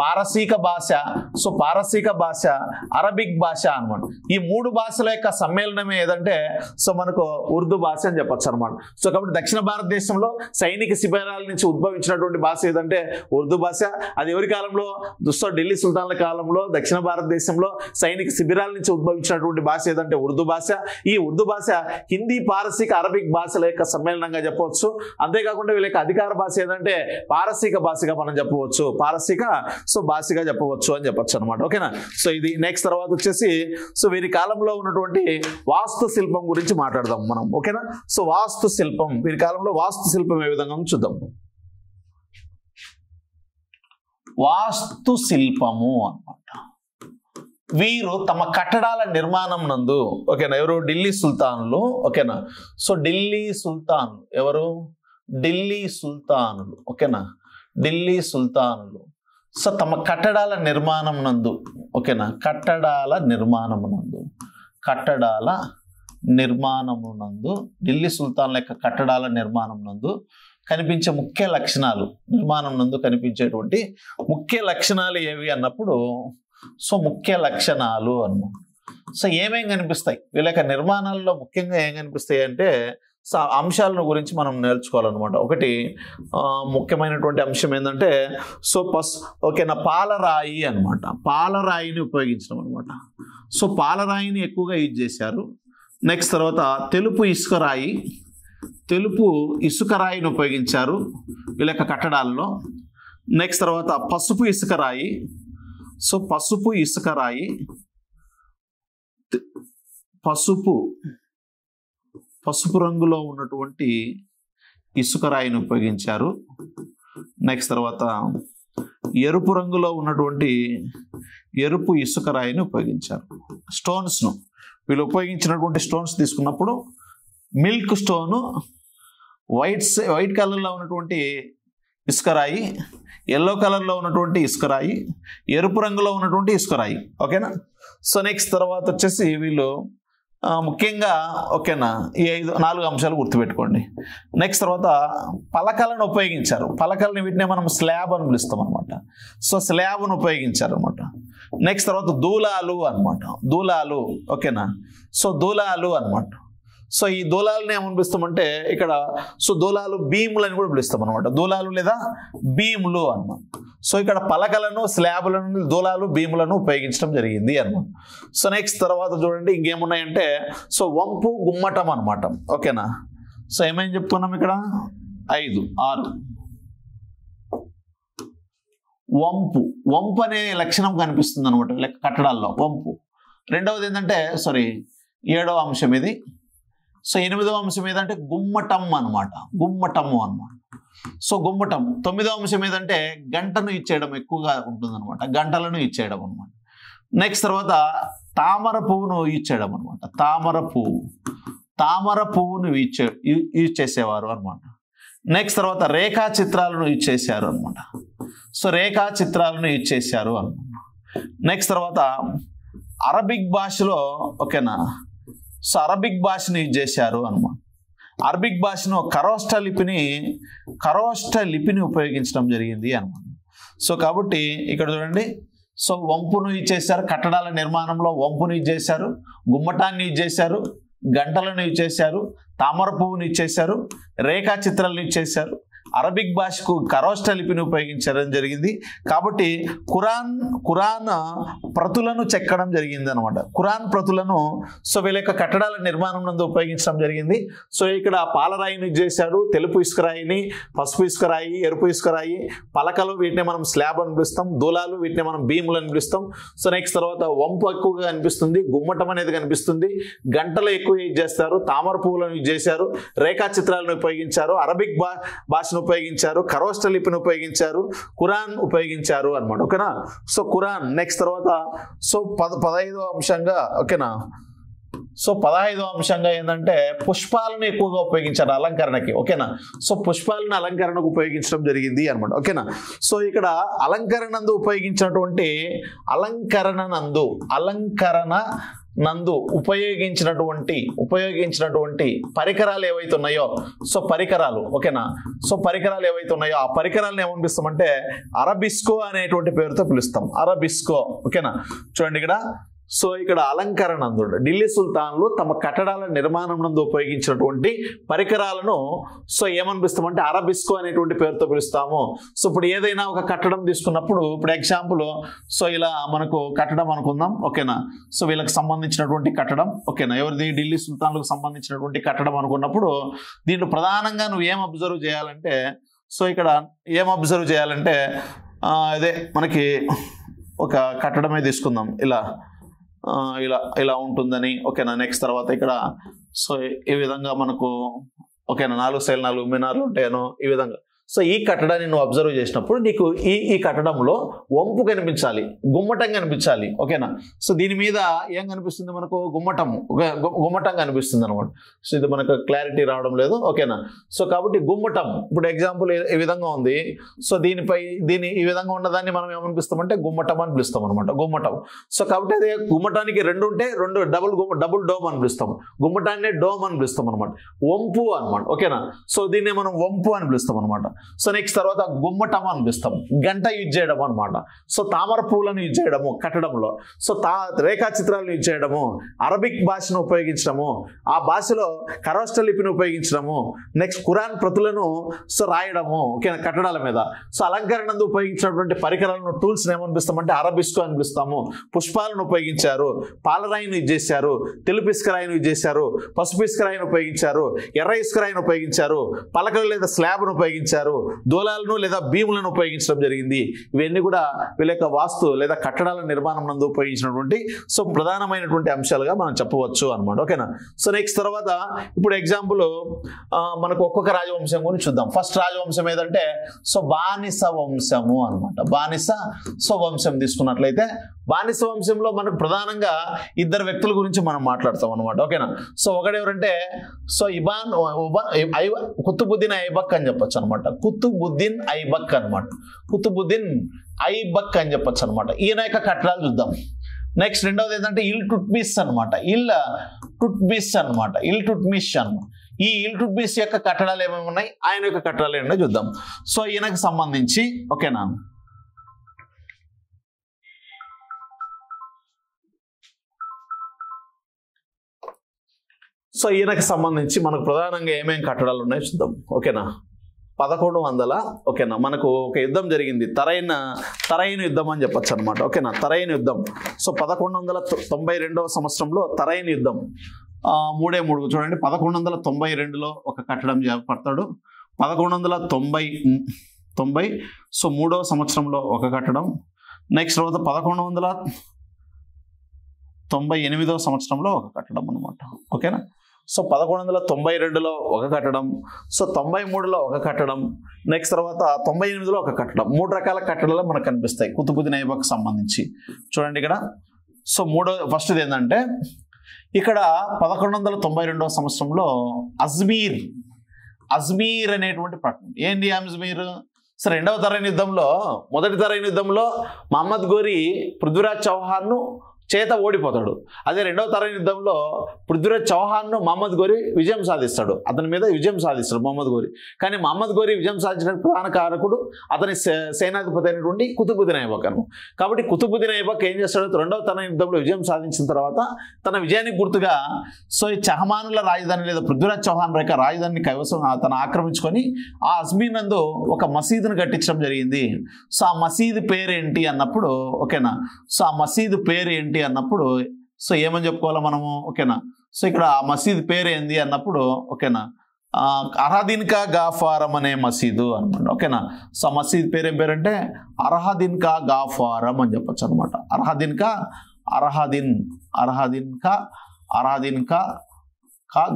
పారసీక భాష, సో పారసీక భాష, అరబిక్ భాష అనమాట. ఈ మూడు భాషల యొక్క సమ్మేళనమే ఏదంటే సో మనకు ఉర్దూ భాష అని చెప్పొచ్చు అనమాట. సో కాబట్టి దక్షిణ భారతదేశంలో సైనిక శిబిరాల నుంచి ఉద్భవించినటువంటి భాష ఏదంటే ఉర్దూ భాష. అది ఎవరి కాలంలో, ఢిల్లీ సుల్తాన్ల కాలంలో దక్షిణ భారతదేశంలో సైనిక శిబిరాల నుంచి ఉద్భవించినటువంటి భాష ఏదంటే ఉర్దూ భాష. ఈ ఉర్దూ భాష హిందీ, పారసీక, అరబిక్ భాషల యొక్క సమ్మేళనంగా చెప్పవచ్చు. అంతేకాకుండా వీళ్ళ యొక్క అధికార భాష ఏదంటే పారసీక భాషగా మనం చెప్పవచ్చు. పారసీక సో భాషగా చెప్పవచ్చు అని చెప్పొచ్చు అనమాట. ఓకేనా. సో ఇది నెక్స్ట్ తర్వాత వచ్చేసి సో వీరి కాలంలో ఉన్నటువంటి వాస్తు శిల్పం గురించి మాట్లాడదాం మనం. ఓకేనా. సో వాస్తు శిల్పం, వీరి కాలంలో వాస్తు శిల్పం ఏ విధంగా చూద్దాం. వాస్తు శిల్పము అన్నమాట. వీరు తమ కట్టడాల నిర్మాణం నందు ఓకేనా ఎవరు ఢిల్లీ సుల్తానులు. ఓకేనా. సో ఢిల్లీ సుల్తానులు ఎవరు, ఢిల్లీ సుల్తానులు. ఓకేనా. ఢిల్లీ సుల్తానులు సో తమ కట్టడాల నిర్మాణం నందు ఓకేనా కట్టడాల నిర్మాణము నందు ఢిల్లీ సుల్తాన్ల యొక్క కట్టడాల నిర్మాణం నందు కనిపించే ముఖ్య లక్షణాలు, నిర్మాణం నందు కనిపించేటువంటి ముఖ్య లక్షణాలు ఏవి అన్నప్పుడు సో ముఖ్య లక్షణాలు అన్నమాట. సో ఏమేం కనిపిస్తాయి వీళ్ళ యొక్క నిర్మాణాల్లో, ముఖ్యంగా ఏం కనిపిస్తాయి అంటే సో అంశాలను గురించి మనం నేర్చుకోవాలన్నమాట. ఒకటి ముఖ్యమైనటువంటి అంశం ఏంటంటే సో ఓకేనా పాలరాయి అనమాట. పాలరాయిని ఉపయోగించడం అనమాట. సో పాలరాయిని ఎక్కువగా యూజ్ చేశారు. నెక్స్ట్ తర్వాత తెలుపు ఇసుక రాయిని ఉపయోగించారు వీళ్ళ యొక్క కట్టడాల్లో. నెక్స్ట్ తర్వాత పసుపు ఇసుక రాయి. సో పసుపు రంగులో ఉన్నటువంటి ఇసుక రాయిని ఉపయోగించారు. నెక్స్ట్ తర్వాత ఎరుపు రంగులో ఉన్నటువంటి ఎరుపు ఇసుక రాయిని ఉపయోగించారు. స్టోన్స్ను వీళ్ళు ఉపయోగించినటువంటి స్టోన్స్ తీసుకున్నప్పుడు మిల్క్ స్టోను, వైట్ కలర్లో ఉన్నటువంటి ఇసుక రాయి, ఎల్లో కలర్లో ఉన్నటువంటి ఇసుక రాయి, ఎరుపు రంగులో ఉన్నటువంటి ఇసుక రాయి. ఓకేనా. సో నెక్స్ట్ తర్వాత వచ్చేసి వీళ్ళు ముఖ్యంగా ఓకేనా ఈ 4 అంశాలు గుర్తుపెట్టుకోండి. నెక్స్ట్ తర్వాత పలకలను ఉపయోగించారు. పలకలని వీటినే మనం స్లాబ్ అని పిలుస్తాం అనమాట. సో స్లాబ్ను ఉపయోగించారు అనమాట. నెక్స్ట్ తర్వాత దూలాలు అనమాట. దూలాలు ఓకేనా. సో దూలాలు అనమాట. సో ఈ దూలాలను ఏమని పిలుస్తామంటే ఇక్కడ సో దూలాలు భీములు అని కూడా పిలుస్తాం అనమాట. దూలాలు లేదా భీములు అన్నమాట. సో ఇక్కడ పలకలను, స్లాబులను, దూలాలు, భీములను ఉపయోగించడం జరిగింది అన్నమాట. సో నెక్స్ట్ తర్వాత చూడండి ఇంకేమున్నాయంటే సో వంపు, గుమ్మటం అనమాట. ఓకేనా. సో ఏమేమి చెప్పుకున్నాం ఇక్కడ 5, 6 వంపు అనే లక్షణం కనిపిస్తుంది అనమాట లెక్క కట్టడాల్లో వంపు. రెండవది ఏంటంటే 7వ అంశం ఇది. సో 8వ అంశం ఏదంటే గుమ్మటం అనమాట. సో గుమ్మటం. 9వ అంశం ఏదంటే గంటను ఇచ్చేయడం ఎక్కువగా ఉంటుంది అనమాట. గంటలను ఇచ్చేయడం అనమాట. నెక్స్ట్ తర్వాత తామర పువ్వును ఇచ్చేయడం అనమాట. తామర పువ్వును యూజ్ చేసేవారు అనమాట. నెక్స్ట్ తర్వాత రేఖా చిత్రాలను యూజ్ చేశారు అనమాట. సో రేఖా చిత్రాలను యూజ్ చేశారు అనమాట. నెక్స్ట్ తర్వాత అరబిక్ భాషలో ఓకేనా, సో అరబిక్ భాషను యూజ్ చేశారు అనమాట. అరబిక్ భాషను ఖరోష్ట లిపిని ఉపయోగించడం జరిగింది అనమాట. సో కాబట్టి ఇక్కడ చూడండి, సో వంపును యూజ్ చేశారు, కట్టడాల నిర్మాణంలో వంపును యూజ్ చేశారు, గుమ్మటాన్ని యూజ్ చేశారు, గంటలను యూజ్ చేశారు, తామర పువ్వును యూజ్ చేశారు, రేఖా చిత్రాలను యూజ్ చేశారు, అరబిక్ భాషకు ఖరోష్ట లిపిని ఉపయోగించడం జరిగింది. కాబట్టి ఖురాన్ ప్రతులను చెక్కడం జరిగింది అనమాట. ఖురాన్ ప్రతులను సో వీళ్ళ యొక్క కట్టడాల నిర్మాణం నందు ఉపయోగించడం జరిగింది. సో ఇక్కడ పాలరాయిని యూజ్ చేశారు, తెలుపు ఇసుకరాయిని, పసుపు ఇసుకరాయి, ఎరుపు ఇసుకరాయి, పలకలు వీటిని మనం స్లాబ్ అని పిలుస్తాం, దూలాలు వీటిని మనం భీములు అని పిలుస్తాం. సో నెక్స్ట్ తర్వాత వంపు ఎక్కువగా కనిపిస్తుంది, గుమ్మటం అనేది కనిపిస్తుంది, గంటలు ఎక్కువ యూజ్ చేస్తారు, తామర పువ్వులను యూజ్ చేశారు, రేఖా చిత్రాలను ఉపయోగించారు, అరబిక్ భాషను ఉపయోగించారు, ఖరోష్ట లిపిని ఉపయోగించారు, ఖురాన్ ఉపయోగించారు అనమాట. ఓకేనా. సో ఖురాన్ నెక్స్ట్ తర్వాత సో 15వ అంశంగా ఓకేనా, సో 15వ అంశంగా ఏంటంటే పుష్పాలను ఎక్కువగా ఉపయోగించారు అలంకరణకి. ఓకేనా. సో పుష్పాలను అలంకరణకు ఉపయోగించడం జరిగింది అనమాట. ఓకేనా. సో ఇక్కడ అలంకరణందు ఉపయోగించినటువంటి ఉపయోగించినటువంటి పరికరాలు ఏవైతే ఉన్నాయో, సో పరికరాలు ఓకేనా, సో పరికరాలు ఏవైతే ఉన్నాయో ఆ పరికరాలను ఏమని పిలుస్తామంటే అరబిస్కో అనేటువంటి పేరుతో పిలుస్తాం. అరబిస్కో ఓకేనా. చూడండి ఇక్కడ, సో ఇక్కడ అలంకరణందు ఢిల్లీ సుల్తాన్లు తమ కట్టడాల నిర్మాణం నందు ఉపయోగించినటువంటి పరికరాలను సో ఏమనిపిస్తామంటే అరబిస్కో అనేటువంటి పేరుతో పిలుస్తాము. సో ఇప్పుడు ఏదైనా ఒక కట్టడం తీసుకున్నప్పుడు, ఇప్పుడు ఎగ్జాంపుల్ సో ఇలా మనకు కట్టడం అనుకుందాం. ఓకేనా. సో వీళ్ళకి సంబంధించినటువంటి కట్టడం ఓకేనా, ఎవరిది ఢిల్లీ సుల్తాన్లకు సంబంధించినటువంటి కట్టడం అనుకున్నప్పుడు దీంట్లో ప్రధానంగా నువ్వు ఏం అబ్జర్వ్ చేయాలంటే, సో ఇక్కడ ఏం అబ్జర్వ్ చేయాలంటే అదే మనకి ఒక కట్టడమే తీసుకుందాం, ఇలా ఉంటుందని. ఓకేనా. నెక్స్ట్ తర్వాత ఇక్కడ సో ఈ విధంగా మనకు ఓకేనా 4 సైడ్ 4 మినార్లు ఉంటాయనో ఈ విధంగా. సో ఈ కట్టడాన్ని నువ్వు అబ్జర్వ్ చేసినప్పుడు నీకు ఈ కట్టడంలో వంపు కనిపించాలి, గుమ్మటం కనిపించాలి. ఓకేనా. సో దీని మీద ఏం కనిపిస్తుంది మనకు, గుమ్మటం కనిపిస్తుంది అనమాట. సో ఇది మనకు క్లారిటీ రావడం లేదు. ఓకేనా. సో కాబట్టి గుమ్మటం, ఇప్పుడు ఎగ్జాంపుల్ ఈ విధంగా ఉంది. సో దీని ఈ విధంగా ఉన్నదాన్ని మనం ఏమనిపిస్తామంటే గుమ్మటం అని పిలుస్తాం అనమాట. గుమ్మటం. సో కాబట్టి అదే గుమ్మటానికి 2 ఉంటే 2 డబుల్ డోమ్ అని పిలుస్తాం, గుమ్మటాన్ని డోమ్ అని పిలుస్తాం అనమాట. వంపు అనమాట. ఓకేనా. సో దీన్ని మనం వంపు అని పిలుస్తాం అనమాట. సో నెక్స్ట్ తర్వాత గుమ్మటం అని పిలుస్తాం, గంట యూజ్ చేయడం అనమాట. సో తామర పువ్వులను యూజ్ చేయడము కట్టడంలో, సో రేఖా చిత్రాలను యూజ్ చేయడము, అరబిక్ భాషను ఉపయోగించడము, ఆ భాషలో ఖరోష్ట లిపిని ఉపయోగించడము, నెక్స్ట్ ఖురాన్ ప్రతులను సో రాయడము ఓకేనా కట్టడాల మీద. సో అలంకరణందు ఉపయోగించినటువంటి పరికరాలను టూల్స్ ఏమనిపిస్తామంటే అరబిస్కో అని పిలుస్తాము. పుష్పాలను ఉపయోగించారు, పాలరాయిని యూజ్ చేశారు, తెలుపు ఇసుకరాయిని యూజ్ చేశారు, పసుపు ఇసుకరాయిని ఉపయోగించారు, ఎర్ర ఇసుకరాయిని ఉపయోగించారు, పలకలు లేదా స్లాబ్ను ఉపయోగించారు, దూలాలను లేదా భీములను ఉపయోగించడం జరిగింది. ఇవన్నీ కూడా వీళ్ళ యొక్క వాస్తు లేదా కట్టడాల నిర్మాణం నందు ఉపయోగించినటువంటి సో ప్రధానమైనటువంటి అంశాలుగా మనం చెప్పవచ్చు అనమాట. ఓకేనా. సో నెక్స్ట్ తర్వాత ఇప్పుడు ఎగ్జాంపుల్ మనకు ఒక్కొక్క రాజవంశం గురించి చూద్దాం. ఫస్ట్ రాజవంశం ఏదంటే సో బానిస వంశము అనమాట. బానిస సో వంశం తీసుకున్నట్లయితే బానిస వంశంలో మనకు ప్రధానంగా 2 వ్యక్తుల గురించి మనం మాట్లాడతాం అనమాట. ఓకేనా. సో ఒకడెవరంటే సో కుతుబుద్దీన్ ఐబక్ అని చెప్పొచ్చు అనమాట. కుతుబుద్దీన్ ఐబక్ అనమాట. కుతుబుద్దీన్ ఐబక్ అని చెప్పొచ్చు అనమాట. ఈయన యొక్క కట్టడాలు చూద్దాం. నెక్స్ట్ రెండవది ఏంటంటే ఇల్టుట్మిష్ అనమాట. ఇల్టుట్మిష్ అనమాట. ఈ ఇల్టుట్మిష్ యొక్క కట్టడాలు ఏమేమి ఉన్నాయి, ఆయన యొక్క కట్టడాలు ఏంటో చూద్దాం. సో ఈయనకు సంబంధించి ఓకేనా, సో ఈయనకి సంబంధించి మనకు ప్రధానంగా ఏమేమి కట్టడాలు ఉన్నాయో చూద్దాం. ఓకేనా. 1100 ఓకేనా మనకు ఒక యుద్ధం జరిగింది, తరైన్ యుద్ధం అని చెప్పచ్చు అనమాట. ఓకేనా. తరైన్ యుద్ధం. సో 1192వ సంవత్సరంలో తరైన్ యుద్ధం 3 చూడండి. 1192లో ఒక కట్టడం పడతాడు. 1190 సో 3వ సంవత్సరంలో ఒక కట్టడం. నెక్స్ట్ తర్వాత 1198వ సంవత్సరంలో ఒక కట్టడం అనమాట. ఓకేనా. సో 1192లో ఒక కట్టడం, సో 93లో ఒక కట్టడం, నెక్స్ట్ తర్వాత 98లో ఒక కట్టడం. 3 రకాల కట్టడాలు మనకు కనిపిస్తాయి కుతుబుద్దీన్ ఐబక్ సంబంధించి. చూడండి ఇక్కడ. సో ఫస్ట్ది ఏంటంటే ఇక్కడ 1192వ సంవత్సరంలో అజ్మీర్ అనేటువంటి పట్టణం. ఏంటి అజ్మీర్? సో రెండవ తరైన యుద్ధంలో మొదటి తరైన యుద్ధంలో మహమ్మద్ గోరి పృథ్వీరాజ్ చౌహాన్ను చేత ఓడిపోతాడు. అదే రెండవ తరైన యుద్ధంలో పృథ్వీరాజ్ చౌహాన్ను మహమ్మద్ గోరి విజయం సాధిస్తాడు, అతని మీద విజయం సాధిస్తాడు మహమ్మద్ గోరి. కానీ మహమ్మద్ గోరి విజయం సాధించిన ప్రధాన కారకుడు అతని సేనాధిపతి అయినటువంటి కుతుబుద్దీన్ ఐబక్. కాబట్టి కుతుబుద్దీన్ ఐబక్ ఏం చేస్తాడు, రెండవ తరైన యుద్ధంలో విజయం సాధించిన తర్వాత తన విజయానికి గుర్తుగా సో ఈ చహమానుల రాజధాని లేదా పృథ్వీరాజ్ చౌహాన్ యొక్క రాజధానిని కైవసం తను ఆక్రమించుకొని ఆ అజ్మీర్ నందు ఒక మసీదును కట్టించడం జరిగింది. సో ఆ మసీదు పేరేంటి అన్నప్పుడు ఓకేనా, సో ఆ మసీదు పేరు ఏంటి అన్నప్పుడు సో ఏమని చెప్పుకోవాలా మనము ఓకేనా. సో ఇక్కడ ఆ మసీదు పేరు ఏంది అన్నప్పుడు ఓకేనా, అర్హదీన్ కా గాఫారం అనే మసీదు అనమాట ఓకేనా. సో ఆ మసీదు పేరు ఏం పేరంటే అర్హదీన్ కా గాఫారం అని చెప్పచ్చు అనమాట. అర్హదీన్ కా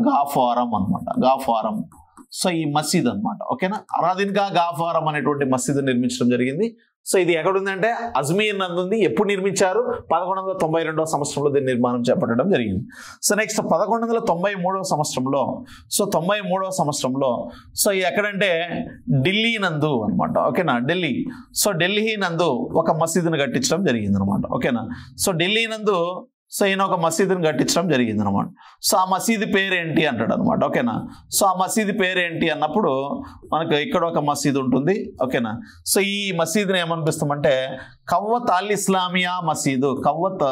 గాఫారం అనమాట, గాఫారం. సో ఈ మసీద్ అనమాట ఓకేనా. అర్హదీన్ కా గాఫారం అనేటువంటి మసీదు నిర్మించడం జరిగింది. సో ఇది ఎక్కడుందంటే అజ్మీర్ నందుంది. ఎప్పుడు నిర్మించారు, 1192 సంవత్సరంలో దీని నిర్మాణం చేపట్టడం జరిగింది. సో నెక్స్ట్ 1193 సంవత్సరంలో సో 93 సంవత్సరంలో సో ఇది ఎక్కడంటే ఢిల్లీ నందు అనమాట ఓకేనా, ఢిల్లీ. సో ఢిల్లీ నందు ఒక మసీదును కట్టించడం జరిగింది అనమాట ఓకేనా. సో ఢిల్లీ నందు సో ఈయన ఒక మసీదుని కట్టించడం జరిగింది అనమాట. సో ఆ మసీదు పేరేంటి అంటాడు అనమాట ఓకేనా. సో ఆ మసీదు పేరేంటి అన్నప్పుడు మనకు ఇక్కడ ఒక మసీదు ఉంటుంది ఓకేనా. సో ఈ మసీదుని ఏమనిపిస్తామంటే కవ్వత్ అల్ ఇస్లామియా మసీదు, కవ్వత్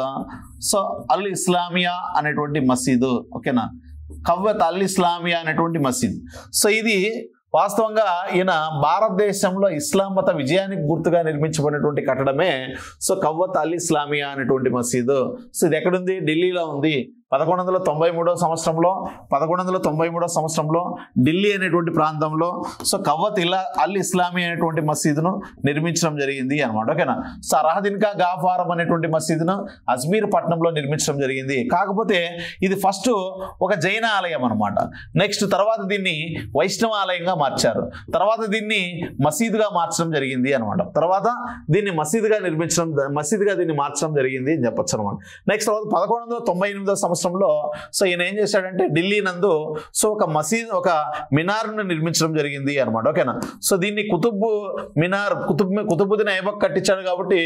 సో అల్ ఇస్లామియా అనేటువంటి మసీదు ఓకేనా, కవ్వత్ అల్ ఇస్లామియా అనేటువంటి మసీద్. సో ఇది వాస్తవంగా ఈయన భారతదేశంలో ఇస్లాం మత విజయానికి గుర్తుగా నిర్మించబడినటువంటి కట్టడమే సో కవ్వత్ అల్ ఇస్లామియా అనేటువంటి మసీదు. సో ఇది ఎక్కడుంది, ఢిల్లీలో ఉంది. 1193 సంవత్సరంలో ఢిల్లీ అనేటువంటి ప్రాంతంలో సో కవ్వత్ అల్ ఇస్లామీ అనేటువంటి మసీదును నిర్మించడం జరిగింది అనమాట ఓకేనా. సో అర్హదీన్ కా గాఫారం అనేటువంటి మసీదును అజ్మీర్ పట్టణంలో నిర్మించడం జరిగింది. కాకపోతే ఇది ఫస్ట్ ఒక జైన ఆలయం అనమాట. నెక్స్ట్ తర్వాత దీన్ని వైష్ణవ ఆలయంగా మార్చారు, తర్వాత దీన్ని మసీదుగా మార్చడం జరిగింది అనమాట. తర్వాత దీన్ని మసీదుగా దీన్ని మార్చడం జరిగింది అని చెప్పొచ్చు అనమాట. నెక్స్ట్ తర్వాత 1198 సంవత్సరంలో సో ఈయన ఏం చేశాడంటే ఢిల్లీ నందు సో ఒక మసీద్ ఒక మినార్ను నిర్మించడం జరిగింది అనమాట ఓకేనా. సో దీన్ని కుతుబుద్దీన్ ఐబక్ కట్టించాడు కాబట్టి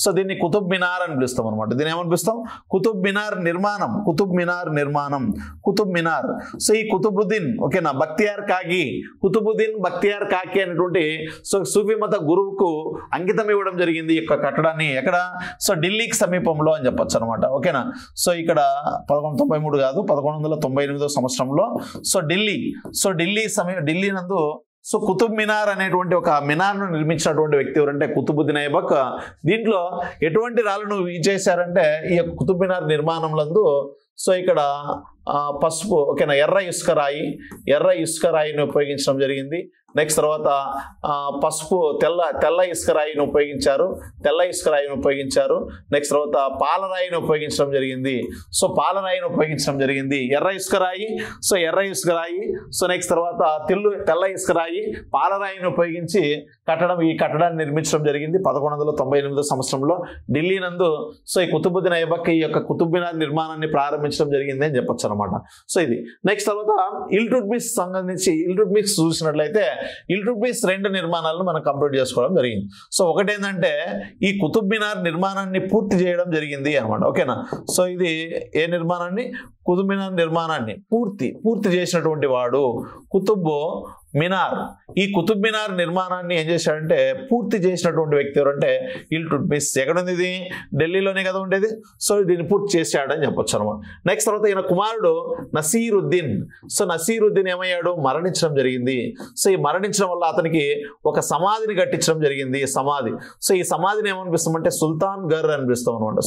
సో దీన్ని కుతుబ్ మినార్ అని పిలుస్తాం అనమాట. దీన్ని ఏమని పిలుస్తాం, కుతుబ్ మినార్ నిర్మాణం. సో ఈ కుతుబుద్దీన్ ఓకేనా కుతుబుద్దీన్ బక్తియార్ కాకి అనేటువంటి సో సూఫీ మత గురువుకు అంకితం ఇవ్వడం జరిగింది ఈ యొక్క కట్టడాన్ని. ఎక్కడ, సో ఢిల్లీకి సమీపంలో అని చెప్పొచ్చు అనమాట ఓకేనా. సో ఇక్కడ 1193 కాదు 1198 సంవత్సరంలో సో ఢిల్లీ నందు సో కుతుబ్ మినార్ అనేటువంటి ఒక మినార్ను నిర్మించినటువంటి వ్యక్తి ఎవరంటే కుతుబుద్దీన్ ఐబక్. దీంట్లో ఎటువంటి రాళ్ళను యూజ్ చేశారంటే ఈ యొక్క కుతుబ్ మినార్ నిర్మాణంలో సో ఇక్కడ పసుపు ఓకేనా, ఎర్ర ఇసుక రాయిని ఉపయోగించడం జరిగింది. నెక్స్ట్ తర్వాత పసుపు తెల్ల ఇసుక రాయిని ఉపయోగించారు. నెక్స్ట్ తర్వాత పాలరాయిని ఉపయోగించడం జరిగింది. ఎర్ర ఇసుక రాయి సో నెక్స్ట్ తర్వాత తెల్ల ఇసుక రాయి, పాలరాయిని ఉపయోగించి ఈ కట్టడాన్ని నిర్మించడం జరిగింది 1198 సంవత్సరంలో ఢిల్లీ నందు. సో ఈ కుతుబుద్దీన్ ఐబక్ ఈ యొక్క కుతుబ్ మినార్ నిర్మాణాన్ని ప్రారంభించడం జరిగింది అని చెప్పొచ్చు అనమాట. సో ఇది నెక్స్ట్ తర్వాత ఇల్టుట్మిష్ సంబంధించి చూసినట్లయితే ఇల్టుట్మిష్ 2 నిర్మాణాలను మనం కంప్లీట్ చేసుకోవడం జరిగింది. సో ఒకటి ఏంటంటే ఈ కుతుబ్ మినార్ నిర్మాణాన్ని పూర్తి చేయడం జరిగింది అనమాట ఓకేనా. సో ఇది ఏ నిర్మాణాన్ని, కుతుబ్ మినార్ నిర్మాణాన్ని పూర్తి చేసినటువంటి వాడు కుతుబ్ మినార్. ఈ కుతుబ్ మినార్ నిర్మాణాన్ని ఏం చేశాడంటే పూర్తి చేసినటువంటి వ్యక్తి ఎవరంటే ఇల్టుట్మిష్. ఎక్కడుంది ఇది, ఢిల్లీలోనే కదా ఉండేది. సో దీన్ని పూర్తి చేశాడని చెప్పొచ్చు అనమాట. నెక్స్ట్ తర్వాత ఈయన కుమారుడు నసీరుద్దీన్. సో నసీరుద్దీన్ ఏమయ్యాడు, మరణించడం జరిగింది. సో ఈ మరణించడం వల్ల అతనికి ఒక సమాధిని కట్టించడం జరిగింది, సమాధి. సో ఈ సమాధిని ఏమనిపిస్తామంటే సుల్తాన్ గర్ అనిపిస్తాం అనమాట.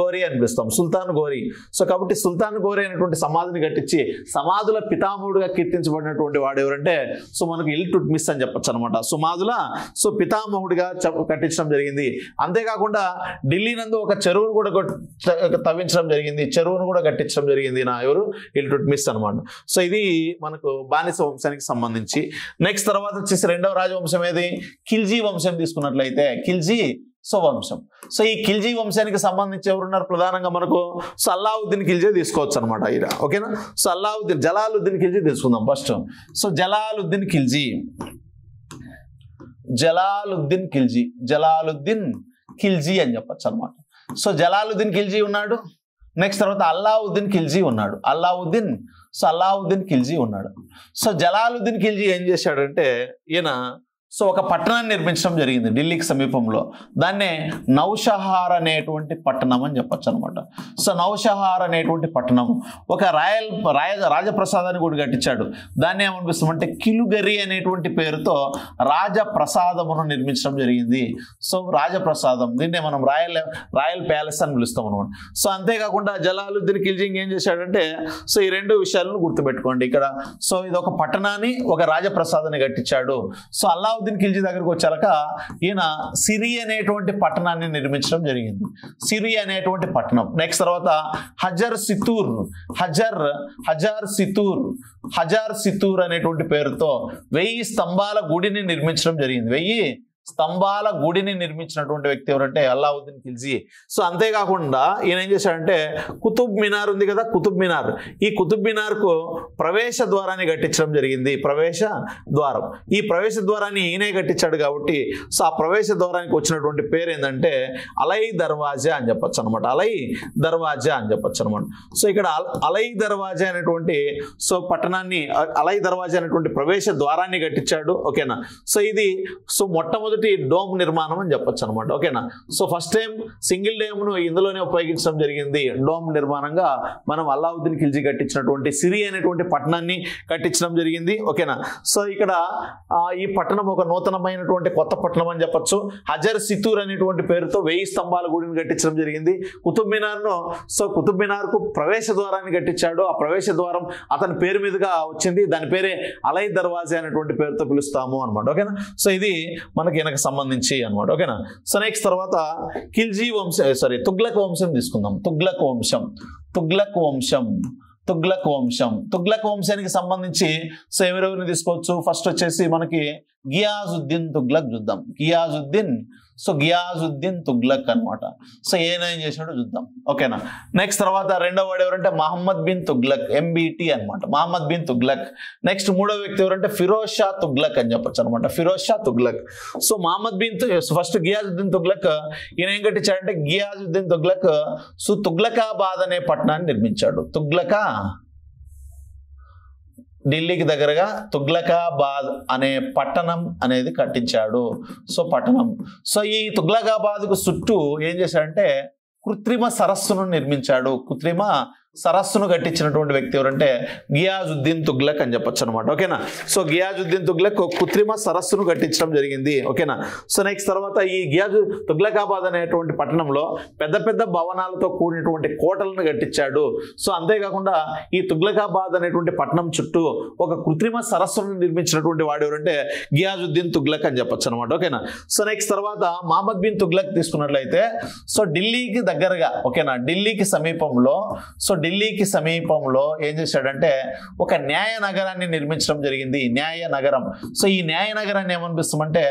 గోరీ అనిపిస్తాం, సుల్తాన్ గోరీ. సో కాబట్టి సుల్తాన్ గోరీ అనేటువంటి సమాధిని కట్టించి సమాధుల పితామహుడుగా కీర్తించబడినటువంటి వాడు ఎవరంటే సో మనకు ఇల్టుట్మిష్ అని చెప్పొచ్చు అనమాట. సమాధుల పితామహుడిగా కట్టించడం జరిగింది. అంతేకాకుండా ఢిల్లీ నందు ఒక చెరువును కూడా తవ్వించడం జరిగింది, చెరువును కూడా కట్టించడం జరిగింది ఎవరు, ఇల్టుట్మిష్ అనమాట. సో ఇది మనకు బానిస వంశానికి సంబంధించి. నెక్స్ట్ తర్వాత వచ్చేసి రెండవ రాజవంశం ఏది, ఖిల్జీ వంశం తీసుకున్నట్లయితే ఖిల్జీ వంశం. సో ఈ ఖిల్జీ వంశానికి సంబంధించి ఎవరున్నారు ప్రధానంగా మనకు, సో అల్లావుద్దీన్ ఖిల్జీ తీసుకోవచ్చు అనమాట ఇలా ఓకేనా. సో జలాలుద్దీన్ ఖిల్జీ తీసుకుందాం ఫస్ట్. సో జలాలుద్దీన్ ఖిల్జీ జలాలుద్దీన్ ఖిల్జీ, జలాలుద్దీన్ ఖిల్జీ అని చెప్పచ్చు అనమాట. సో జలాలుద్దీన్ ఖిల్జీ ఉన్నాడు. నెక్స్ట్ తర్వాత అల్లావుద్దీన్ ఖిల్జీ ఉన్నాడు. అల్లావుద్దీన్ ఖిల్జీ ఉన్నాడు. సో జలాలుద్దీన్ ఖిల్జీ ఏం చేశాడంటే ఈయన సో ఒక పట్టణాన్ని నిర్మించడం జరిగింది ఢిల్లీకి సమీపంలో. దాన్నే నౌషహార్ అనేటువంటి పట్టణం అని చెప్పచ్చు అనమాట. సో నౌషహార్ అనేటువంటి పట్టణం ఒక రాజప్రసాదాన్ని కూడా కట్టించాడు. దాన్ని ఏమనిపిస్తామంటే కిలుగరి అనేటువంటి పేరుతో రాజప్రసాదమును నిర్మించడం జరిగింది. సో రాజప్రసాదం, దీన్నే మనం రాయల్ ప్యాలెస్ అని పిలుస్తాం అనమాట. సో అంతేకాకుండా జలాలుద్దీన్ ఖిల్జీ ఏం చేశాడంటే సో ఈ రెండు విషయాలను గుర్తుపెట్టుకోండి ఇక్కడ. సో ఇది ఒక పట్టణాన్ని ఒక రాజప్రసాదాన్ని కట్టించాడు. సో అల్లావుద్దీన్ ఖిల్జీ దగ్గరకు వచ్చాక ఈయన సిరి అనేటువంటి పట్టణాన్ని నిర్మించడం జరిగింది. సిరి అనేటువంటి పట్టణం. నెక్స్ట్ తర్వాత హజర్ సితూర్ అనేటువంటి పేరుతో 1000 స్తంభాల గుడిని నిర్మించడం జరిగింది. 1000 స్తంభాల గుడిని నిర్మించినటువంటి వ్యక్తి ఎవరంటే అల్లావుద్దీన్ ఖిల్జీ. సో అంతేకాకుండా ఈయన ఏం చేశాడంటే కుతుబ్ మినార్ ఉంది కదా, కుతుబ్ మినార్, ఈ కుతుబ్ మినార్కు ప్రవేశ ద్వారాన్ని కట్టించడం జరిగింది. ప్రవేశ ద్వారం, ఈ ప్రవేశ ద్వారాన్ని ఈయనే కట్టించాడు కాబట్టి సో ఆ ప్రవేశ ద్వారానికి వచ్చినటువంటి పేరు ఏంటంటే అలై దర్వాజా అని చెప్పచ్చు అనమాట. అలై దర్వాజా అని చెప్పచ్చు అనమాట. సో ఇక్కడ అలై దర్వాజా అనేటువంటి సో పట్టణాన్ని, అలై దర్వాజా అనేటువంటి ప్రవేశ ద్వారాన్ని కట్టించాడు. ఓకేనా. సో ఇది సో మొట్టమొదటి డోమ్ నిర్మాణం అని చెప్పొచ్చు అనమాట. ఓకేనా. సో ఫస్ట్ టైం సింగిల్ డోమ్ను ఇందులోనే ఉపయోగించడం జరిగింది. డోమ్ నిర్మాణంగా మనం అల్లావుద్దీన్ ఖిల్జీ కట్టించినటువంటి సిరి అనేటువంటి పట్టణాన్ని కట్టించడం జరిగింది. ఓకేనా. సో ఇక్కడ ఈ పట్టణం ఒక నూతనమైనటువంటి కొత్త పట్టణం అని చెప్పొచ్చు. హజర్ సితూర్ అనేటువంటి పేరుతో 1000 స్తంభాల గుడిని కట్టించడం జరిగింది. కుతుబ్ మినార్ను సో కుతుబ్ మినార్కు ప్రవేశ ద్వారాన్ని కట్టించాడు. ఆ ప్రవేశ ద్వారం అతని పేరు మీదుగా వచ్చింది. దాని పేరే అలై దర్వాజా అనేటువంటి పేరుతో పిలుస్తాము అనమాట. ఓకేనా. సో ఇది మనకి ఈయనకు సంబంధించి అనమాట. ఓకేనా. సో నెక్స్ట్ తర్వాత ఖిల్జీ వంశం, తుగ్లక్ వంశం తీసుకుందాం. తుగ్లక్ వంశానికి సంబంధించి సో ఎవరెవరిని తీసుకోవచ్చు. ఫస్ట్ వచ్చేసి మనకి గియాజుద్దీన్ తుగ్లక్ చూద్దాం. గియాజుద్దీన్ తుగ్లక్ అనమాట. సో ఏం చేసినాడో చూద్దాం. ఓకేనా. నెక్స్ట్ తర్వాత రెండో వాడు ఎవరంటే మహమ్మద్ బిన్ తుగ్లక్, ఎంబిటి అనమాట, మహమ్మద్ బిన్ తుగ్లక్. నెక్స్ట్ మూడో వ్యక్తి ఎవరంటే ఫిరోజ్ షా తుగ్లక్ అని చెప్పొచ్చు అనమాట, ఫిరోజ్ షా తుగ్లక్. సో మహమ్మద్ బిన్ ఫస్ట్ గియాజుద్దీన్ తుగ్లక్ ఈయన ఏం కట్టించాడంటే గియాజుద్దీన్ తుగ్లక్ సో తుగ్లకాబాద్ అనే పట్టణాన్ని నిర్మించాడు. ఢిల్లీకి దగ్గరగా తుగ్లకాబాద్ అనే పట్టణం అనేది కట్టించాడు. సో పట్టణం. సో ఈ తుగ్లకాబాద్కు చుట్టూ ఏం చేశాడంటే కృత్రిమ సరస్సును నిర్మించాడు. కృత్రిమ సరస్సును కట్టించినటువంటి వ్యక్తి ఎవరంటే గియాజుద్దీన్ తుగ్లక్ అని చెప్పొచ్చు అనమాట. ఓకేనా. సో గియాజుద్దీన్ తుగ్లక్ కృత్రిమ సరస్సును కట్టించడం జరిగింది. ఓకేనా. సో నెక్స్ట్ తర్వాత ఈ తుగ్లకాబాద్ అనేటువంటి పట్టణంలో పెద్ద పెద్ద భవనాలతో కూడినటువంటి కోటలను కట్టించాడు. సో అంతేకాకుండా ఈ తుగ్లకాబాద్ అనేటువంటి పట్టణం చుట్టూ ఒక కృత్రిమ సరస్సును నిర్మించినటువంటి వాడు ఎవరంటే గియాజుద్దీన్ తుగ్లక్ అని చెప్పొచ్చు అనమాట. ఓకేనా. సో నెక్స్ట్ తర్వాత మహమ్మద్ బిన్ తుగ్లక్ తీసుకున్నట్లయితే సో ఢిల్లీకి దగ్గరగా, ఓకేనా, ఢిల్లీకి సమీపంలో ఏం చేశాడంటే ఒక న్యాయ నగరాన్ని నిర్మించడం జరిగింది. న్యాయ నగరం. సో ఈ న్యాయ నగరాన్ని ఏమనిపిస్తామంటే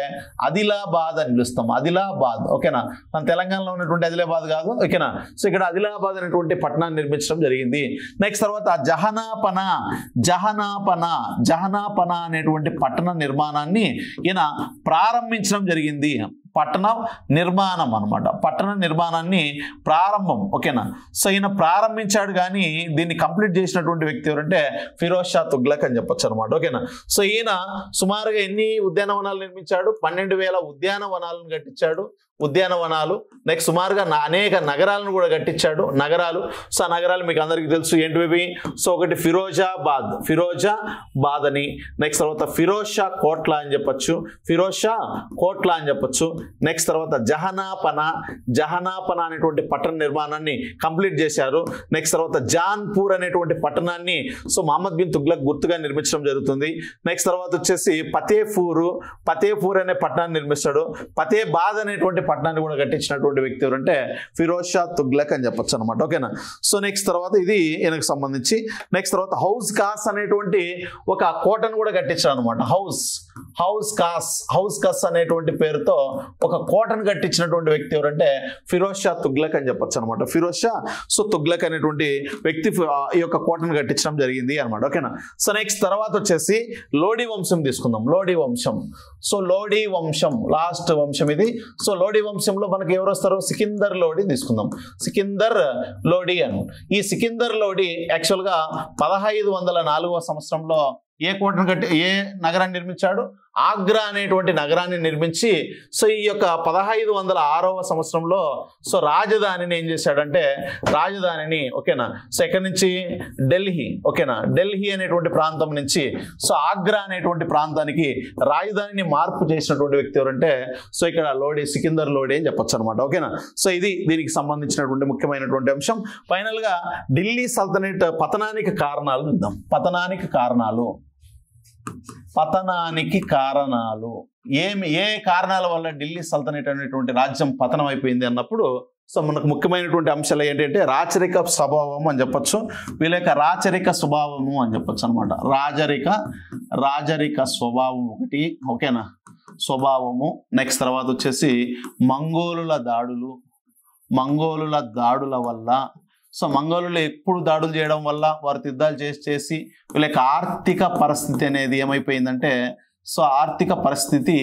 ఆదిలాబాద్ అని పిలుస్తాం. ఆదిలాబాద్. ఓకేనా. మన తెలంగాణలో ఉన్నటువంటి ఆదిలాబాద్ కాదు. ఓకేనా. సో ఇక్కడ ఆదిలాబాద్ అనేటువంటి పట్టణాన్ని నిర్మించడం జరిగింది. నెక్స్ట్ తర్వాత జహనాపన అనేటువంటి పట్టణ నిర్మాణాన్ని ఈయన ప్రారంభించడం జరిగింది. పట్టణ నిర్మాణం అనమాట. పట్టణ నిర్మాణాన్ని ప్రారంభం. ఓకేనా. సో ఈయన ప్రారంభించాడు కానీ దీన్ని కంప్లీట్ చేసినటువంటి వ్యక్తి ఎవరంటే ఫిరోజ్ షా తుగ్లక్ అని చెప్పొచ్చు అనమాట. ఓకేనా. సో ఈయన సుమారుగా ఎన్ని ఉద్యానవనాలు నిర్మించాడు? 12,000 ఉద్యానవనాలను కట్టించాడు. ఉద్యానవనాలు. నెక్స్ట్ సుమారుగా అనేక నగరాలను కూడా కట్టించాడు. నగరాలు. సో ఆ నగరాలు మీకు అందరికీ తెలుసు ఏంటివి. సో ఒకటి ఫిరోజాబాద్ అని, నెక్స్ట్ తర్వాత ఫిరోజ్ షా కోట్లా అని చెప్పొచ్చు. నెక్స్ట్ తర్వాత జహనాపన అనేటువంటి పట్టణ నిర్మాణాన్ని కంప్లీట్ చేశారు. నెక్స్ట్ తర్వాత జాన్పూర్ అనేటువంటి పట్టణాన్ని సో మహమ్మద్ బిన్ తుగ్లక్ గుర్తుగా నిర్మించడం జరుగుతుంది. నెక్స్ట్ తర్వాత వచ్చేసి ఫతేపూర్ అనే పట్టణాన్ని నిర్మిస్తాడు. ఫతేబాద్ అనేటువంటి పట్టణాన్ని కూడా కట్టించినటువంటి వ్యక్తి ఎవరంటే ఫిరోజ్ షా తుగ్లక్ అని చెప్పొచ్చు అనమాట. ఓకేనా. సో నెక్స్ట్ తర్వాత ఇది ఈయనకు సంబంధించి. నెక్స్ట్ తర్వాత హౌస్ కాస్ అనేటువంటి ఒక కోటను కూడా కట్టించాడు అనమాట. హౌస్ కాస్ అనేటువంటి పేరుతో ఒక కోటను కట్టించినటువంటి వ్యక్తి ఎవరంటే ఫిరోజ్ షా తుగ్లక్ అని చెప్పొచ్చు అనమాట. ఫిరోజ్ షా తుగ్లక్ అనేటువంటి వ్యక్తి ఈ యొక్క కోటను కట్టించడం జరిగింది అనమాట. ఓకేనా. సో నెక్స్ట్ తర్వాత వచ్చేసి లోడి వంశం తీసుకుందాం. లోడి వంశం. సో లోడి వంశం లాస్ట్ వంశం ఇది. సో లోడి వంశంలో మనకి ఎవరు వస్తారు? సికిందర్ లోడి తీసుకుందాం. సికిందర్ లోడి అని. ఈ సికిందర్ లోడి యాక్చువల్గా 1504వ సంవత్సరంలో ఏ నగరాన్ని నిర్మించాడు? ఆగ్రా అనేటువంటి నగరాన్ని నిర్మించి సో ఈ యొక్క 1506వ సంవత్సరంలో సో రాజధానిని ఏం చేశాడంటే రాజధానిని ఓకేనా సో ఎక్కడి నుంచి ఢిల్లీ ఓకేనా ఢిల్లీ అనేటువంటి ప్రాంతం నుంచి సో ఆగ్రా అనేటువంటి ప్రాంతానికి రాజధానిని మార్పు చేసినటువంటి వ్యక్తి ఎవరంటే సో ఇక్కడ లోడి సికిందర్ లోడి అని చెప్పొచ్చు అనమాట. ఓకేనా. సో ఇది దీనికి సంబంధించినటువంటి ముఖ్యమైనటువంటి అంశం. ఫైనల్ గా ఢిల్లీ సల్తనట్ పతనానికి కారణాలు చూద్దాం. పతనానికి కారణాలు ఏ కారణాల వల్ల ఢిల్లీ సల్తనట్ అనేటువంటి రాజ్యం పతనం అయిపోయింది అన్నప్పుడు సో మనకు ముఖ్యమైనటువంటి అంశాలు ఏంటంటే రాచరిక స్వభావం అని చెప్పొచ్చు. వీళ్ళ యొక్క రాచరిక స్వభావము అని చెప్పొచ్చు అనమాట. రాజరిక స్వభావం ఒకటి ఓకేనా స్వభావము. నెక్స్ట్ తర్వాత వచ్చేసి మంగోలుల దాడుల వల్ల సో మంగోలులు ఎప్పుడు దాడులు చేయడం వల్ల వారు యుద్ధాలు చేసి వీళ్ళ యొక్క ఆర్థిక పరిస్థితి అనేది ఏమైపోయిందంటే సో ఆర్థిక పరిస్థితి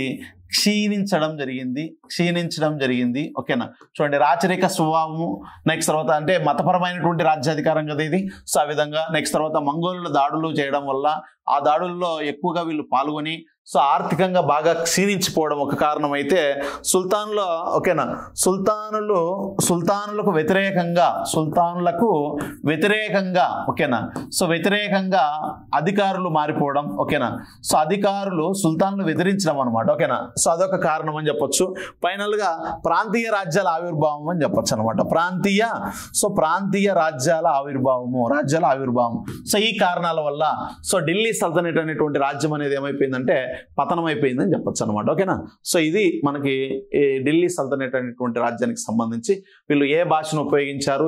క్షీణించడం జరిగింది. ఓకేనా. చూడండి రాచరిక స్వభావము. నెక్స్ట్ తర్వాత అంటే మతపరమైనటువంటి రాజ్యాధికారం కదా ఇది. సో ఆ విధంగా నెక్స్ట్ తర్వాత మంగోలుల దాడులు చేయడం వల్ల ఆ దాడుల్లో ఎక్కువగా వీళ్ళు పాల్గొని సో ఆర్థికంగా బాగా క్షీణించిపోవడం ఒక కారణం అయితే సుల్తానుల ఓకేనా సుల్తానులకు వ్యతిరేకంగా ఓకేనా సో వ్యతిరేకంగా అధికారులు మారిపోవడం ఓకేనా సో అధికారులు సుల్తాన్లు ఎదిరించడం అనమాట. ఓకేనా. సో అదొక కారణం అని చెప్పొచ్చు. ఫైనల్ గా ప్రాంతీయ రాజ్యాల ఆవిర్భావం అని చెప్పొచ్చు అనమాట. ప్రాంతీయ రాజ్యాల ఆవిర్భావం. సో ఈ కారణాల వల్ల సో ఢిల్లీ సల్తనట్ అనేటువంటి రాజ్యం అనేది ఏమైపోయిందంటే పతనం అయిపోయిందని చెప్పొచ్చు అనమాట. ఓకేనా. సో ఇది మనకి ఢిల్లీ సల్తనట్ అనేటువంటి రాజ్యానికి సంబంధించి వీళ్ళు ఏ భాషను ఉపయోగించారు,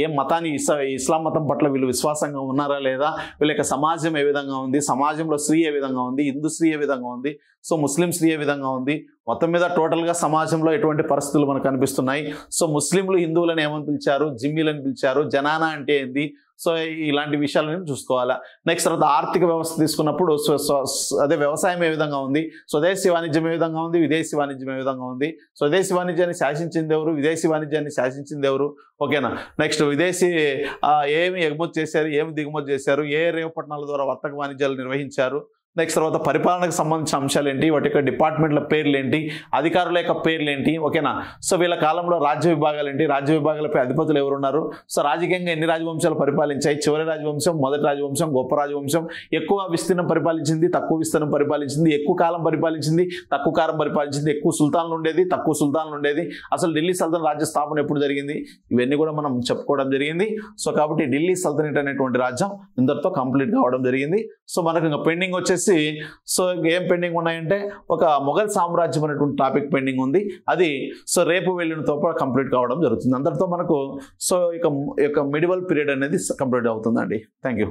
ఏ మతాన్ని ఇస్లాం మతం పట్ల వీళ్ళు విశ్వాసంగా ఉన్నారా లేదా, వీళ్ళ యొక్క సమాజం ఏ విధంగా ఉంది, సమాజంలో స్త్రీ ఏ విధంగా ఉంది, హిందూ స్త్రీ ఏ విధంగా ఉంది, సో ముస్లిం స్త్రీ ఏ విధంగా ఉంది, మొత్తం మీద టోటల్గా సమాజంలో ఎటువంటి పరిస్థితులు మనకు కనిపిస్తున్నాయి. సో ముస్లింలు హిందువులను ఏమని పిలిచారు, జిమ్మీలను పిలిచారు, జనానా అంటే ఏంది, సో ఇలాంటి విషయాలను చూసుకోవాలా. నెక్స్ట్ తర్వాత ఆర్థిక వ్యవస్థ తీసుకున్నప్పుడు అదే వ్యవసాయం ఏ విధంగా ఉంది, స్వదేశీ వాణిజ్యం ఏ విధంగా ఉంది, విదేశీ వాణిజ్యం ఏ విధంగా ఉంది, స్వదేశీ వాణిజ్యాన్ని శాసించింది ఎవరు, విదేశీ వాణిజ్యాన్ని శాసించింది ఎవరు. ఓకేనా. నెక్స్ట్ విదేశీ ఏమి ఎగుమతి చేశారు, ఏమి దిగుమతి చేశారు, ఏ రేవుపట్నాల ద్వారా వర్తక వాణిజ్యాలు నిర్వహించారు. నెక్స్ట్ తర్వాత పరిపాలనకు సంబంధించిన అంశాలు ఏంటి, వాటి యొక్క డిపార్ట్మెంట్ల పేర్లు ఏంటి, అధికారుల యొక్క పేర్లు ఏంటి. ఓకేనా. సో వీళ్ళ కాలంలో రాజ్య విభాగాలు ఏంటి, రాజ్య విభాగాలపై అధిపతులు ఎవరున్నారు, సో రాజకీయంగా ఎన్ని రాజవంశాలు పరిపాలించాయి, చివరి రాజవంశం, మొదటి రాజవంశం, గొప్ప రాజవంశం, ఎక్కువ విస్తీర్ణం పరిపాలించింది, తక్కువ విస్తీర్ణం పరిపాలించింది, ఎక్కువ కాలం పరిపాలించింది, తక్కువ కాలం పరిపాలించింది, ఎక్కువ సుల్తాన్లు ఉండేది, తక్కువ సుల్తాన్లు ఉండేది, అసలు ఢిల్లీ సల్తనట్ రాజ్య స్థాపన ఎప్పుడు జరిగింది, ఇవన్నీ కూడా మనం చెప్పుకోవడం జరిగింది. సో కాబట్టి ఢిల్లీ సల్తనట్ అనేటువంటి రాజ్యం ఇంతటితో కంప్లీట్ కావడం జరిగింది. సో మనకు ఇంకా పెండింగ్ వచ్చేసి సో ఏం పెండింగ్ ఉన్నాయంటే ఒక మొఘల్ సామ్రాజ్యం అనేటువంటి టాపిక్ పెండింగ్ ఉంది. అది సో రేపు వెళ్ళినతో కూడా కంప్లీట్ కావడం జరుగుతుంది. అందరితో మనకు సో ఇక మిడివల్ పీరియడ్ అనేది కంప్లీట్ అవుతుందండి. Thank you.